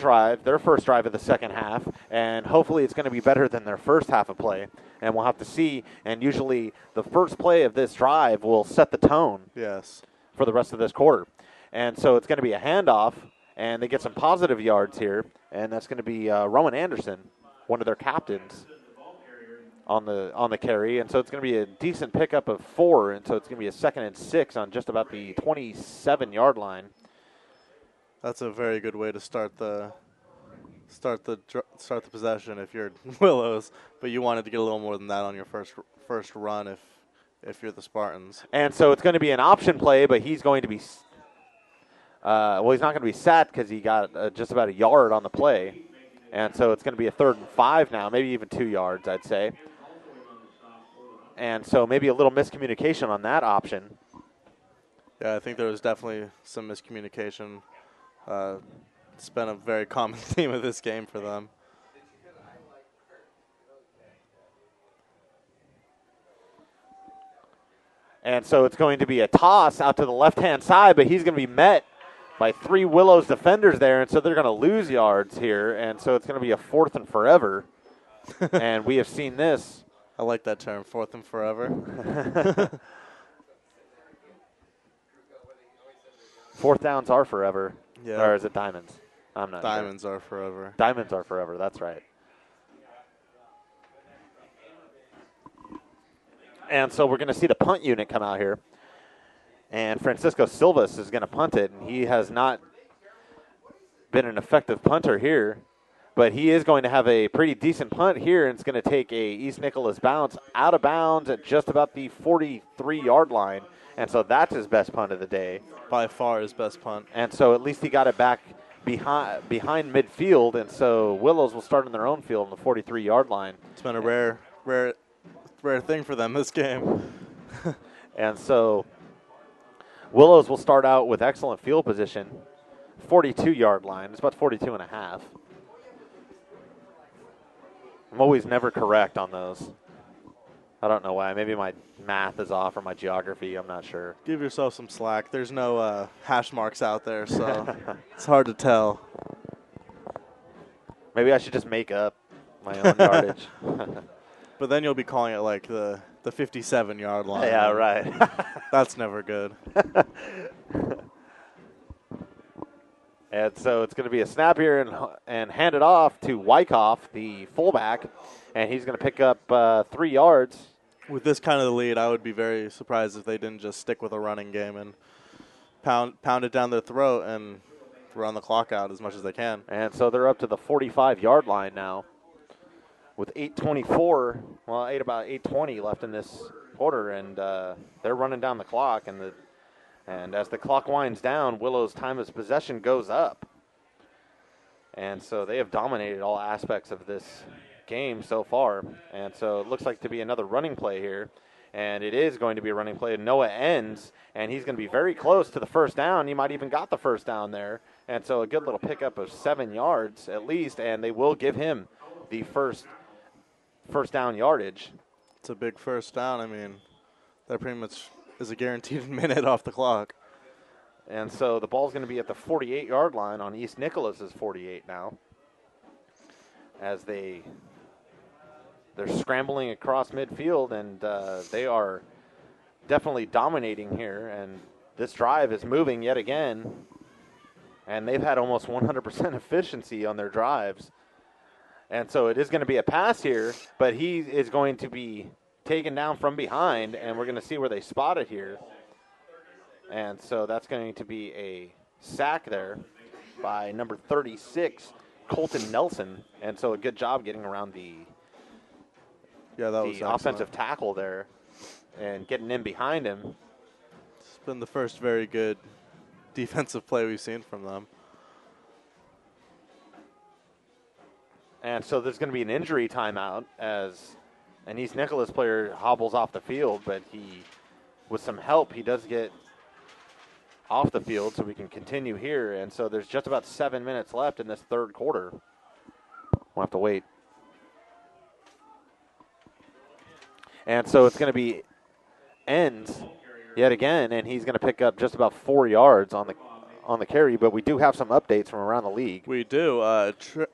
first drive of the second half, and hopefully it's going to be better than their first half of play. And we'll have to see, and usually the first play of this drive will set the tone for the rest of this quarter. And so it's going to be a handoff, and they get some positive yards here, and that's going to be Rowan Anderson, one of their captains, on the carry. And so it's going to be a decent pickup of 4, and so it's going to be a 2nd and 6 on just about the 27-yard line. That's a very good way to start the possession if you're Willows, but you wanted to get a little more than that on your first run if you're the Spartans. And so it's going to be an option play, but he's going to be he's not going to be sacked because he got just about a yard on the play. And so it's going to be a 3rd and 5 now, maybe even 2 yards, I'd say. And so maybe a little miscommunication on that option. Yeah, I think there was definitely some miscommunication. It's been a very common theme of this game for them. And so it's going to be a toss out to the left-hand side, but he's going to be met by 3 Willows defenders there, and so they're going to lose yards here, and so it's going to be a 4th and forever. And we have seen this. I like that term, 4th and forever. 4th downs are forever. Yeah. Or is it diamonds? I'm not Diamonds sure. are forever. Diamonds are forever, that's right. And so we're going to see the punt unit come out here. And Francisco Silvas is going to punt it, and he has not been an effective punter here. But he is going to have a pretty decent punt here, and it's going to take a East Nicolaus bounce out of bounds at just about the 43-yard line. And so that's his best punt of the day. By far his best punt. And so at least he got it back behind midfield, and so Willows will start on their own field on the 43-yard line. It's been a rare thing for them this game. And so Willows will start out with excellent field position, 42-yard line. It's about 42 and a half. I'm always never correct on those. I don't know why. Maybe my math is off or my geography. I'm not sure. Give yourself some slack. There's no hash marks out there, so it's hard to tell. Maybe I should just make up my own yardage. But then you'll be calling it like the 57-yard line. Yeah, right. That's never good. And so it's going to be a snap here and hand it off to Wyckoff, the fullback, and he's going to pick up 3 yards. With this kind of the lead, I would be very surprised if they didn't just stick with a running game and pound it down their throat and run the clock out as much as they can. And so they're up to the 45-yard line now with 8:24, about 8:20 left in this quarter, and they're running down the clock. And as the clock winds down, Willow's time of possession goes up. And so they have dominated all aspects of this game so far. And so it looks like to be another running play here. And it is going to be a running play. Noah ends, and he's going to be very close to the first down. He might even got the first down there. And so a good little pickup of 7 yards at least, and they will give him the first down yardage. It's a big first down. I mean, they're pretty much is a guaranteed minute off the clock. And so the ball's going to be at the 48-yard line on East Nicolaus's 48 now, as they're scrambling across midfield, and they are definitely dominating here. And this drive is moving yet again, and they've had almost 100% efficiency on their drives. And so it is going to be a pass here, but he is going to be taken down from behind, and we're going to see where they spot it here. And so that's going to be a sack there by number 36, Colton Nelson. And so a good job getting around the offensive tackle there and getting in behind him. It's been the first very good defensive play we've seen from them. And so there's going to be an injury timeout as an East Nicolaus player hobbles off the field, but with some help, he does get off the field so we can continue here. And so there's just about 7 minutes left in this third quarter. We'll have to wait. And so it's going to be ends yet again, and he's going to pick up just about 4 yards on the carry, but we do have some updates from around the league. We do.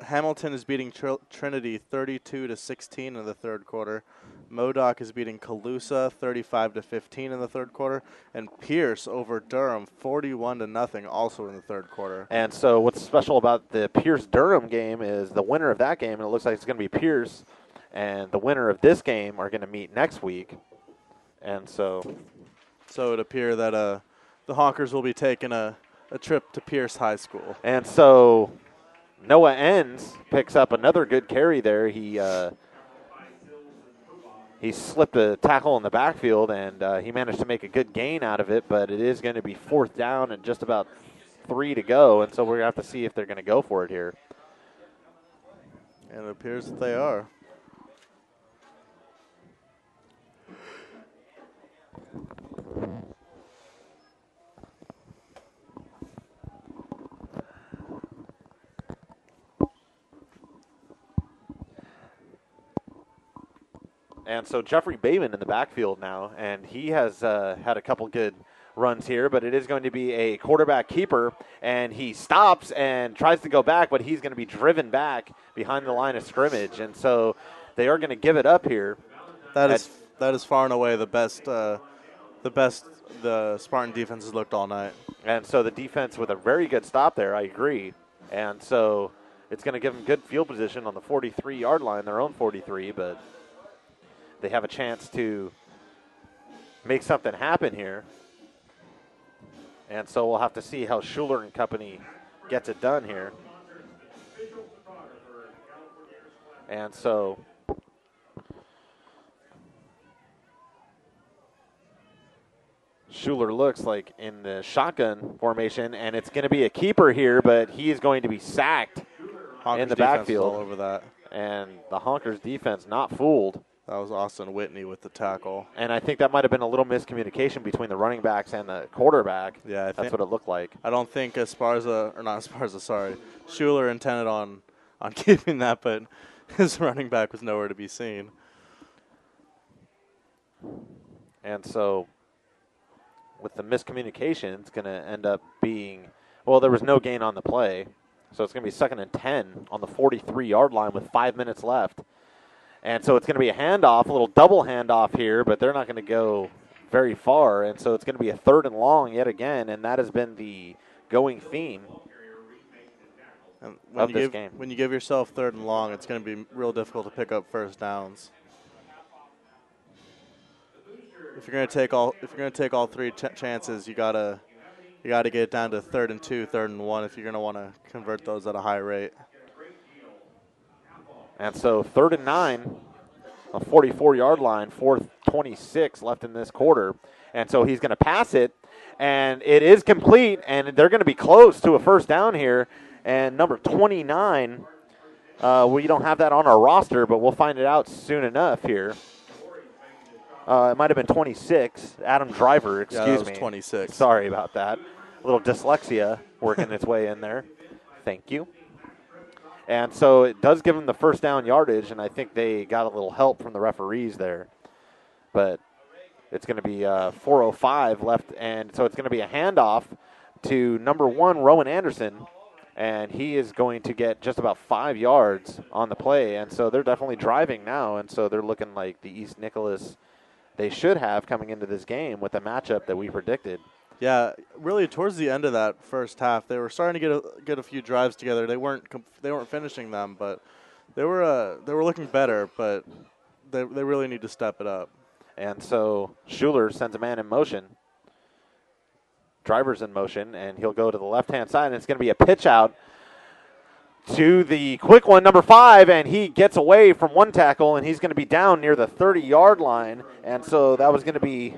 Hamilton is beating Trinity 32-16 in the third quarter. Modoc is beating Calusa 35-15 in the third quarter, and Pierce over Durham 41-0 also in the third quarter. And so what's special about the Pierce-Durham game is the winner of that game, and it looks like it's going to be Pierce, and the winner of this game are going to meet next week. And so it appears that the Honkers will be taking a trip to Pierce High School. And so Noah Enns picks up another good carry there. He slipped a tackle in the backfield, and he managed to make a good gain out of it, but it is going to be fourth down and just about 3 to go, and so we're going to have to see if they're going to go for it here. And it appears that they are. And so Jeffrey Bayman in the backfield now, and he has had a couple good runs here, but it is going to be a quarterback keeper, and he stops and tries to go back, but he's going to be driven back behind the line of scrimmage, and so they are going to give it up here. That is far and away the best the Spartan defense has looked all night. And so the defense with a very good stop there, I agree. And so it's going to give them good field position on the 43-yard line, their own 43, but they have a chance to make something happen here. And so we'll have to see how Schuler and company gets it done here. And so Schuler looks like in the shotgun formation, and it's going to be a keeper here, but he is going to be sacked in the backfield. All over that. And the Honkers defense not fooled. That was Austin Whitney with the tackle. And I think that might have been a little miscommunication between the running backs and the quarterback. Yeah, that's what it looked like. I don't think Schuler intended on keeping that, but his running back was nowhere to be seen. And so with the miscommunication, it's going to end up being, well, there was no gain on the play. So it's going to be 2nd and 10 on the 43-yard line with 5 minutes left. And so it's going to be a handoff, a little double handoff here, but they're not going to go very far. And so it's going to be a 3rd and long yet again, and that has been the going theme of this game. When you give yourself 3rd and long, it's going to be real difficult to pick up first downs. If you're going to take all three chances, you gotta get it down to 3rd and 2, 3rd and 1 if you're going to want to convert those at a high rate. And so 3rd and 9, a 44-yard line, 4:26 left in this quarter. And so he's going to pass it, and it is complete, and they're going to be close to a first down here. And number 29, we don't have that on our roster, but we'll find it out soon enough here. It might have been 26, Adam Driver, excuse me. Yeah, that was 26. Sorry about that. A little dyslexia working its way in there. Thank you. And so it does give them the first down yardage, and I think they got a little help from the referees there. But It's going to be 4:05 left, and so it's going to be a handoff to number 1, Rowan Anderson, and he is going to get just about 5 yards on the play. And so they're definitely driving now, and so they're looking like the East Nicolaus they should have coming into this game with the matchup that we predicted. Yeah, really towards the end of that first half, they were starting to get a few drives together. They weren't finishing them, but they were looking better. But they really need to step it up. And so Schuler sends a man in motion. Driver's in motion, and he'll go to the left-hand side, and it's going to be a pitch out to the quick one, number 5, and he gets away from one tackle, and he's going to be down near the 30-yard line. And so that was going to be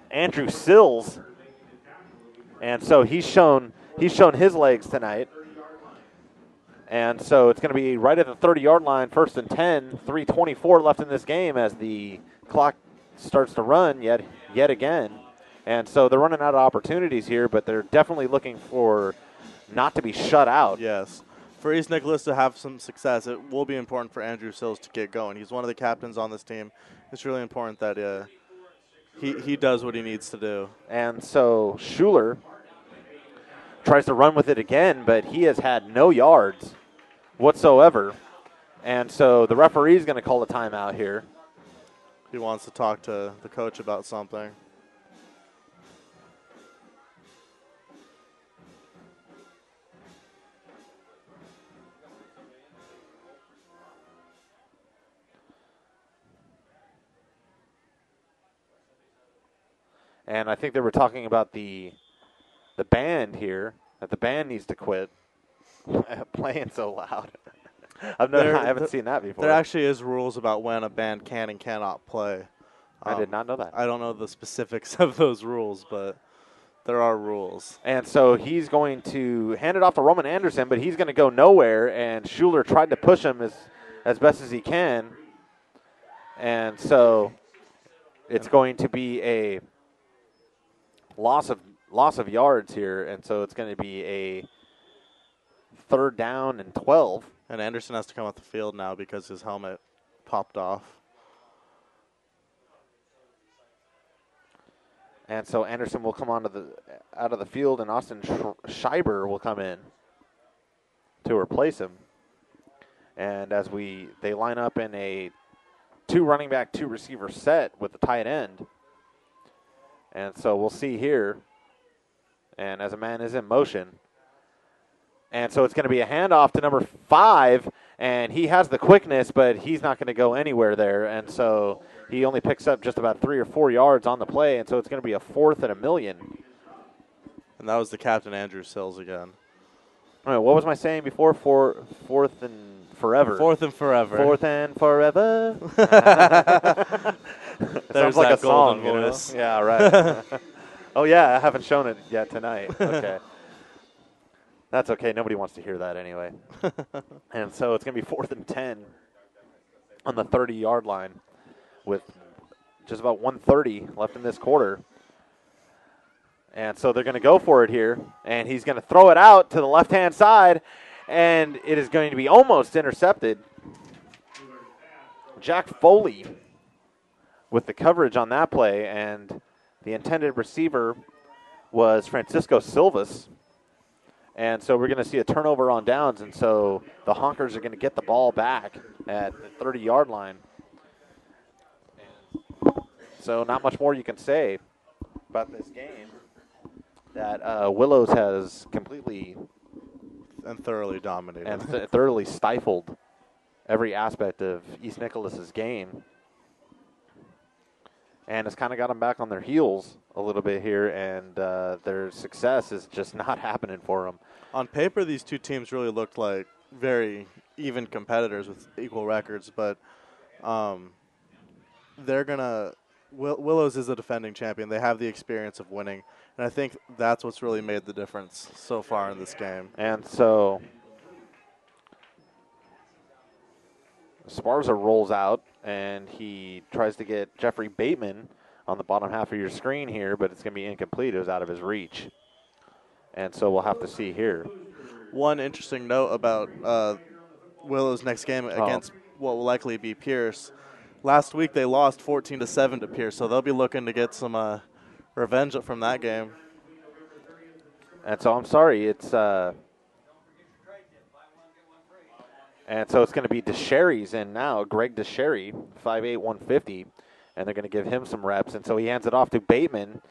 Andrew Sills. And so he's shown his legs tonight. And so it's going to be right at the 30-yard line, 1st and 10, 3:24 left in this game as the clock starts to run yet again. And so they're running out of opportunities here, but they're definitely looking for not to be shut out. Yes. For East Nicolaus to have some success, it will be important for Andrew Sills to get going. He's one of the captains on this team. It's really important that he does what he needs to do. And so Schuler tries to run with it again, but he has had no yards whatsoever. And so the referee is going to call a timeout here. He wants to talk to the coach about something. And I think they were talking about the band here, that the band needs to quit playing so loud. I haven't seen that before. There actually is rules about when a band can and cannot play. I did not know that. I don't know the specifics of those rules, but there are rules. And so he's going to hand it off to Roman Anderson, but he's going to go nowhere, and Schuler tried to push him as best as he can. And so it's going to be a loss of yards here, and so it's going to be a 3rd down and 12. And Anderson has to come off the field now because his helmet popped off. And so Anderson will come out of the field, and Austin Schreiber will come in to replace him. And as they line up in a 2 running back, 2 receiver set with the tight end. And so we'll see here. And as a man is in motion. And so it's going to be a handoff to number 5. And he has the quickness, but he's not going to go anywhere there. And so he only picks up just about 3 or 4 yards on the play. And so it's going to be a 4th and 1,000,000. And that was the captain, Andrew Sills, again. All right, what was my saying before? 4th and forever. 4th and forever. 4th and forever. There's sounds like that a song, golden voice. You know? Yeah, right. Oh, yeah, I haven't shown it yet tonight. Okay. That's okay. Nobody wants to hear that anyway. And so it's going to be 4th and 10 on the 30-yard line with just about 1:30 left in this quarter. And so they're going to go for it here, and he's going to throw it out to the left-hand side, and it is going to be almost intercepted. Jack Foley with the coverage on that play, and the intended receiver was Francisco Silvas. And so we're going to see a turnover on downs, and so the Honkers are going to get the ball back at the 30-yard line. So not much more you can say about this game. That Willows has completely and thoroughly dominated and thoroughly stifled every aspect of East Nicolaus's game. And it's kind of got them back on their heels a little bit here, and their success is just not happening for them. On paper, these two teams really looked like very even competitors with equal records, but they're going to Willows is a defending champion. They have the experience of winning, and I think that's what's really made the difference so far in this game. And so Sparza rolls out, and he tries to get Jeffrey Bateman on the bottom half of your screen here, but it's going to be incomplete. It was out of his reach. And so we'll have to see here. One interesting note about Willow's next game against what will likely be Pierce. last week they lost 14-7 to Pierce, so they'll be looking to get some revenge from that game. And so I'm sorry, it's and so it's going to be DeSherry's in now, Greg DeSherry, 5'8", 150, and they're going to give him some reps. And so he hands it off to Bateman,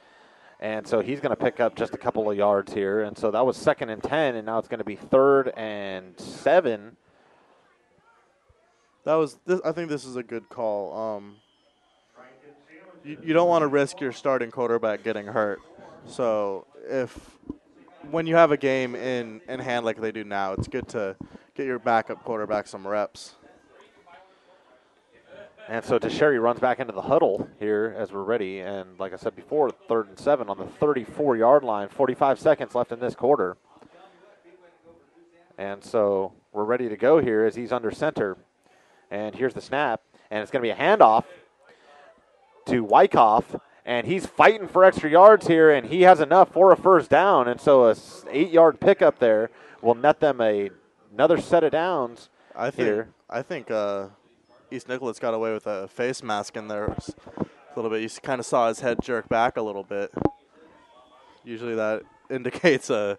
and so he's going to pick up just a couple of yards here. And so that was 2nd and 10, and now it's going to be 3rd and 7. I think this is a good call. You don't want to risk your starting quarterback getting hurt. So when you have a game in hand like they do now, it's good to get your backup quarterback some reps. And so DeSherry runs back into the huddle here as we're ready. And like I said before, 3rd and 7 on the 34-yard line, 45 seconds left in this quarter. And so we're ready to go here as he's under center. And here's the snap. And it's going to be a handoff to Wyckoff. And he's fighting for extra yards here, and he has enough for a first down. And so a 8-yard pickup there will net them another set of downs here. I think East Nicolaus got away with a face mask in there a little bit. You kind of saw his head jerk back a little bit. Usually that indicates a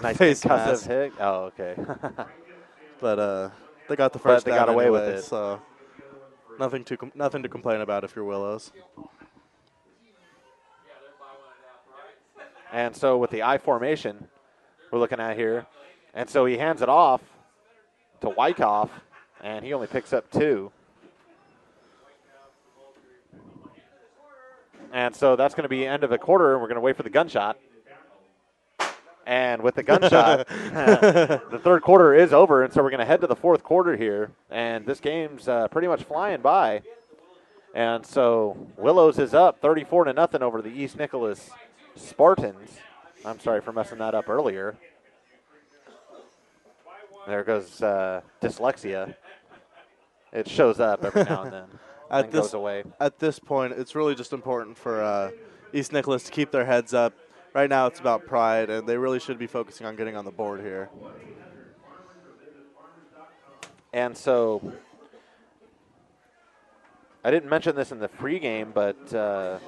nice face mask. Hit. Oh, okay. But they got the first down got away anyway, with it. So nothing to complain about if you're Willows. And so with the I formation we're looking at here, and so he hands it off to Wyckoff, and he only picks up 2. And so that's going to be end of the quarter, and we're going to wait for the gunshot. And with the gunshot, the 3rd quarter is over, and so we're going to head to the 4th quarter here. And this game's pretty much flying by. And so Willows is up 34-0 over the East Nicolaus Spartans. I'm sorry for messing that up earlier. There goes dyslexia. It shows up every now and then. And goes away. At this point, it's really just important for East Nicolaus to keep their heads up. Right now it's about pride, and they really should be focusing on getting on the board here. And so I didn't mention this in the pregame, but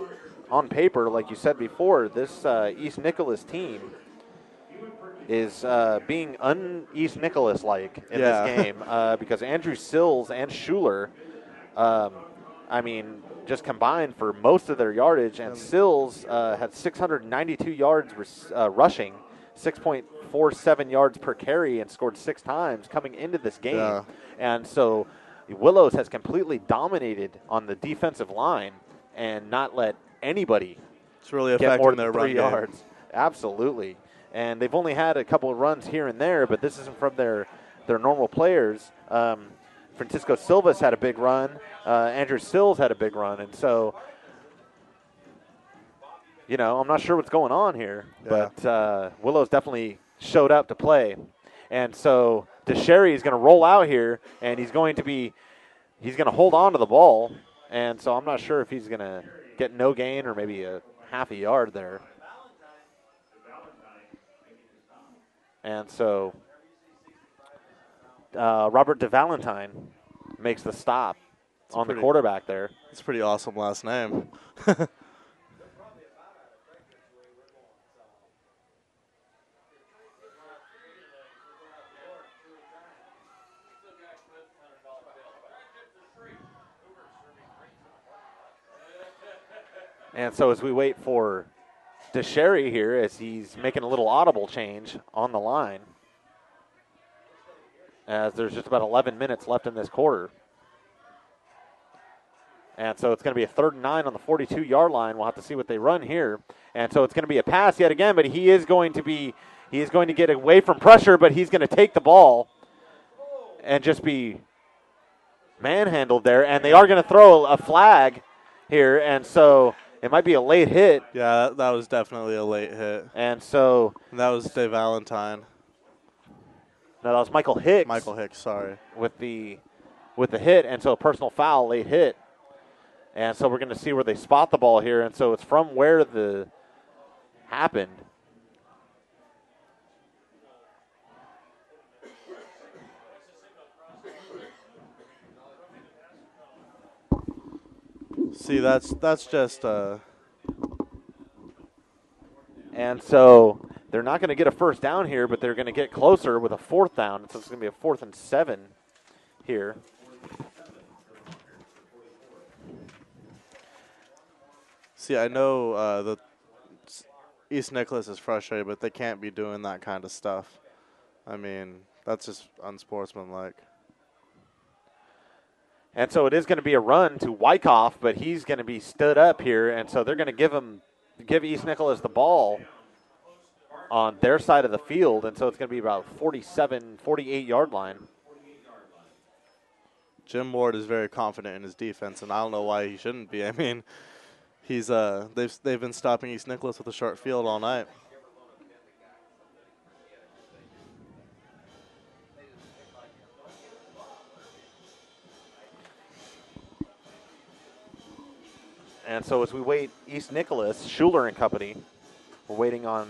on paper, like you said before, this East Nicolaus team is being un-East Nicolaus-like in this game because Andrew Sills and Schuler, just combined for most of their yardage, and Sills had 692 yards rushing, 6.47 yards per carry, and scored 6 times coming into this game. Yeah. And so Willows has completely dominated on the defensive line and not let anybody it's really get more than their 3 run yards. Game. Absolutely. And they've only had a couple of runs here and there, but this isn't from their normal players. Francisco Silva's had a big run. Andrew Sills had a big run. And so, I'm not sure what's going on here. Yeah. But Willows definitely showed up to play. And so DeSherry is going to roll out here, and he's going to hold on to the ball. And so I'm not sure if he's going to get no gain or maybe a half a yard there. And so Robert DeValentine makes the stop on the quarterback there. It's a pretty awesome last name. And so as we wait for DeSherry here, as he's making a little audible change on the line, as there's just about 11 minutes left in this quarter. And so it's going to be a 3rd and 9 on the 42-yard line. We'll have to see what they run here. And so it's going to be a pass yet again, but he is going to get away from pressure, but he's going to take the ball and just be manhandled there. And they are going to throw a flag here, and so it might be a late hit. Yeah, that was definitely a late hit. And so that was Dave Valentine. No, that was Michael Hicks. Michael Hicks, sorry. With the hit, and so a personal foul, late hit. And so we're going to see where they spot the ball here, and so it's from where the happened. See, that's just And so they're not going to get a first down here, but they're going to get closer with a fourth down. So it's going to be a 4th and 7 here. See, I know the East Nicolaus is frustrated, but they can't be doing that kind of stuff. I mean, that's just unsportsmanlike. And so it is going to be a run to Wyckoff, but he's going to be stood up here, and so they're going to give East Nicolaus the ball on their side of the field, and so it's going to be about 47, 48-yard line. Jim Ward is very confident in his defense, and I don't know why he shouldn't be. I mean, he's they've been stopping East Nicolaus with a short field all night. And so as we wait, East Nicolaus, Schuler and company, we're waiting on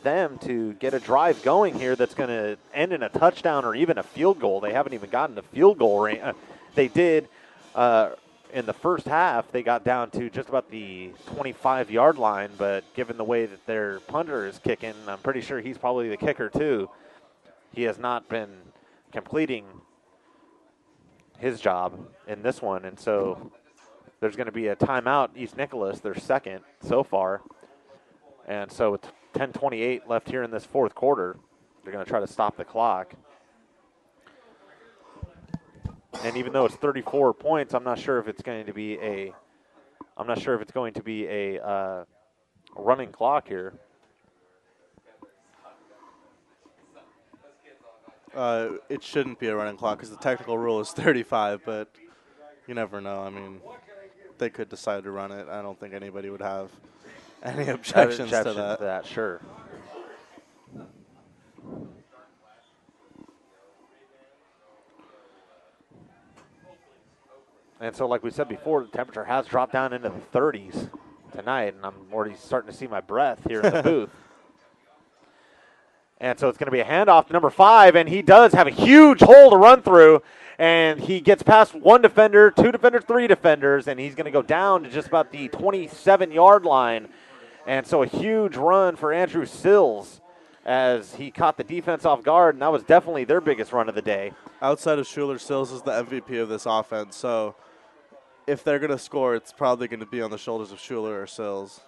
them to get a drive going here that's going to end in a touchdown or even a field goal. They haven't even gotten to field goal range. They did in the first half. They got down to just about the 25-yard line, but given the way that their punter is kicking, I'm pretty sure he's probably the kicker too. He has not been completing his job in this one, and so there's going to be a timeout. East Nicolaus, their second so far. And so with 10:28 left here in this fourth quarter, they're going to try to stop the clock. And even though it's 34 points, I'm not sure if it's going to be a running clock here. It shouldn't be a running clock because the technical rule is 35, but you never know. I mean, they could decide to run it. I don't think anybody would have any objections to that. Sure. And so, like we said before, the temperature has dropped down into the 30s tonight, and I'm already starting to see my breath here in the booth. And so it's going to be a handoff to number 5, and he does have a huge hole to run through. And he gets past one defender, two defenders, three defenders, and he's going to go down to just about the 27-yard line. And so a huge run for Andrew Sills as he caught the defense off guard, and that was definitely their biggest run of the day. Outside of Schuler, Sills is the MVP of this offense, so if they're going to score, it's probably going to be on the shoulders of Schuler or Sills.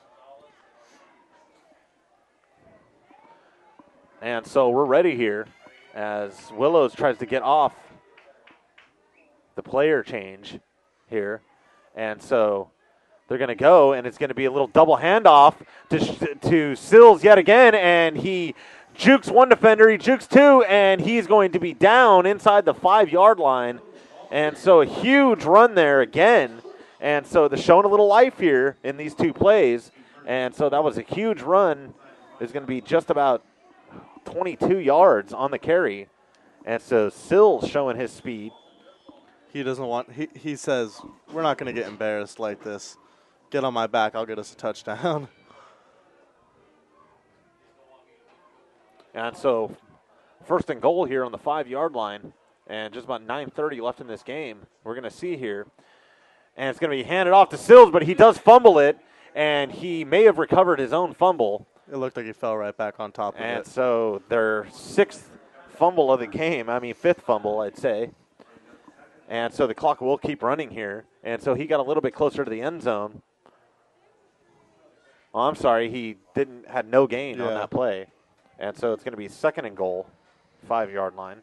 And so we're ready here as Willows tries to get off the player change here. And so they're going to go, and it's going to be a little double handoff to Sills yet again, and he jukes one defender, he jukes two, and he's going to be down inside the 5-yard line. And so a huge run there again. And so they're showing a little life here in these two plays. And so that was a huge run. It's going to be just about 22 yards on the carry. And so Sills showing his speed. He doesn't want, he says, we're not going to get embarrassed like this. Get on my back, I'll get us a touchdown. And so first and goal here on the 5-yard line. And just about 9:30 left in this game. We're going to see here. And it's going to be handed off to Sills, but he does fumble it. And he may have recovered his own fumble. It looked like he fell right back on top of it. And so their 6th fumble of the game. 5th fumble, I'd say. And so the clock will keep running here. And so he got a little bit closer to the end zone. Oh, I'm sorry. He had no gain on that play. And so it's going to be second and goal, 5-yard line.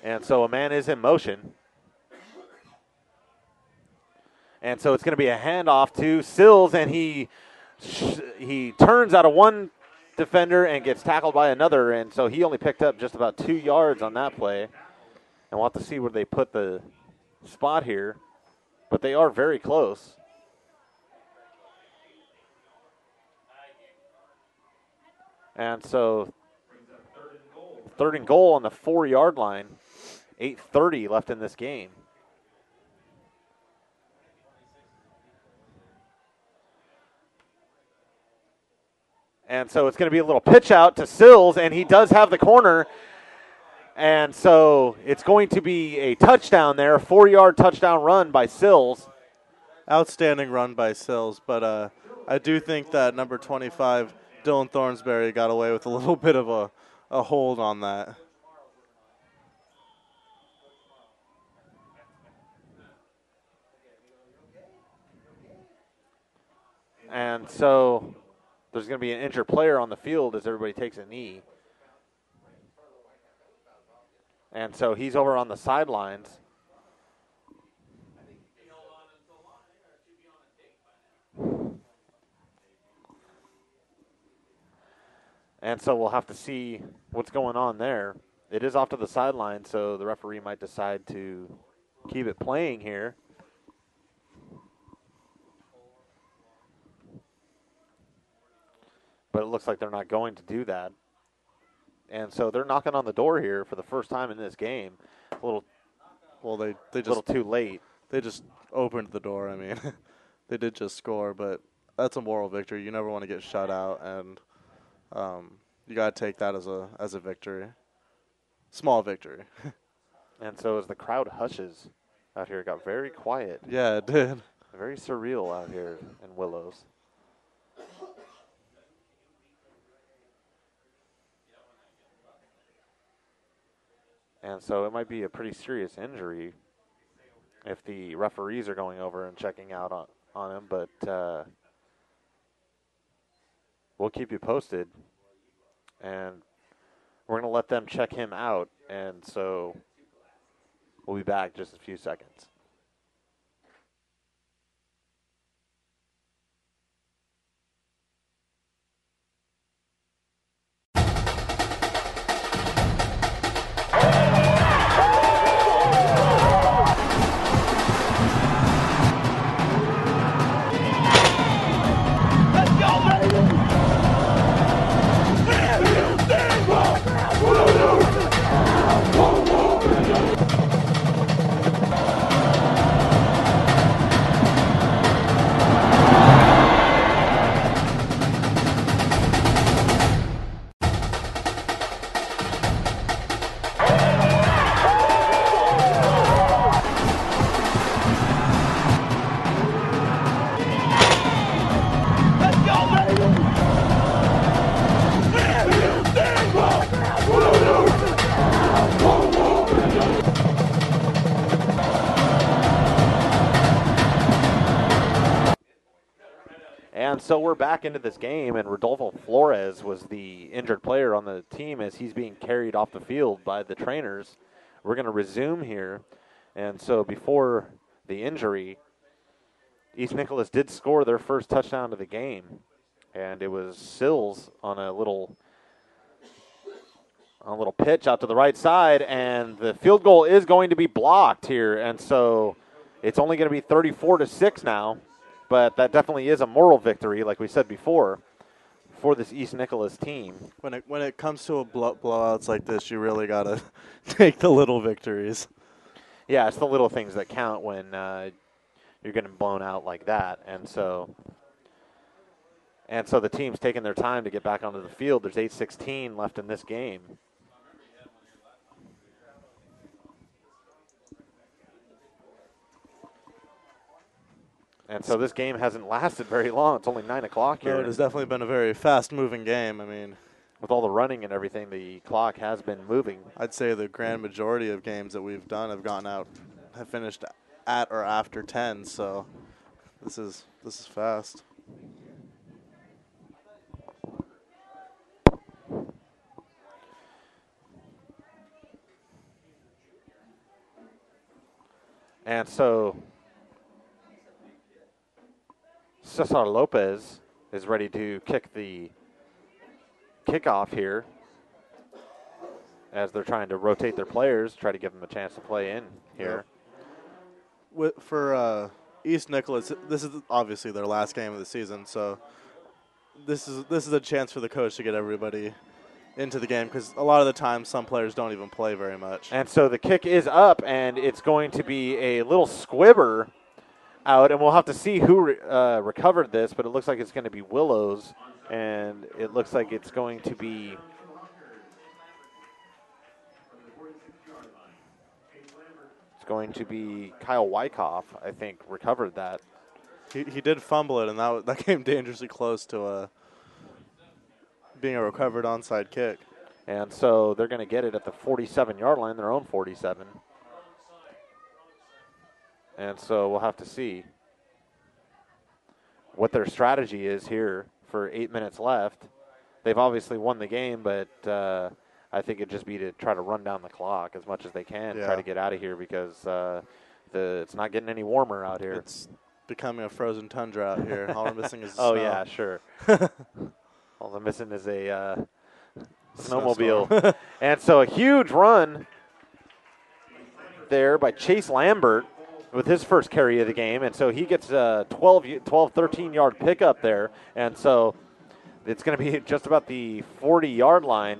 And so a man is in motion. And so it's going to be a handoff to Sills, and he turns out of one defender and gets tackled by another, and so he only picked up just about 2 yards on that play. And we'll have to see where they put the spot here, but they are very close. And so third and goal on the 4-yard line. 8:30 left in this game. And so it's going to be a little pitch out to Sills, and he does have the corner. And so it's going to be a touchdown there, a 4-yard touchdown run by Sills. Outstanding run by Sills, but I do think that number 25, Dylan Thornsberry, got away with a little bit of a hold on that. And so there's going to be an injured player on the field as everybody takes a knee. And so he's over on the sidelines. And so we'll have to see what's going on there. It is off to the sideline, so the referee might decide to keep it playing here. But it looks like they're not going to do that. And so they're knocking on the door here for the first time in this game. A little, they just, little too late. They just opened the door. I mean, they did just score, but that's a moral victory. You never want to get shut out, and you got to take that as a victory. Small victory. And so as the crowd hushes out here, it got very quiet. Yeah, it did. Very surreal out here in Willows. And so it might be a pretty serious injury if the referees are going over and checking out on him. But we'll keep you posted. And we're going to let them check him out. And so we'll be back just a few seconds. And so we're back into this game, and Rodolfo Flores was the injured player on the team as he's being carried off the field by the trainers. We're going to resume here. And so before the injury, East Nicolaus did score their first touchdown of the game. And it was Sills on a little pitch out to the right side, and the field goal is going to be blocked here. And so it's only going to be 34-6 now. But that definitely is a moral victory, like we said before, for this East Nicolaus team. When it comes to blowouts like this, you really got to take the little victories. Yeah, it's the little things that count when you're getting blown out like that. And so the team's taking their time to get back onto the field. There's 8:16 left in this game. And so this game hasn't lasted very long. It's only 9 o'clock here. No, it has definitely been a very fast-moving game. I mean, with all the running and everything, the clock has been moving. I'd say the grand majority of games that we've done have finished at or after 10. So this is fast. And so Cesar Lopez is ready to kick the kickoff here as they're trying to rotate their players, try to give them a chance to play in here. For East Nicolaus, this is obviously their last game of the season, so this is a chance for the coach to get everybody into the game because a lot of the time some players don't even play very much. And so the kick is up, and it's going to be a little squibber out, and we'll have to see who recovered this, but it looks like it's going to be Willows, and it looks like it's going to be going to be Kyle Wyckoff, I think, recovered that. He did fumble it, and that came dangerously close to being a recovered onside kick. And so they're going to get it at the 47-yard line, their own 47. And so we'll have to see what their strategy is here for 8 minutes left. They've obviously won the game, but I think it'd just be to try to run down the clock as much as they can, try to get out of here because it's not getting any warmer out here. It's becoming a frozen tundra out here. All we're missing is snow. yeah, sure. All they're missing is a snowmobile. And so a huge run there by Chase Lambert with his first carry of the game. And so he gets a 12, 13-yard pickup there. And so it's going to be just about the 40-yard line.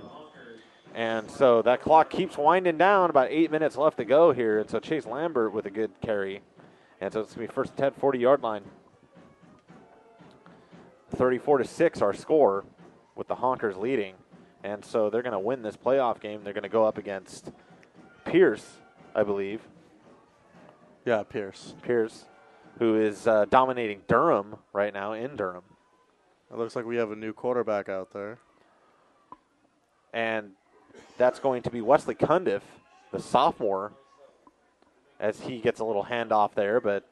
And so that clock keeps winding down, about 8 minutes left to go here. And so Chase Lambert with a good carry. And so it's going to be first and 10, 40-yard line. 34-6 our score with the Honkers leading. And so they're going to win this playoff game. They're going to go up against Pierce, I believe. Yeah, Pierce. Pierce, who is dominating Durham right now in Durham. It looks like we have a new quarterback out there. And that's going to be Wesley Cundiff, the sophomore, as he gets a little handoff there, but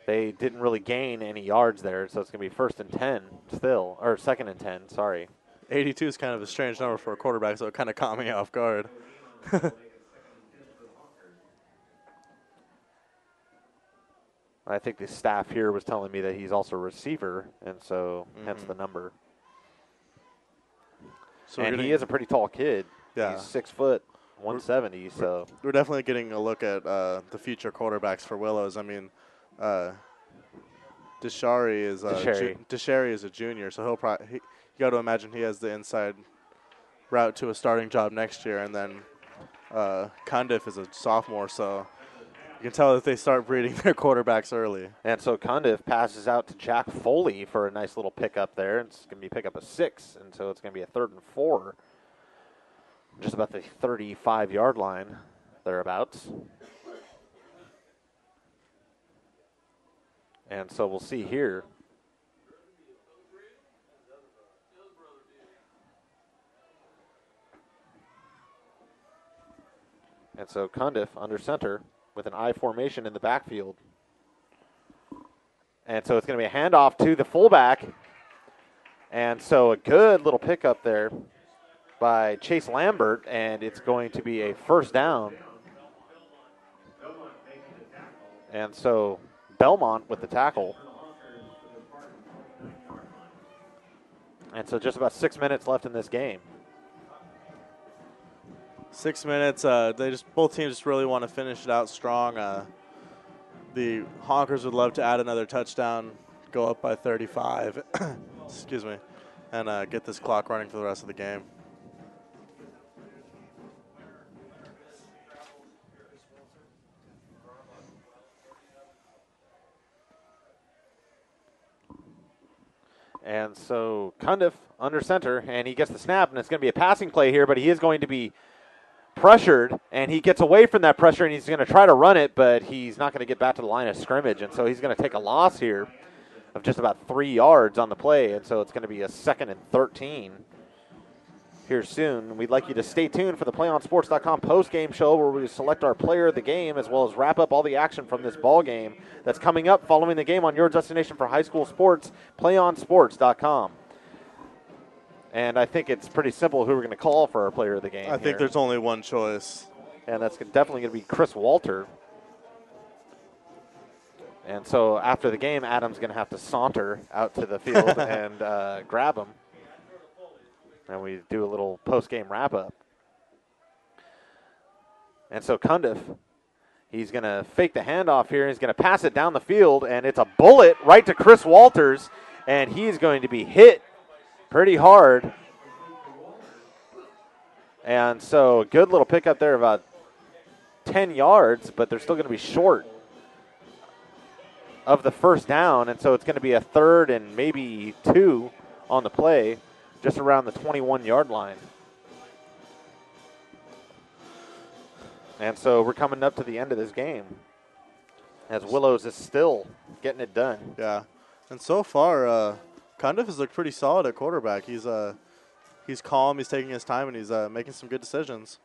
they didn't really gain any yards there, so it's going to be first and 10 still, or second and 10, sorry. 82 is kind of a strange number for a quarterback, so it kind of caught me off guard. I think the staff here was telling me that he's also a receiver, and so hence the number. So and he is a pretty tall kid. Yeah. He's 6 foot, 170. So we're definitely getting a look at the future quarterbacks for Willows. I mean, Deshary is a junior, so you got to imagine he has the inside route to a starting job next year, and then Cundiff is a sophomore, so you can tell that they start breeding their quarterbacks early. And so Cundiff passes out to Jack Foley for a nice little pickup there. It's going to be pickup of 6, and so it's going to be a 3rd and 4, just about the 35-yard line thereabouts. And so we'll see here. And so Cundiff under center with an I formation in the backfield. And so it's going to be a handoff to the fullback. And so a good little pickup there by Chase Lambert, and it's going to be a first down. And so Belmont with the tackle. And so just about 6 minutes left in this game. 6 minutes. Both teams just really want to finish it out strong. The Honkers would love to add another touchdown, go up by 35, excuse me, and get this clock running for the rest of the game. And so Cundiff under center, and he gets the snap, and it's going to be a passing play here, but he is going to be pressured, and he gets away from that pressure, and he's going to try to run it, but he's not going to get back to the line of scrimmage, and so he's going to take a loss here of just about 3 yards on the play, and so it's going to be a 2nd and 13 here soon. We'd like you to stay tuned for the PlayOnSports.com post-game show where we select our player of the game as well as wrap up all the action from this ball game that's coming up following the game on your destination for high school sports, PlayOnSports.com. And I think it's pretty simple who we're going to call for our player of the game. I think there's only one choice. And that's definitely going to be Chris Walter. And so after the game, Adam's going to have to saunter out to the field and grab him. And we do a little post-game wrap-up. And so Cundiff, he's going to fake the handoff here. He's going to pass it down the field, and it's a bullet right to Chris Walters, and he's going to be hit pretty hard. And so a good little pickup there, about 10 yards, but they're still going to be short of the first down. And so it's going to be a 3rd and maybe 2 on the play, just around the 21-yard line. And so we're coming up to the end of this game as Willows is still getting it done. Yeah. And so far, Cundiff has looked pretty solid at quarterback. He's calm, he's taking his time, and he's making some good decisions.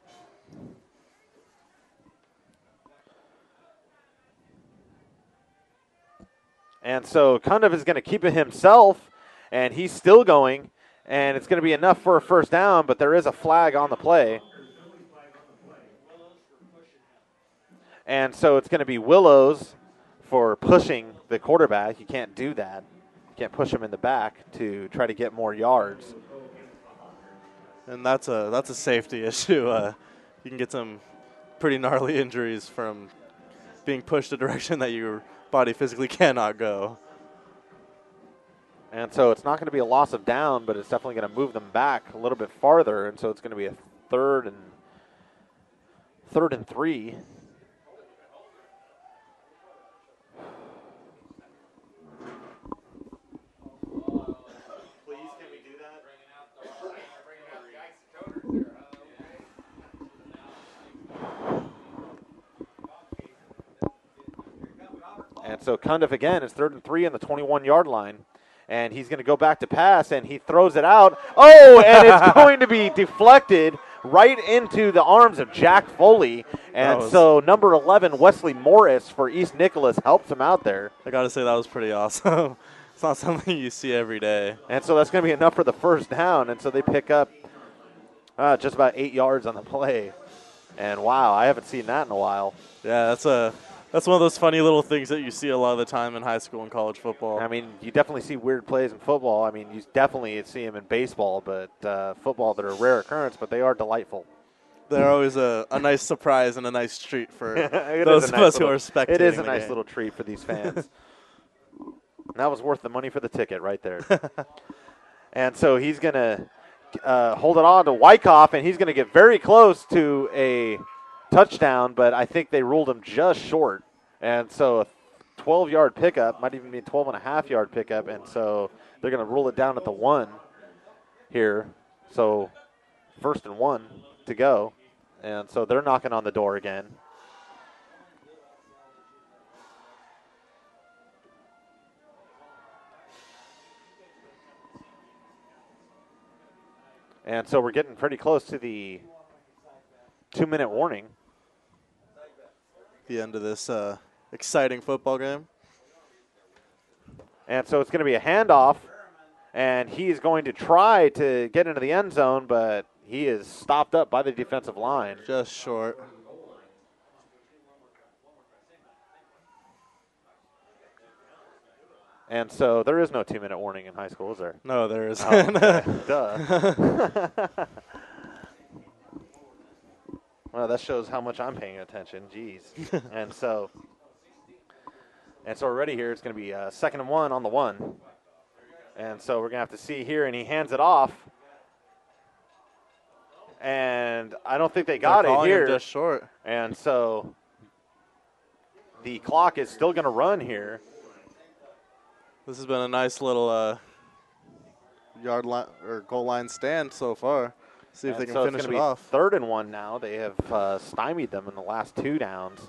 And so Cundiff is going to keep it himself, and he's still going, and it's going to be enough for a first down, but there is a flag on the play. And so it's going to be Willows for pushing the quarterback. You can't do that. You can't push him in the back to try to get more yards. And that's a safety issue. You can get some pretty gnarly injuries from being pushed a direction that your body physically cannot go. And so it's not going to be a loss of down, but it's definitely going to move them back a little bit farther. And so it's going to be a third and 3. And so Cundiff again is 3rd and 3 on the 21-yard line. And he's going to go back to pass, and he throws it out. Oh, and it's going to be deflected right into the arms of Jack Foley. And so number 11, Wesley Morris for East Nicolaus helps him out there. I got to say that was pretty awesome. It's not something you see every day. And so that's going to be enough for the first down. And so they pick up just about 8 yards on the play. And, wow, I haven't seen that in a while. Yeah, that's one of those funny little things that you see a lot of the time in high school and college football. I mean, you definitely see weird plays in football. I mean, you definitely see them in baseball, but football, they're a rare occurrence, but they are delightful. They're always a nice surprise and a nice treat for those of us who are spectating. It is a nice little treat for these fans. That was worth the money for the ticket right there. And so he's going to hold it on to Wyckoff, and he's going to get very close to a touchdown, but I think they ruled him just short. And so a 12-yard pickup, might even be a 12.5-yard pickup, and so they're going to rule it down at the 1 here. So 1st and 1 to go. And so they're knocking on the door again. And so we're getting pretty close to the 2-minute warning. The end of this exciting football game. And so it's going to be a handoff, and he's going to try to get into the end zone, but he is stopped up by the defensive line. Just short. And so there is no 2-minute warning in high school, is there? No, there isn't. Oh, okay. Duh. Well, that shows how much I'm paying attention. Jeez. And so we're ready here. It's going to be 2nd and 1 on the 1. And so we're going to have to see here, and he hands it off. And I don't think they got it here. Just short. And so the clock is still going to run here. This has been a nice little yard line or goal line stand so far. See if they can finish it off. 3rd and 1 now. They have stymied them in the last 2 downs.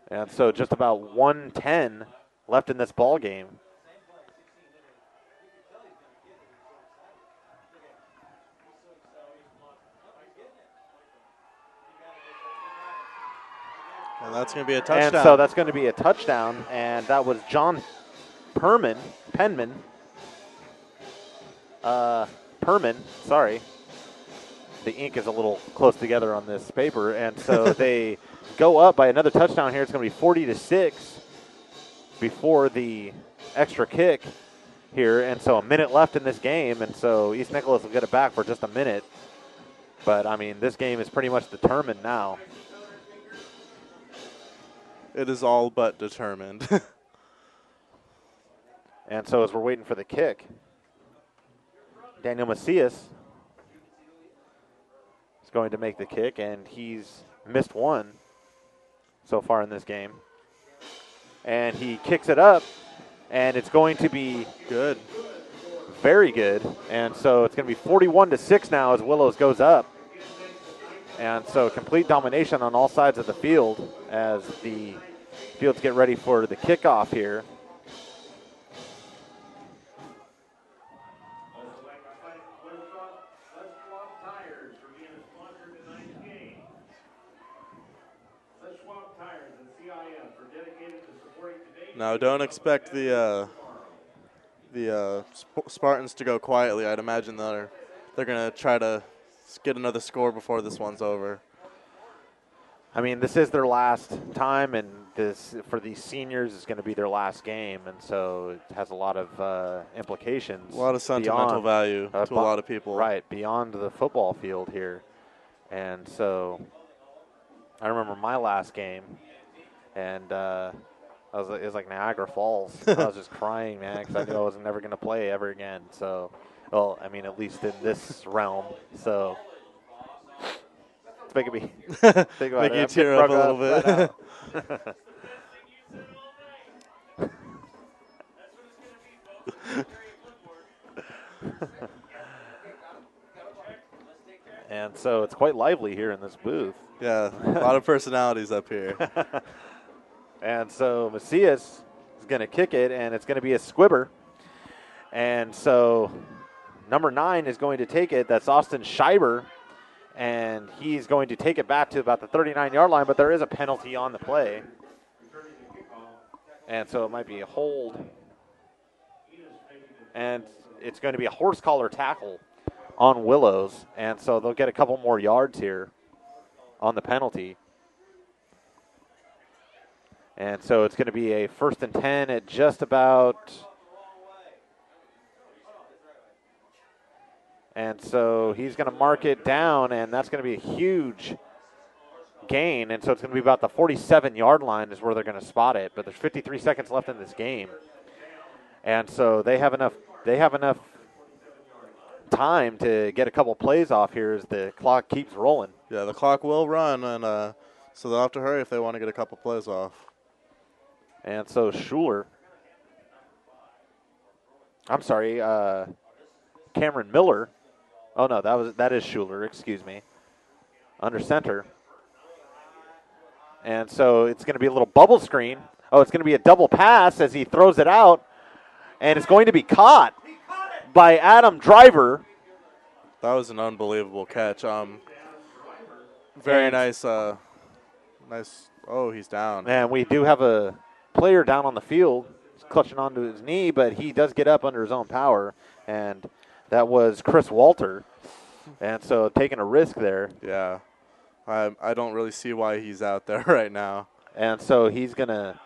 And so just about 1:10 left in this ball game. And that's going to be a touchdown. And so that's going to be a touchdown, and that was John Penman, sorry. The ink is a little close together on this paper, and so they go up by another touchdown here. It's going to be 40-6 before the extra kick here, and so a minute left in this game, and so East Nicolaus will get it back for just a minute. But, I mean, this game is pretty much determined now. It is all but determined. And so as we're waiting for the kick, Daniel Macias is going to make the kick, and he's missed one so far in this game. And he kicks it up, and it's going to be good. Very good. And so it's going to be 41-6 now as Willows goes up. And so complete domination on all sides of the field as the fields get ready for the kickoff here. Now, don't expect the Spartans to go quietly. I'd imagine they're going to try to get another score before this one's over. I mean, this is their last time, and this for these seniors is going to be their last game, and so it has a lot of implications. A lot of sentimental value to a lot of people. Right, beyond the football field here. And so I remember my last game, and it was like Niagara Falls. I was just crying, man, because I knew I was never going to play ever again. So, well, I mean, at least in this realm. So it's making me think about Making it. you tear up a little bit. And so it's quite lively here in this booth. Yeah, a lot of personalities up here. And so Macias is going to kick it, and it's going to be a squibber. And so number 9 is going to take it. That's Austin Scheiber, and he's going to take it back to about the 39-yard line, but there is a penalty on the play. And so it might be a hold. And it's going to be a horse collar tackle on Willows, and so they'll get a couple more yards here on the penalty. And so it's going to be a 1st and 10 at just about. And so he's going to mark it down, and that's going to be a huge gain. And so it's going to be about the 47-yard line is where they're going to spot it. But there's 53 seconds left in this game. And so they have enough time to get a couple plays off here as the clock keeps rolling. Yeah, the clock will run, and so they'll have to hurry if they want to get a couple plays off. And so Schuler, Cameron Miller. Oh no, that is Schuler. Excuse me. Under center. And so it's going to be a little bubble screen. Oh, it's going to be a double pass as he throws it out, and it's going to be caught by Adam Driver. That was an unbelievable catch. Very nice. Nice. Oh, he's down. And we do have a player down on the field. He's clutching onto his knee, but he does get up under his own power, and that was Chris Walter. And so taking a risk there. Yeah. I don't really see why he's out there right now. And so he's going to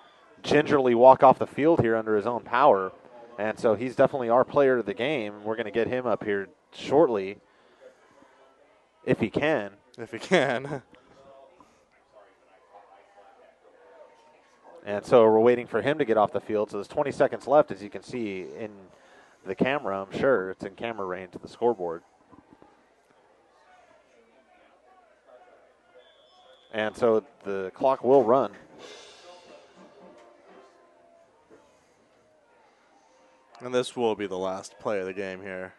gingerly walk off the field here under his own power. And so he's definitely our player of the game. We're going to get him up here shortly if he can. If he can. And so we're waiting for him to get off the field. So there's 20 seconds left, as you can see in the camera. I'm sure it's in camera range of the scoreboard. And so the clock will run. And this will be the last play of the game here.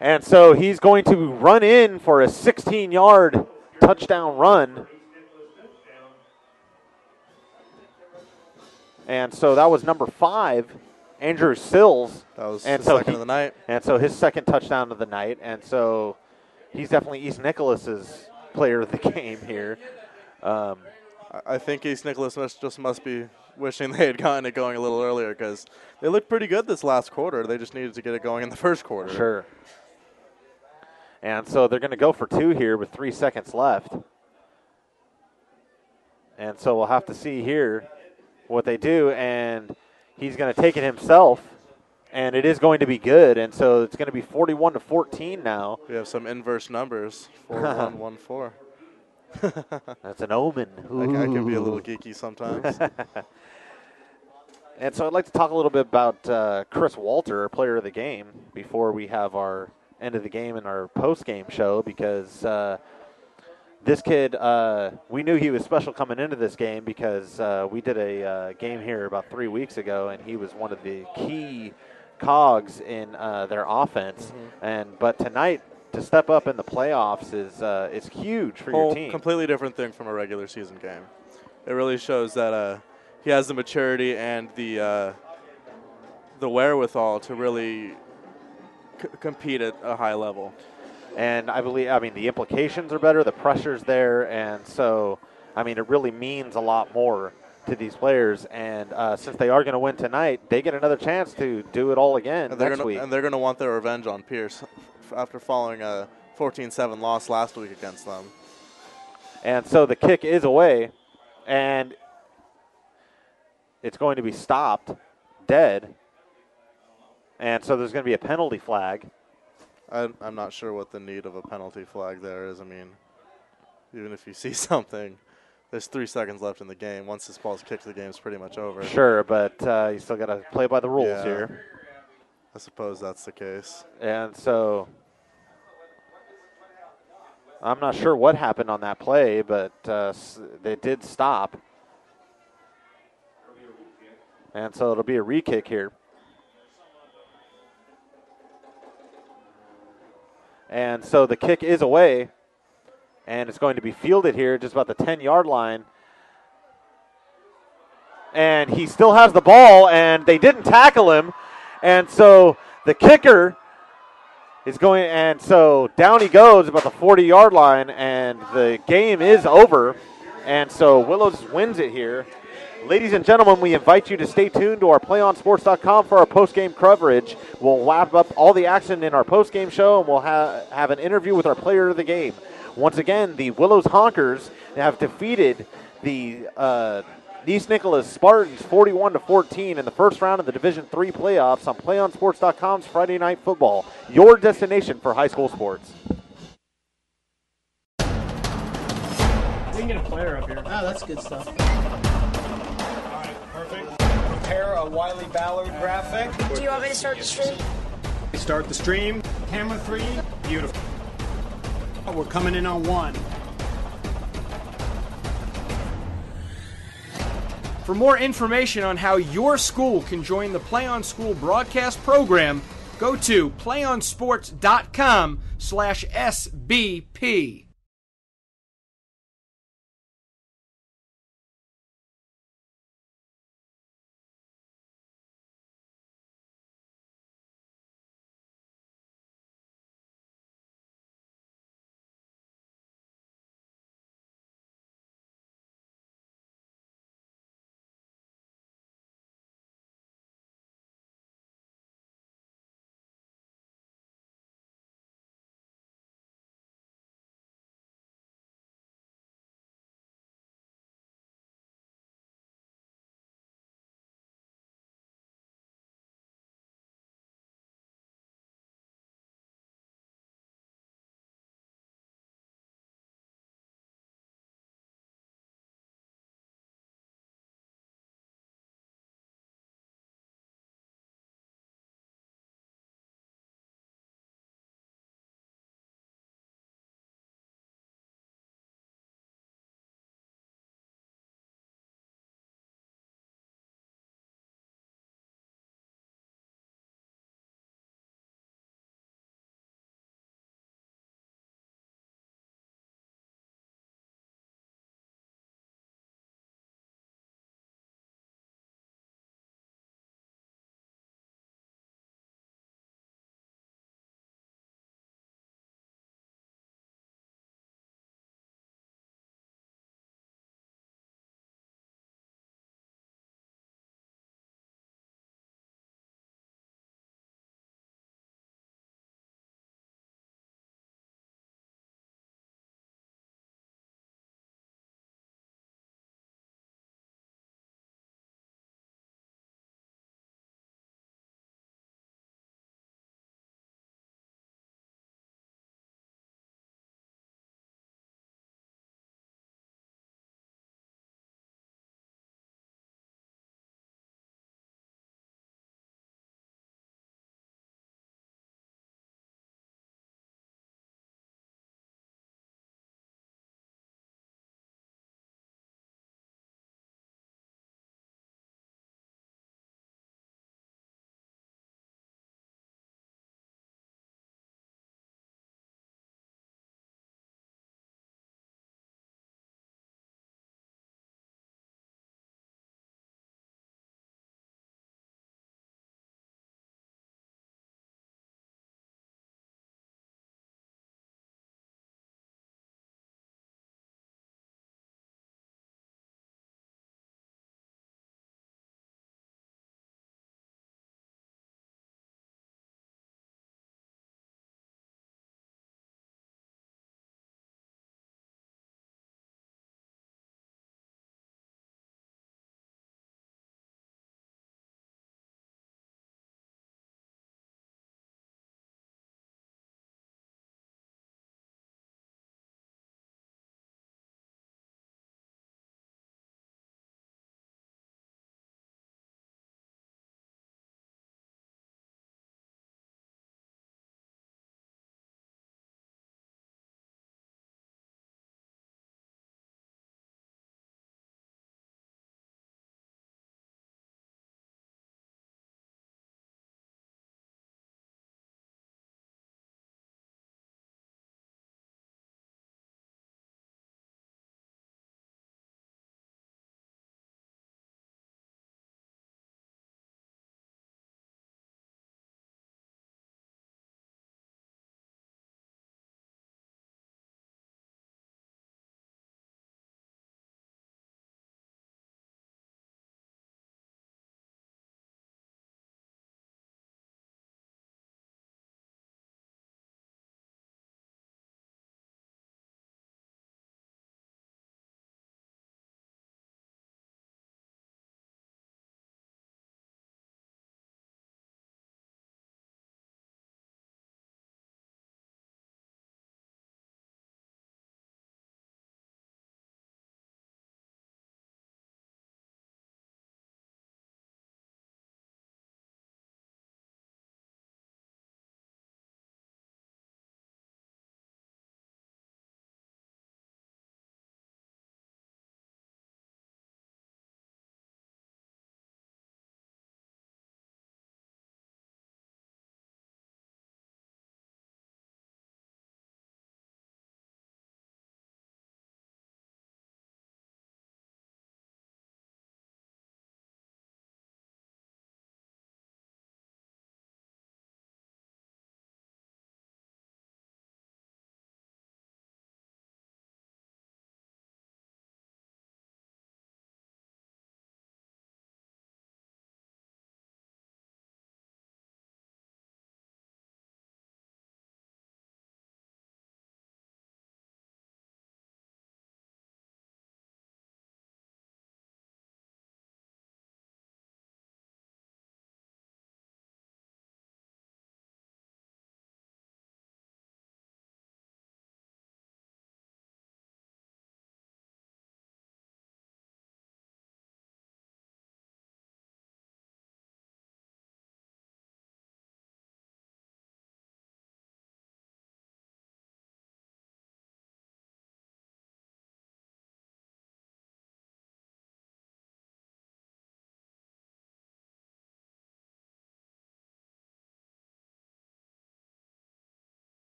And so he's going to run in for a 16-yard touchdown run. And so that was number 5, Andrew Sills. That was his second of the night. And so his second touchdown of the night. And so he's definitely East Nicolaus's player of the game here. I think East Nicolaus must be wishing they had gotten it going a little earlier because they looked pretty good this last quarter. They just needed to get it going in the first quarter. Sure. And so they're going to go for 2 here with 3 seconds left. And so we'll have to see here what they do. And he's going to take it himself. And it is going to be good. And so it's going to be 41-14 now. We have some inverse numbers. 4-1-1-4. That's an omen. I can be a little geeky sometimes. And so I'd like to talk a little bit about Chris Walter, our player of the game, before we have our end of the game and our post-game show, because this kid, we knew he was special coming into this game because we did a game here about 3 weeks ago, and he was one of the key cogs in their offense. But tonight, to step up in the playoffs is huge for your team. Completely different thing from a regular season game. It really shows that he has the maturity and the wherewithal to really compete at a high level. And I mean, the implications are better, the pressure's there, and so, I mean, it really means a lot more to these players. And since they are going to win tonight, they get another chance to do it all again next week. And they're going to want their revenge on Pierce after following a 14-7 loss last week against them. And so the kick is away, and it's going to be stopped dead. And so there's going to be a penalty flag. I'm not sure what the need of a penalty flag there is. I mean, even if you see something, there's 3 seconds left in the game. Once this ball's kicked, the game's pretty much over. Sure, but you still got to play by the rules here. I suppose that's the case. And so I'm not sure what happened on that play, but they did stop. And so it'll be a re-kick here. And so the kick is away, and it's going to be fielded here just about the 10-yard line. And he still has the ball, and they didn't tackle him. And so the kicker is going, and so down he goes about the 40-yard line, and the game is over. And so Willows wins it here. Ladies and gentlemen, we invite you to stay tuned to our PlayOnSports.com for our post-game coverage. We'll wrap up all the action in our post-game show, and we'll have an interview with our player of the game. Once again, the Willows Honkers have defeated the East Nicolaus Spartans 41-14 in the first round of the Division III playoffs on PlayOnSports.com's Friday Night Football, your destination for high school sports. We can get a player up here. Oh, that's good stuff. Perfect. Prepare a Wiley Ballard graphic. Do you want me to start the stream? Start the stream. Camera 3. Beautiful. We're coming in on 1. For more information on how your school can join the Play On School broadcast program, go to playonsports.com/SBP.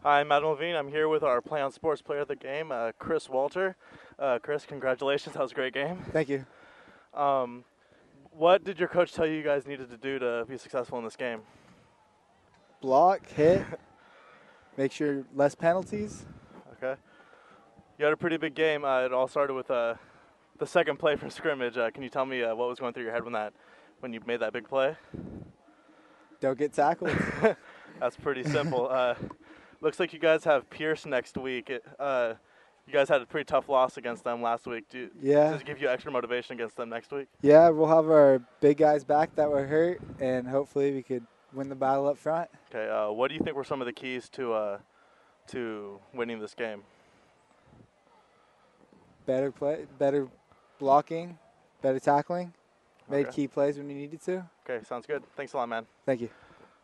Hi, I'm Adam Levine. I'm here with our PlayOn Sports Player of the Game, Chris Walter. Chris, congratulations. That was a great game. Thank you. What did your coach tell you guys needed to do to be successful in this game? Block, hit, make sure less penalties. Okay. You had a pretty big game. It all started with the second play from scrimmage. Can you tell me what was going through your head when you made that big play? Don't get tackled. That's pretty simple. Looks like you guys have Pierce next week. You guys had a pretty tough loss against them last week. Does it give you extra motivation against them next week? Yeah, we'll have our big guys back that were hurt, and hopefully we could win the battle up front. Okay. What do you think were some of the keys to winning this game? Better play, better blocking, better tackling. Made Okay. key plays when you needed to. Okay, sounds good. Thanks a lot, man. Thank you.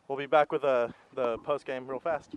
We'll be back with the post game real fast.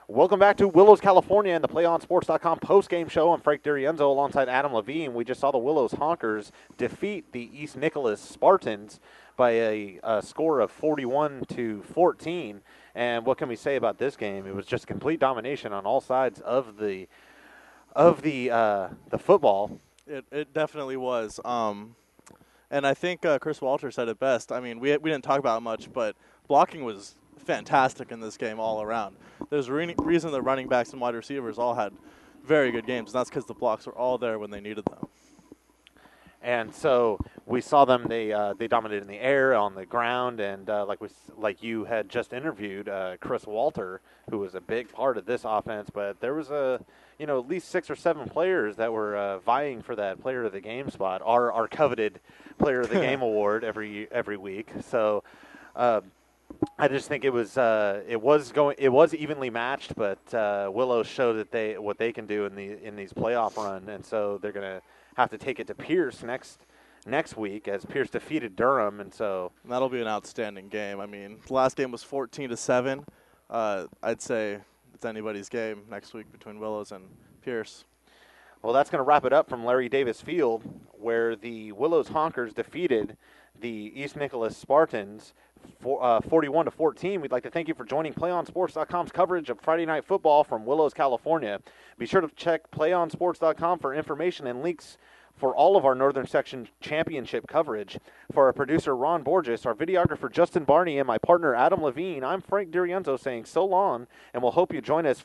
Welcome back to Willows, California, and the PlayOnSports.com post-game show. I'm Frank D'Arienzo alongside Adam Levine. We just saw the Willows Honkers defeat the East Nicolaus Spartans by a score of 41-14. And what can we say about this game? It was just complete domination on all sides of the football. It definitely was. And I think Chris Walter said it best. I mean, we didn't talk about it much, but blocking was fantastic in this game all around. There's a reason the running backs and wide receivers all had very good games, and that's because the blocks were all there when they needed them. And so we saw them. They dominated in the air, on the ground, and like you had just interviewed Chris Walter, who was a big part of this offense. But there was at least 6 or 7 players that were vying for that Player of the Game spot, our coveted Player of the Game award every week. So. I just think it was evenly matched, but Willows showed that what they can do in these playoff run, and so they're going to have to take it to Pierce next week as Pierce defeated Durham, and so that'll be an outstanding game. I mean, the last game was 14-7. I'd say it's anybody's game next week between Willows and Pierce. Well, that's going to wrap it up from Larry Davis Field, where the Willows Honkers defeated the East Nicolaus Spartans 41-14. We'd like to thank you for joining PlayOnSports.com's coverage of Friday Night Football from Willows, California. Be sure to check PlayOnSports.com for information and links for all of our Northern Section Championship coverage. For our producer, Ron Borges, our videographer, Justin Barney, and my partner, Adam Levine, I'm Frank D'Arienzo saying so long, and we'll hope you join us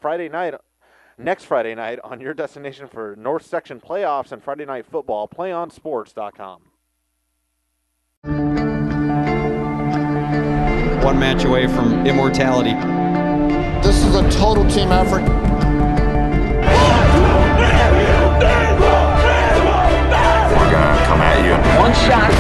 next Friday night on your destination for North Section playoffs and Friday Night Football, PlayOnSports.com. One match away from immortality. This is a total team effort. We're gonna come at you. One shot.